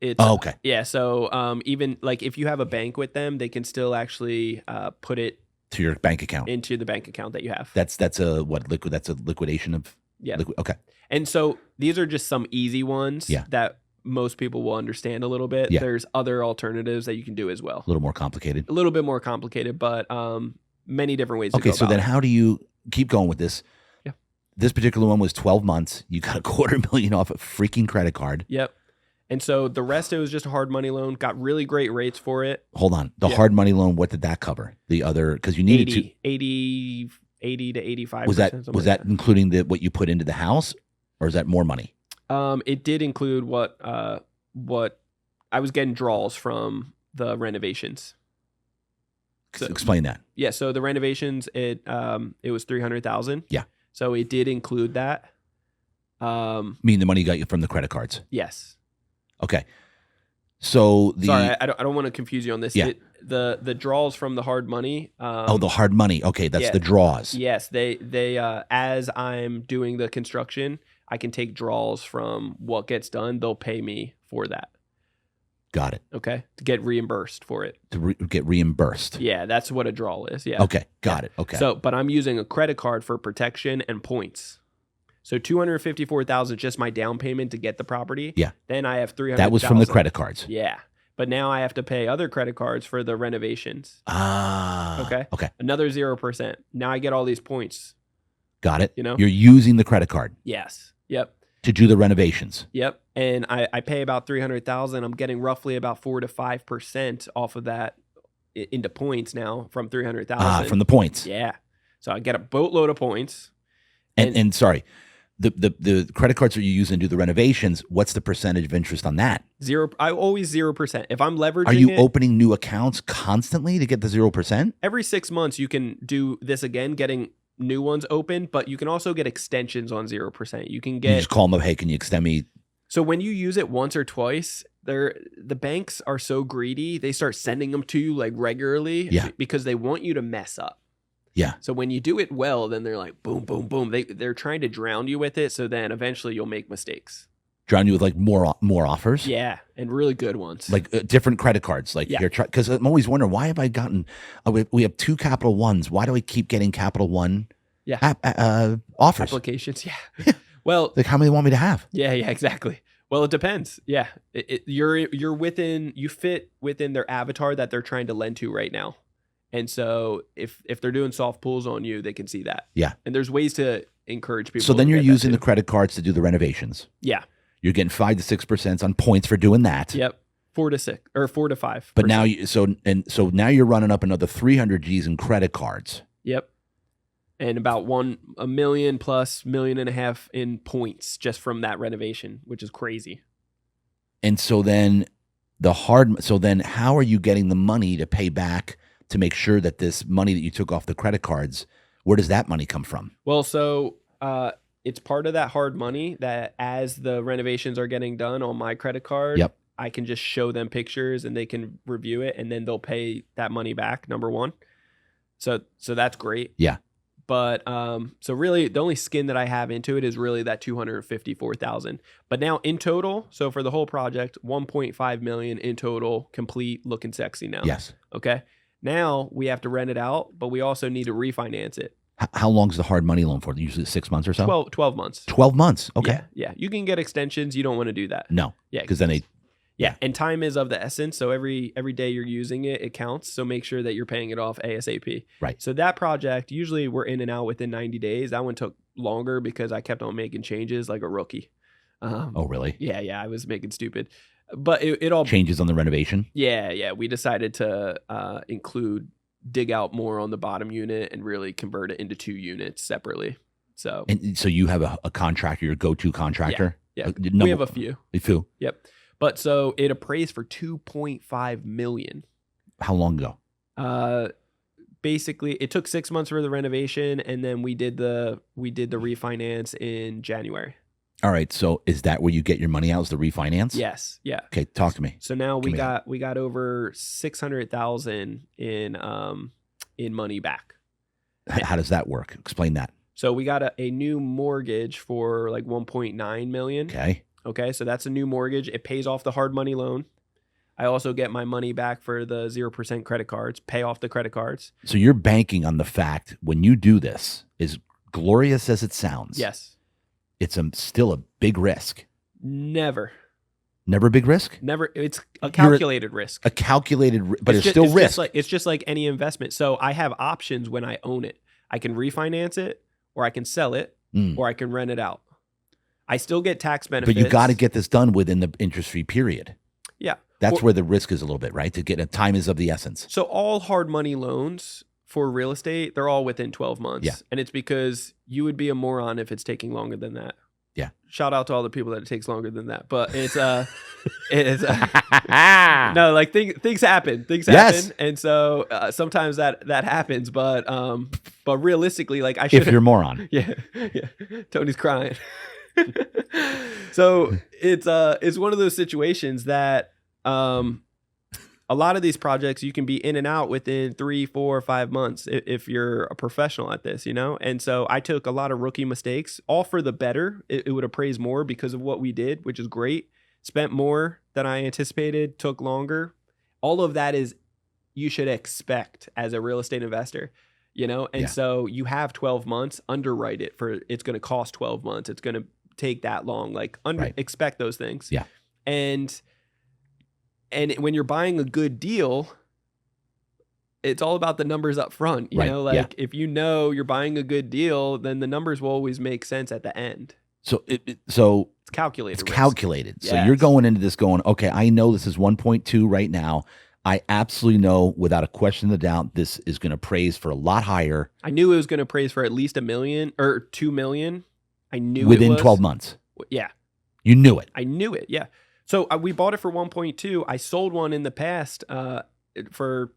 Okay. Yeah. So even like if you have a bank with them, they can still actually put it to your bank account, into the bank account that you have. That's a liquidation of. Yeah. Okay. And so these are just some easy ones that most people will understand a little bit. Yeah. There's other alternatives that you can do as well. A little more complicated. A little bit more complicated, but many different ways to go about then how do you keep going with this? Yeah. This particular one was 12 months. You got $250,000 off a freaking credit card. Yep. And so the rest, it was just a hard money loan. Got really great rates for it. Hold on. The hard money loan, what did that cover? The other, because you needed 80 to 85%. Was that including what you put into the house, or is that more money? It did include what I was getting draws from the renovations. So, explain that. Yeah. So the renovations, it was 300,000. Yeah. So it did include that. Mean the money you got from the credit cards? Yes. Okay. So sorry, I don't want to confuse you on this. Yeah. The draws from the hard money. The hard money. Okay, that's the draws. Yes, they as I'm doing the construction, I can take draws from what gets done. They'll pay me for that. Got it. Okay, to get reimbursed for it. Get reimbursed. Yeah, that's what a draw is. Yeah. Okay, got it. Okay. So, but I'm using a credit card for protection and points. So 254,000 just my down payment to get the property. Yeah. Then I have 300,000. That was from the credit cards. Yeah. But now I have to pay other credit cards for the renovations. Okay. Okay. Another 0%. Now I get all these points. Got it. You know? You're using the credit card. Yes. Yep. To do the renovations. Yep. And I pay about 300,000. I'm getting roughly about 4 to 5% off of that into points now from 300,000. From the points. Yeah. So I get a boatload of points. And sorry, the credit cards that you use and do the renovations, what's the percentage of interest on that? Zero. I always 0%. If I'm leveraging Are you it, opening new accounts constantly to get the 0%? every 6 months you can do this again, getting new ones open, but you can also get extensions on 0%. You can You get just call them up, hey, can you extend me? so when you use it once or twice, the banks are so greedy, they start sending them to you like regularly because they want you to mess up. Yeah. So when you do it well, then they're like boom, boom, boom. They're trying to drown you with it, so then eventually you'll make mistakes. Drown you with like more offers? Yeah, and really good ones. Like different credit cards. Like you're trying, because I'm always wondering, why have I gotten, we have 2 Capital Ones. Why do I keep getting Capital One offers? Applications, yeah. Well, like how many want me to have? Yeah, exactly. Well, it depends. Yeah, you fit within their avatar that they're trying to lend to right now. And so if they're doing soft pulls on you, they can see that. Yeah. And there's ways to encourage people. So then you're using the credit cards to do the renovations. Yeah. You're getting 5 to 6% on points for doing that. Yep. 4 to 6 or 4 to 5. But now so now you're running up another 300 G's in credit cards. Yep. And about $1 million plus $1.5 million in points just from that renovation, which is crazy. And so then how are you getting the money to pay back to make sure that this money that you took off the credit cards, where does that money come from? Well, so it's part of that hard money that as the renovations are getting done on my credit card, I can just show them pictures and they can review it and then they'll pay that money back, number one. So that's great. Yeah. But so really the only skin that I have into it is really that $254,000. But now in total, so for the whole project, $1.5 million in total, complete, looking sexy now. Yes. Okay. Now we have to rent it out, but we also need to refinance it. How long is the hard money loan for? Usually 6 months or so? 12 months. 12 months. Okay. Yeah. You can get extensions. You don't want to do that. No. Yeah. Because then and time is of the essence. So every day you're using it, it counts. So make sure that you're paying it off ASAP. Right. So that project, usually we're in and out within 90 days. That one took longer because I kept on making changes like a rookie. Oh, really? Yeah. I was making stupid. But it all changes on the renovation. Yeah. We decided to dig out more on the bottom unit and really convert it into 2 units separately. So you have a contractor, your go-to contractor. Yeah. We have a few. Yep. But so it appraised for $2.5 million. How long ago? Basically, it took 6 months for the renovation, and then we did the refinance in January. All right. So is that where you get your money out? Is the refinance? Yes. Yeah. Okay. Talk to me. So now we got over $600,000 in money back. How does that work? Explain that. So we got a new mortgage for like $1.9 million. Okay. So that's a new mortgage. It pays off the hard money loan. I also get my money back for the 0% credit cards, pay off the credit cards. So you're banking on the fact when you do this, as glorious as it sounds. Yes. It's still a big risk. Never a big risk? Never. It's a calculated risk. A calculated, but it's still risk. It's just like any investment. So I have options when I own it. I can refinance it, or I can sell it, or I can rent it out. I still get tax benefits. But you got to get this done within the interest-free period. Yeah. That's where the risk is a little bit, right? To get time is of the essence. So all hard money loans for real estate, they're all within 12 months. Yeah. And it's because you would be a moron if it's taking longer than that. Yeah. Shout out to all the people that it takes longer than that. But it's no, like things happen. Things happen. And so sometimes that happens, but realistically, like I should. If you're a moron. Yeah. Tony's crying. So it's one of those situations that a lot of these projects you can be in and out within 3, 4, 5 months if you're a professional at this, And so I took a lot of rookie mistakes, all for the better. It would appraise more because of what we did, which is great. Spent more than I anticipated, took longer. All of that is you should expect as a real estate investor, And so you have 12 months, underwrite it for it's going to cost 12 months. It's going to take that long. Like expect those things. Yeah. And when you're buying a good deal, it's all about the numbers up front. If you're buying a good deal, then the numbers will always make sense at the end. So it's calculated. It's calculated. Yes. So you're going into this going, okay, I know this is 1.2 right now. I absolutely know without a question of doubt this is going to praise for a lot higher. I knew it was going to praise for at least $1 million or $2 million. I knew within it was, 12 months. Yeah. You knew it. I knew it. Yeah. So we bought it for 1.2. I sold one in the past for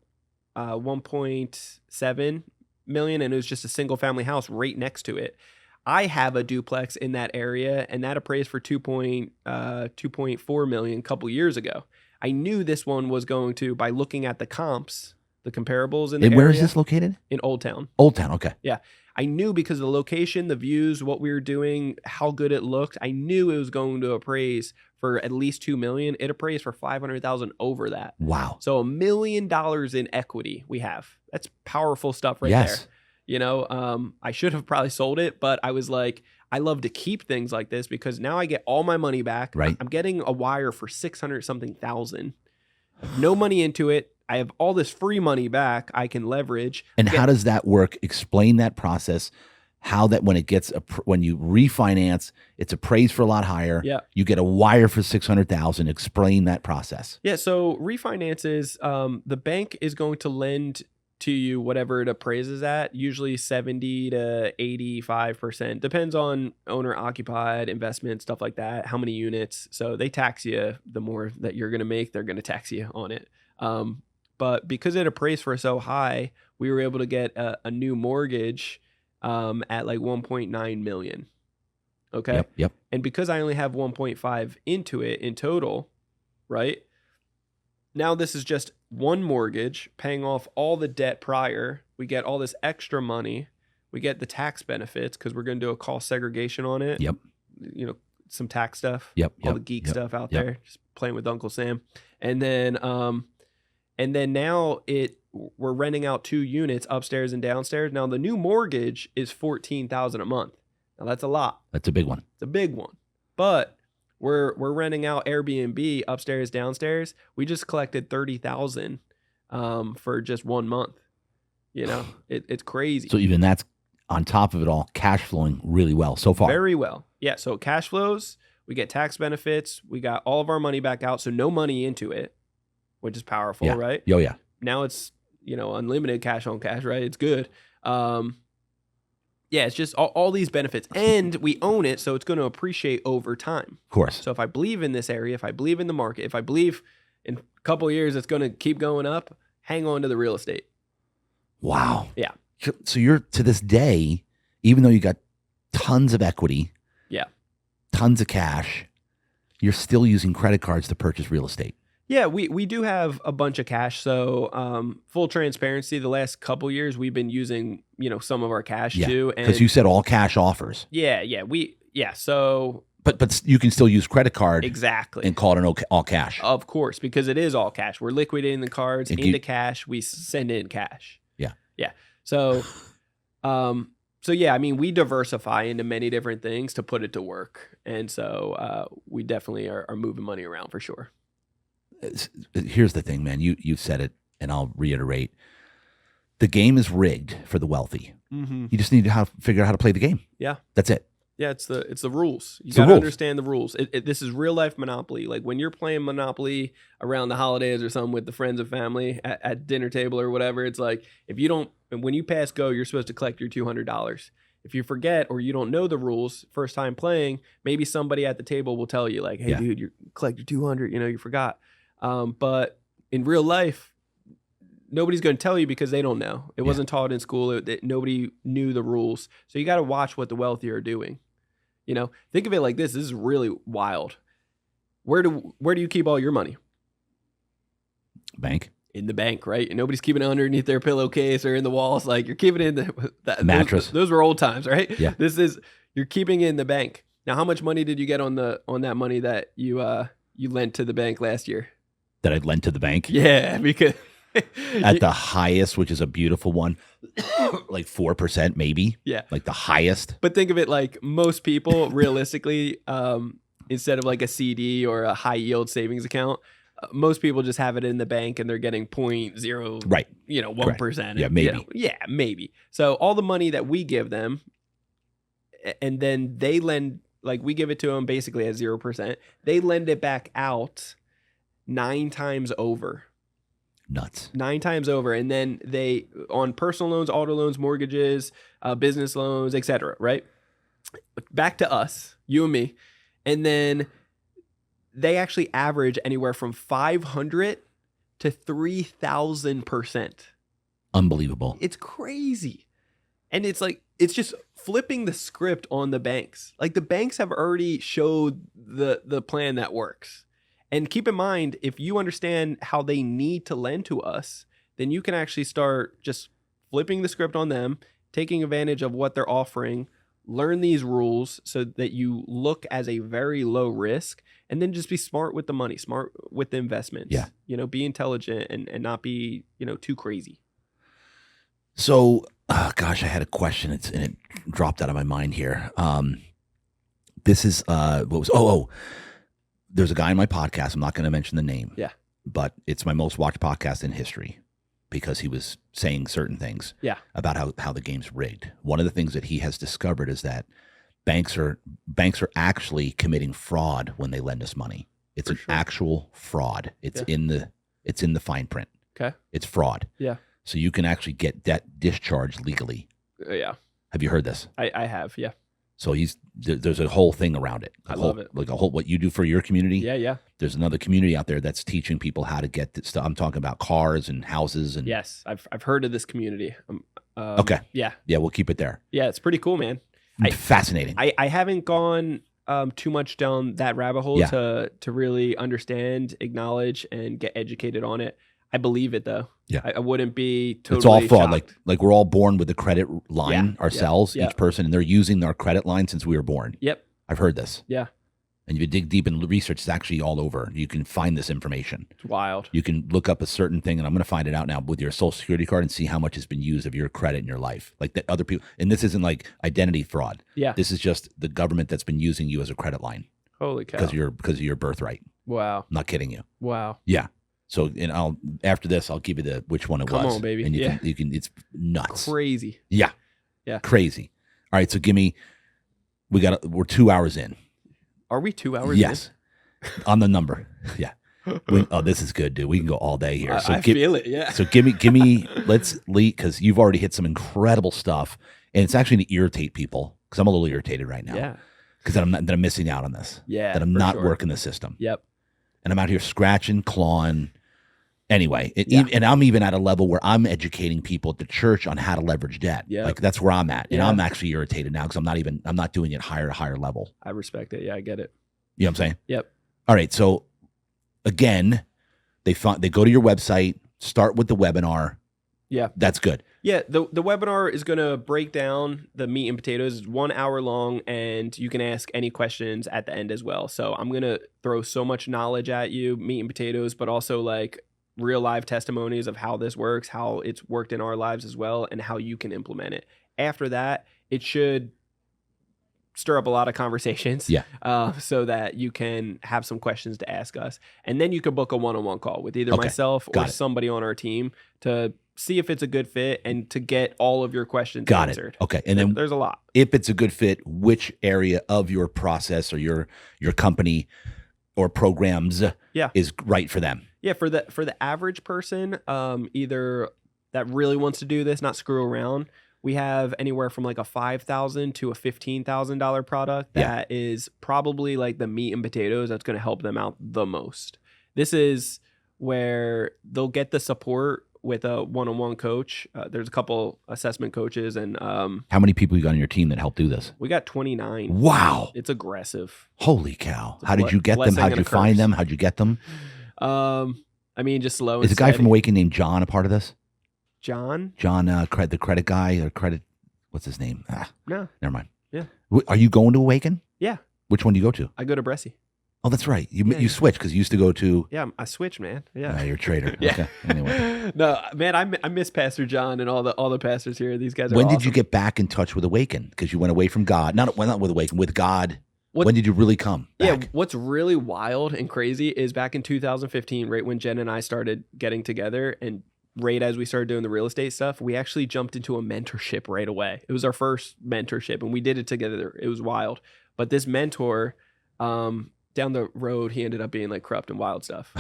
1.7 million, and it was just a single family house right next to it. I have a duplex in that area, and that appraised for 2.4 million a couple years ago. I knew this one was going to, by looking at the comps, the comparables in the And area. where is this located? In Old Town. Old Town, okay. Yeah. I knew because of the location, the views, what we were doing, how good it looked. I knew it was going to appraise for at least 2 million. It appraised for 500,000 over that. Wow. So $1 million in equity we have. That's powerful stuff right Yes. there. You know, I should have probably sold it, but I was like, I love to keep things like this because now I get all my money back. Right. I'm getting a wire for 600 something thousand. No money into it. I have all this free money back I can leverage. And how does that work? Explain that process. How that when it gets when you refinance, it's appraised for a lot higher. Yeah. You get a wire for 600,000. Explain that process. Yeah. So refinances, the bank is going to lend to you whatever it appraises at, usually 70 to 85%. Depends on owner occupied, investment, stuff like that, how many units. So they tax you. The more that you're going to make, they're going to tax you on it. But because it appraised for so high, we were able to get a new mortgage at like 1.9 million. Okay. Yep. And because I only have 1.5 into it in total, right? Now this is just one mortgage paying off all the debt prior. We get all this extra money. We get the tax benefits because we're going to do a cost segregation on it. Yep. You know, some tax stuff. Yep. All the geek stuff out there. Just playing with Uncle Sam. And then now we're renting out 2 units upstairs and downstairs. Now the new mortgage is $14,000 a month. Now that's a lot. That's a big one. It's a big one. But we're renting out Airbnb upstairs, downstairs. We just collected $30,000 for just 1 month. You know, it's crazy. So even that's on top of it all, cash flowing really well so far. Very well. Yeah. So cash flows, we get tax benefits. We got all of our money back out. So no money into it, which is powerful, Yeah. right? Oh, yeah. Now it's, you know, unlimited cash on cash, right? It's good. Yeah, it's just all these benefits. And we own it, so it's going to appreciate over time. Of course. So if I believe in this area, if I believe in the market, if I believe in a couple of years it's going to keep going up, hang on to the real estate. Wow. Yeah. So you're, to this day, even though you got tons of equity, yeah, tons of cash, you're still using credit cards to purchase real estate. Yeah, we do have a bunch of cash. So full transparency, the last couple years we've been using, you know, some of our cash too. Because you said all cash offers. Yeah. So But you can still use credit card exactly and call it all cash. Of course, because it is all cash. We're liquidating the cards into cash. We send in cash. Yeah. So yeah, I mean, we diversify into many different things to put it to work. And so we definitely are moving money around for sure. Here's the thing, man. You said it, and I'll reiterate. The game is rigged for the wealthy. Mm-hmm. You just need to figure out how to play the game. Yeah. That's it. Yeah, it's the rules. You got to understand the rules. This is real life Monopoly. Like when you're playing Monopoly around the holidays or something with the friends and family at dinner table or whatever, it's like when you pass go, you're supposed to collect your $200. If you forget or you don't know the rules first time playing, maybe somebody at the table will tell you like, hey, dude, you collect your 200, you forgot. But in real life, nobody's going to tell you because they don't know. It wasn't taught in school. Nobody knew the rules. So you got to watch what the wealthy are doing. Think of it like this. This is really wild. Where do you keep all your money? Bank. In the bank, right? And nobody's keeping it underneath their pillowcase or in the walls. Like you're keeping it in the mattress. Those were old times, right? Yeah. You're keeping it in the bank. Now, how much money did you get on that money that you lent to the bank last year? That I lent to the bank? Yeah, because at the highest, which is a beautiful one, like 4% maybe. Yeah. Like the highest. But think of it like most people realistically, instead of like a CD or a high yield savings account, most people just have it in the bank and they're getting 0.0, right? 1%. Yeah, maybe. Maybe. So all the money that we give them, and then they lend, like we give it to them basically at 0%. They lend it back out 9 times over. Nuts. 9 times over. And then they, on personal loans, auto loans, mortgages, business loans, etc. Right? back to us, you and me. And then they actually average anywhere from 500 to 3,000%. Unbelievable. It's crazy. And it's like, it's just flipping the script on the banks. Like the banks have already showed the plan that works. And keep in mind, if you understand how they need to lend to us, then you can actually start just flipping the script on them, taking advantage of what they're offering, learn these rules so that you look as a very low risk, and then just be smart with the money, smart with the investments. Yeah. You know, be intelligent and not be, you know, too crazy. So, gosh, I had a question and it dropped out of my mind here. This is, there's a guy in my podcast. I'm not going to mention the name. Yeah. But it's my most watched podcast in history because he was saying certain things about how the game's rigged. One of the things that he has discovered is that banks are actually committing fraud when they lend us money. It's actual fraud. It's in the fine print. Okay. It's fraud. Yeah. So you can actually get debt discharged legally. Yeah. Have you heard this? I have. Yeah. So there's a whole thing around it. I love it. Like what you do for your community. Yeah. Yeah. There's another community out there that's teaching people how to get this stuff. I'm talking about cars and houses and. Yes, I've heard of this community. Okay. Yeah. Yeah, we'll keep it there. Yeah, it's pretty cool, man. Fascinating. I haven't gone too much down that rabbit hole to really understand, acknowledge, and get educated on it. I believe it though. Yeah. I wouldn't be totally It's all fraud. shocked. Like we're all born with a credit line ourselves, yeah. each person, and they're using our credit line since we were born. Yep. I've heard this. Yeah. And if you dig deep in research, it's actually all over. You can find this information. It's wild. You can look up a certain thing, and I'm going to find it out now with your social security card and see how much has been used of your credit in your life. Like that other people, and this isn't like identity fraud. Yeah. This is just the government that's been using you as a credit line. Holy cow. Because of your birthright. Wow. I'm not kidding you. Wow. Yeah. So, and after this, I'll give you which one it was. Come on, baby. And you can, it's nuts. Crazy. Yeah. Yeah. Crazy. All right. So we're 2 hours in. Are we 2 hours Yes. On the number. Yeah. This is good, dude. We can go all day here. So I feel it. Yeah. So give me, let's lead, because you've already hit some incredible stuff. And it's actually to irritate people, because I'm a little irritated right now. Yeah. Because I'm missing out on this. Yeah. That I'm not working the system. Yep. And I'm out here scratching, clawing. Anyway, and I'm even at a level where I'm educating people at the church on how to leverage debt. Yeah. Like that's where I'm at. And I'm actually irritated now because I'm not doing it higher level. I respect it. Yeah, I get it. You know what I'm saying? Yep. All right. So again, they go to your website, start with the webinar. Yeah. That's good. Yeah, the webinar is going to break down the meat and potatoes. It's 1 hour long, and you can ask any questions at the end as well. So I'm going to throw so much knowledge at you, meat and potatoes, but also like real live testimonies of how this works, how it's worked in our lives as well, and how you can implement it. After that, it should stir up a lot of conversations so that you can have some questions to ask us. And then you could book a one-on-one call with either myself or somebody on our team to see if it's a good fit and to get all of your questions answered. Okay. And then there's a lot. If it's a good fit, which area of your process or your company or programs is right for them? Yeah, for the average person, either that really wants to do this, not screw around, we have anywhere from like a $5,000 to a $15,000 product that is probably like the meat and potatoes that's going to help them out the most. This is where they'll get the support with a one-on-one coach. There's a couple assessment coaches, and how many people you got on your team that help do this? We got 29. Wow, it's aggressive. Holy cow! How did you get them? How did you find them? How'd you get them? I mean, just slow. Is a guy from Awaken named John a part of this? John, the credit guy or credit. What's his name? No, never mind. Yeah. Are you going to Awaken? Yeah. Which one do you go to? I go to Bressie. Oh, that's right. You switched because you used to go to. Yeah, I switched, man. Yeah, you're a traitor. Yeah. Okay. Anyway, no, man, I miss Pastor John and all the pastors here. These guys are. When awesome. did you get back in touch with Awaken? Because you went away from God. Not with Awaken, with God. When did you really come back? Yeah, what's really wild and crazy is back in 2015, right when Jen and I started getting together, and right as we started doing the real estate stuff, we actually jumped into a mentorship right away. It was our first mentorship, and we did it together. It was wild. But this mentor, down the road, he ended up being like corrupt and wild stuff.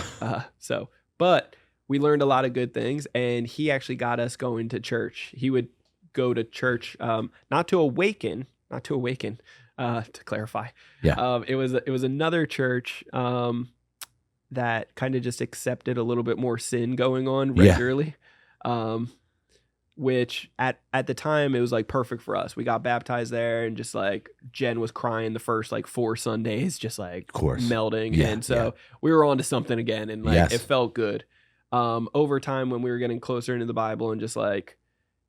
But we learned a lot of good things, and he actually got us going to church. He would go to church, not to Awaken, not to awaken, to clarify. Yeah. It was another church that kind of just accepted a little bit more sin going on regularly. Which at the time it was like perfect for us. We got baptized there, and just like Jen was crying the first like 4 Sundays, just like melting. Yeah, and so we were on to something again, and like it felt good. Over time, when we were getting closer into the Bible, and just like,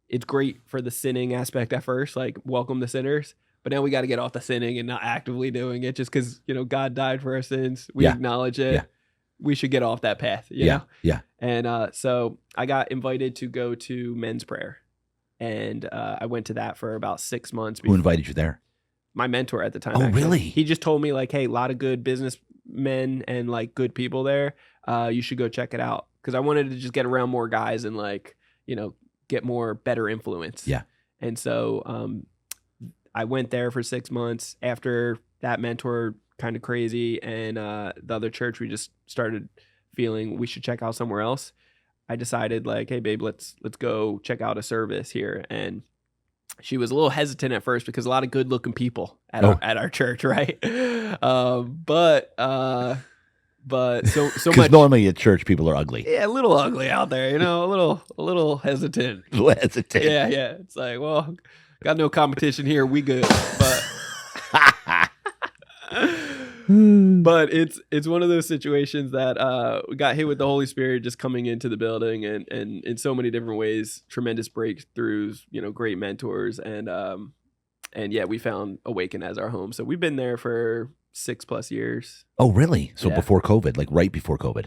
it's great for the sinning aspect at first, like welcome the sinners, but now we got to get off the sinning and not actively doing it just because, God died for our sins. We acknowledge it. We should get off that path. You know? Yeah. And so I got invited to go to men's prayer, and I went to that for about 6 months. Who invited you there? My mentor at the time. Oh, actually. really? He just told me like, hey, a lot of good businessmen and like good people there. You should go check it out. Because I wanted to just get around more guys and like, get more better influence. Yeah. And so I went there for 6 months. After that mentor kind of crazy, and the other church, we just started feeling we should check out somewhere else. I decided like, hey babe, let's go check out a service here. And she was a little hesitant at first because a lot of good looking people at our church, right? But so much. Normally at church people are ugly. Yeah, a little ugly out there, a little hesitant. A little hesitant. Yeah. It's like, well, got no competition here. We good. But it's one of those situations that we got hit with the Holy Spirit just coming into the building, and in so many different ways, tremendous breakthroughs, great mentors, and yeah, we found Awaken as our home. So we've been there for 6+ years. Oh, really? So before COVID, like right before COVID?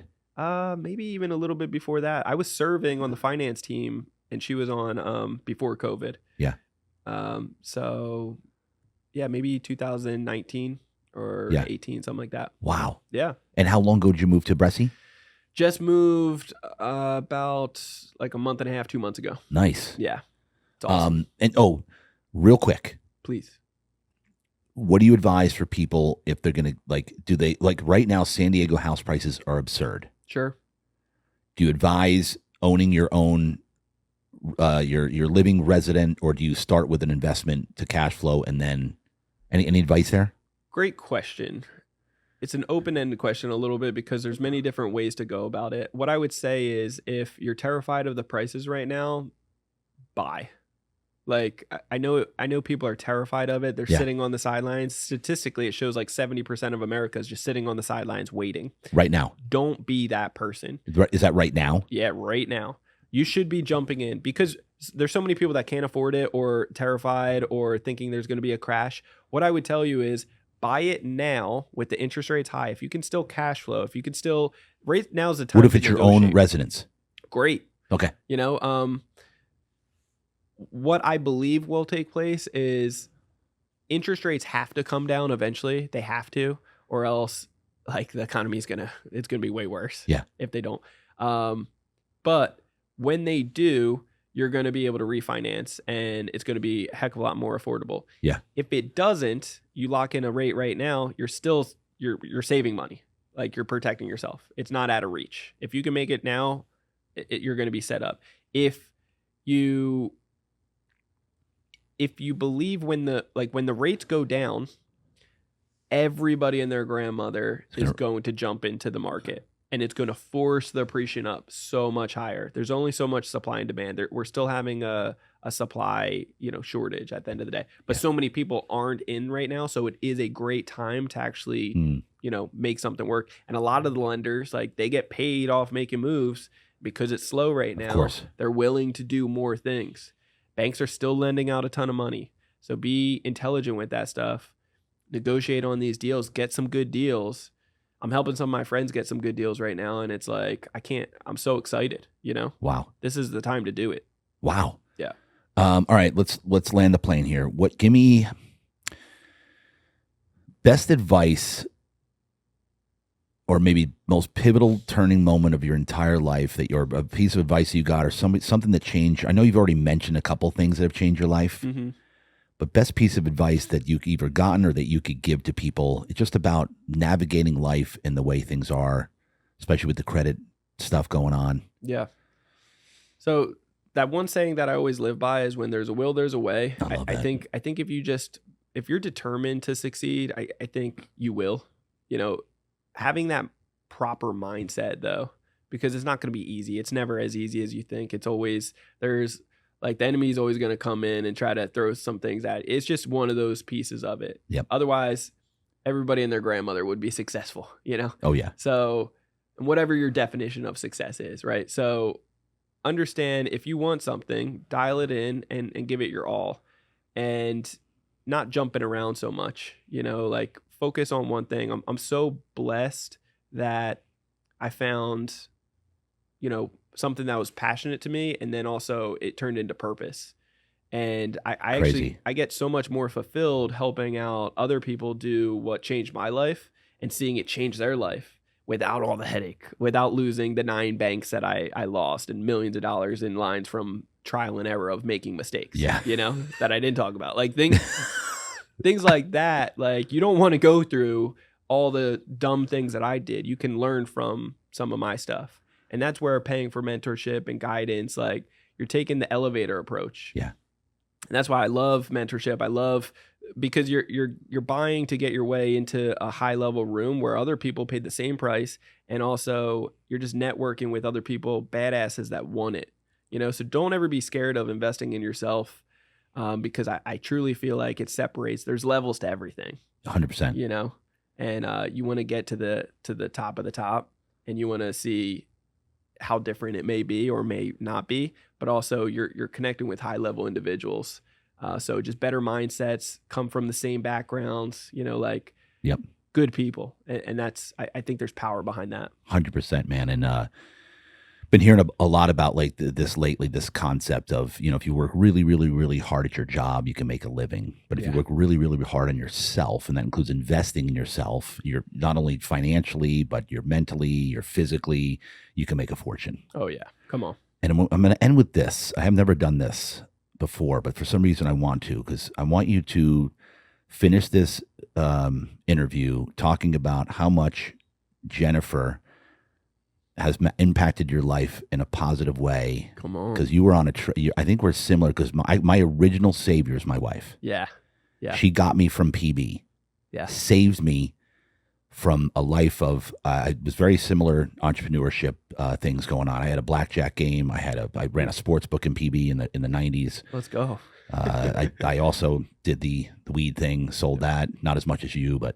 Maybe even a little bit before that. I was serving on the finance team, and she was on before COVID. Yeah. So yeah, maybe 2019 or 18, something like that. Wow. Yeah. And how long ago did you move to Brescia? Just moved about like a month and a half, 2 months ago. Nice. Yeah. It's awesome. And real quick. Please. What do you advise for people if they're going to do they right now, San Diego house prices are absurd. Sure. Do you advise owning your own, your living resident, or do you start with an investment to cash flow and then any advice there? Great question. It's an open-ended question a little bit because there's many different ways to go about it. What I would say is if you're terrified of the prices right now, buy. Like, I know people are terrified of it. They're sitting on the sidelines. Statistically, it shows like 70% of America is just sitting on the sidelines waiting. Right now. Don't be that person. Is that right now? Yeah, right now. You should be jumping in because there's so many people that can't afford it or terrified or thinking there's going to be a crash. What I would tell you is buy it now with the interest rates high. If you can still cash flow, if you can still, right now's the time. What if it's your own residence? Great. Okay. What I believe will take place is interest rates have to come down eventually. They have to, or else like the economy is it's gonna be way worse. Yeah. If they don't. But when they do, you're going to be able to refinance and it's going to be a heck of a lot more affordable. Yeah. If it doesn't, you lock in a rate right now, you're saving money. Like you're protecting yourself. It's not out of reach. If you can make it now, you're going to be set up. If you believe when the rates go down, everybody and their grandmother is going to jump into the market. And it's going to force the appreciation up so much higher. There's only so much supply and demand. We're still having a supply, shortage at the end of the day. But so many people aren't in right now, so it is a great time to actually, make something work. And a lot of the lenders, like they get paid off making moves because it's slow right now. Of course. They're willing to do more things. Banks are still lending out a ton of money. So be intelligent with that stuff. Negotiate on these deals. Get some good deals. I'm helping some of my friends get some good deals right now, and it's like I'm so excited, Wow. This is the time to do it. Wow. Yeah. All right, let's land the plane here. Give me best advice or maybe most pivotal turning moment of your entire life that a piece of advice you got or something that changed. I know you've already mentioned a couple things that have changed your life. Mm-hmm. But best piece of advice that you've either gotten or that you could give to people, it's just about navigating life and the way things are, especially with the credit stuff going on. Yeah. So that one saying that I always live by is when there's a will, there's a way. I think if you just if you're determined to succeed, I think you will. Having that proper mindset though, because it's not going to be easy. It's never as easy as you think. It's always, there's like, the enemy is always going to come in and try to throw some things at it. It's just one of those pieces of it. Yep. Otherwise, everybody and their grandmother would be successful, Oh yeah. So whatever your definition of success is, right? So understand, if you want something, dial it in and give it your all, and not jumping around so much, like focus on one thing. I'm so blessed that I found, something that was passionate to me, and then also it turned into purpose. And I actually, I get so much more fulfilled helping out other people do what changed my life and seeing it change their life without all the headache, without losing the 9 banks that I lost and millions of dollars in lines from trial and error of making mistakes, that I didn't talk about. Like things like that. Like, you don't want to go through all the dumb things that I did. You can learn from some of my stuff. And that's where paying for mentorship and guidance, like, you're taking the elevator approach. Yeah. And that's why I love mentorship. I love, because you're buying to get your way into a high level room where other people paid the same price, and also you're just networking with other people, badasses that want it. So don't ever be scared of investing in yourself, because I truly feel like it separates. There's levels to everything. 100%. And you want to get to the top of the top, and you want to see how different it may be or may not be, but also you're connecting with high level individuals. So just better mindsets, come from the same backgrounds, like yep, good people. And that's, I think there's power behind that. 100%, man. And been hearing a lot about like this lately, this concept of, if you work really, really, really hard at your job, you can make a living. But if you work really, really hard on yourself, and that includes investing in yourself, you're not only financially, but you're mentally, you're physically, you can make a fortune. Oh yeah. Come on. And I'm going to end with this. I have never done this before, but for some reason I want to, because I want you to finish this interview talking about how much Jennifer has impacted your life in a positive way. Come on. Because you were on I think we're similar, because my original savior is my wife. Yeah. Yeah. She got me from PB. Yeah. Saved me from a life of, it was very similar entrepreneurship things going on. I had a blackjack game. I ran a sports book in PB in the 90s. Let's go. I also did the weed thing, sold that, not as much as you, but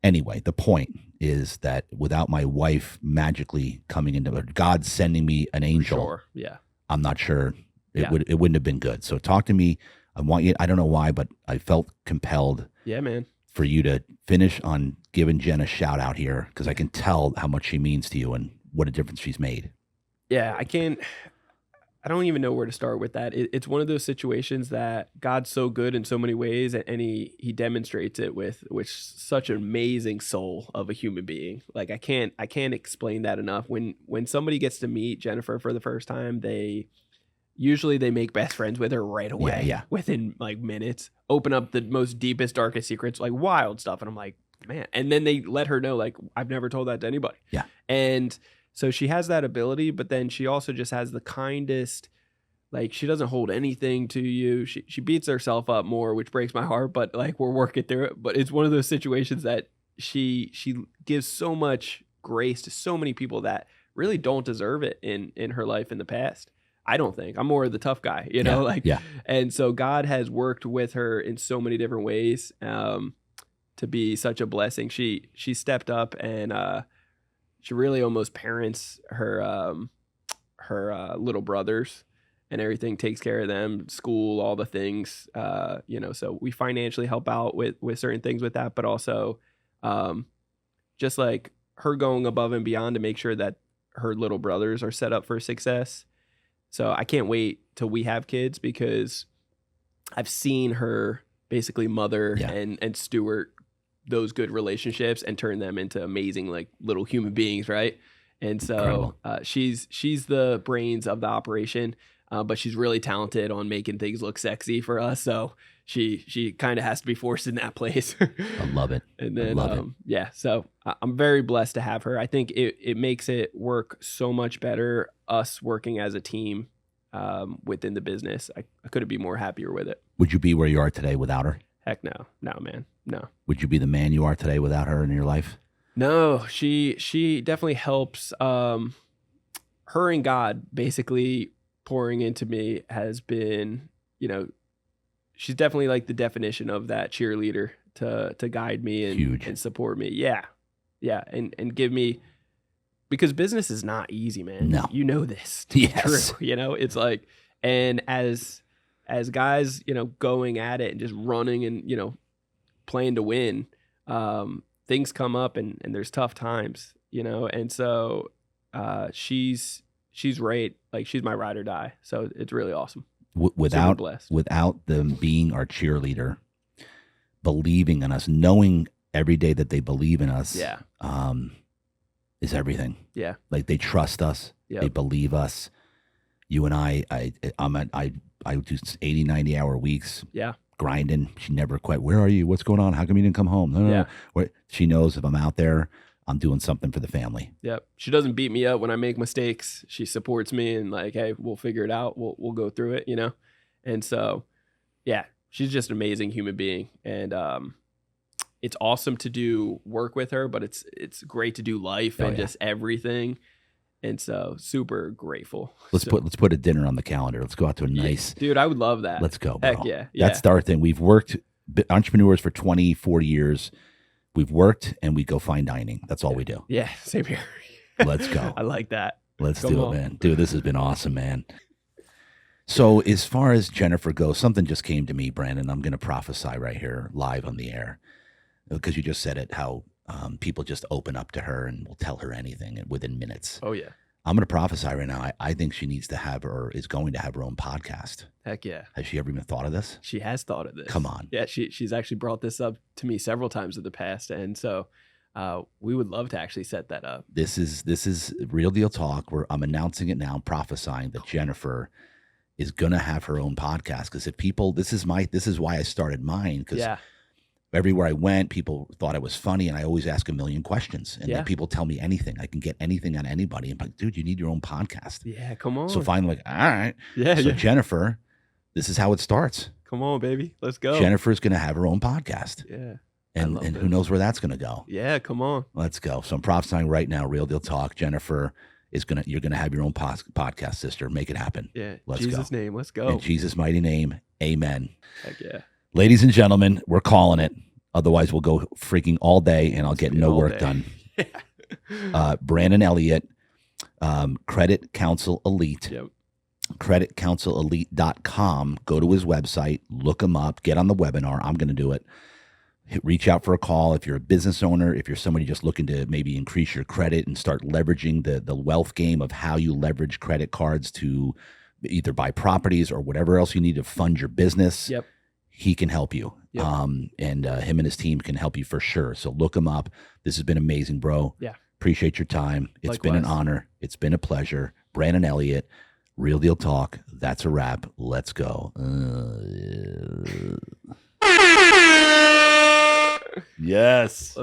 anyway, the point is that without my wife magically coming into it, God sending me an angel, sure. Yeah, I'm not sure it wouldn't have been good. So talk to me. I want you. I don't know why, but I felt compelled. Yeah, man. For you to finish on giving Jen a shout out here, because I can tell how much she means to you and what a difference she's made. Yeah, I don't even know where to start with that. It's one of those situations that God's so good in so many ways, and he demonstrates it with such an amazing soul of a human being. Like I can't explain that enough. When somebody gets to meet Jennifer for the first time, they make best friends with her right away. Yeah. Within like minutes, open up the most deepest, darkest secrets, like wild stuff, and I'm like, man. And then they let her know, like, I've never told that to anybody. Yeah. And so she has that ability, but then she also just has the kindest, like, she doesn't hold anything to you. She beats herself up more, which breaks my heart, but like, we're working through it. But it's one of those situations that she gives so much grace to so many people that really don't deserve it in her life in the past. I don't think. I'm more of the tough guy, And so God has worked with her in so many different ways to be such a blessing. She stepped up and she really almost parents her little brothers and everything, takes care of them, school, all the things, so we financially help out with certain things with that, but also just like her going above and beyond to make sure that her little brothers are set up for success. So I can't wait till we have kids, because I've seen her basically mother and steward those good relationships and turn them into amazing, like, little human beings, right? And so she's the brains of the operation, but she's really talented on making things look sexy for us. So she kind of has to be forced in that place. I love it. And then so I'm very blessed to have her. I think it makes it work so much better, us working as a team within the business. I couldn't be more happier with it. Would you be where you are today without her? Heck no. No, man. No. Would you be the man you are today without her in your life? No, she definitely helps. Her and God basically pouring into me has been, she's definitely like the definition of that cheerleader to guide me and support me. Yeah. Yeah. And give me, because business is not easy, man. No. You know this to be true. It's like, and as guys, going at it and just running and, playing to win, things come up and there's tough times, and so she's right. Like, she's my ride or die. So it's really awesome. Without them being our cheerleader, believing in us, knowing every day that they believe in us, is everything. Yeah. Like, they trust us. Yep. They believe us. You and I do 80, 90 hour weeks. Yeah. Grinding. She never quit. Where are you? What's going on? How come you didn't come home? No. She knows if I'm out there, I'm doing something for the family. Yep. She doesn't beat me up when I make mistakes. She supports me and like, hey, we'll figure it out. We'll go through it, And so, yeah, she's just an amazing human being. And it's awesome to do work with her, but it's great to do life just everything. And so, super grateful. Let's put a dinner on the calendar. Let's go out to a nice... Dude, I would love that. Let's go, bro. Heck yeah. That's our thing. We've worked entrepreneurs for 20, 40 years. We've worked and we go fine dining. That's all we do. Yeah, same here. Let's go. I like that. Let's do it, man. Dude, this has been awesome, man. So as far as Jennifer goes, something just came to me, Brandon. I'm going to prophesy right here live on the air, because you just said it, how people just open up to her and will tell her anything within minutes. Oh, yeah. I'm going to prophesy right now. I think she needs to have, or is going to have, her own podcast. Heck yeah. Has she ever even thought of this? She has thought of this. Come on. Yeah, she's actually brought this up to me several times in the past. And so we would love to actually set that up. This is Real Deal Talk, where I'm announcing it now, prophesying that Jennifer is going to have her own podcast. Because if people, this is why I started mine. Because everywhere I went, people thought it was funny, and I always ask a million questions. And then people tell me anything. I can get anything on anybody. I'm like, dude, you need your own podcast. Yeah, come on. So finally, like, all right. Yeah. So Jennifer, this is how it starts. Come on, baby. Let's go. Jennifer's going to have her own podcast. Yeah. And who knows where that's going to go. Yeah, come on. Let's go. So I'm prophesying right now, Real Deal Talk. Jennifer you're going to have your own podcast, sister. Make it happen. Yeah. Let's Jesus' go. name. Let's go. In Jesus' mighty name. Amen. Heck yeah. Ladies and gentlemen, we're calling it. Otherwise, we'll go freaking all day and I'll get no work done. Brandon Elliot, Credit Counsel Elite. Yep. CreditCounselElite.com. Go to his website, look him up, get on the webinar. I'm going to do it. Reach out for a call if you're a business owner, if you're somebody just looking to maybe increase your credit and start leveraging the wealth game of how you leverage credit cards to either buy properties or whatever else you need to fund your business. Yep. He can help you. Yep. And him and his team can help you for sure. So look him up. This has been amazing, bro. Yeah. Appreciate your time. It's been an honor. It's been a pleasure. Brandon Elliot, Real Deal Talk. That's a wrap. Let's go. Yes.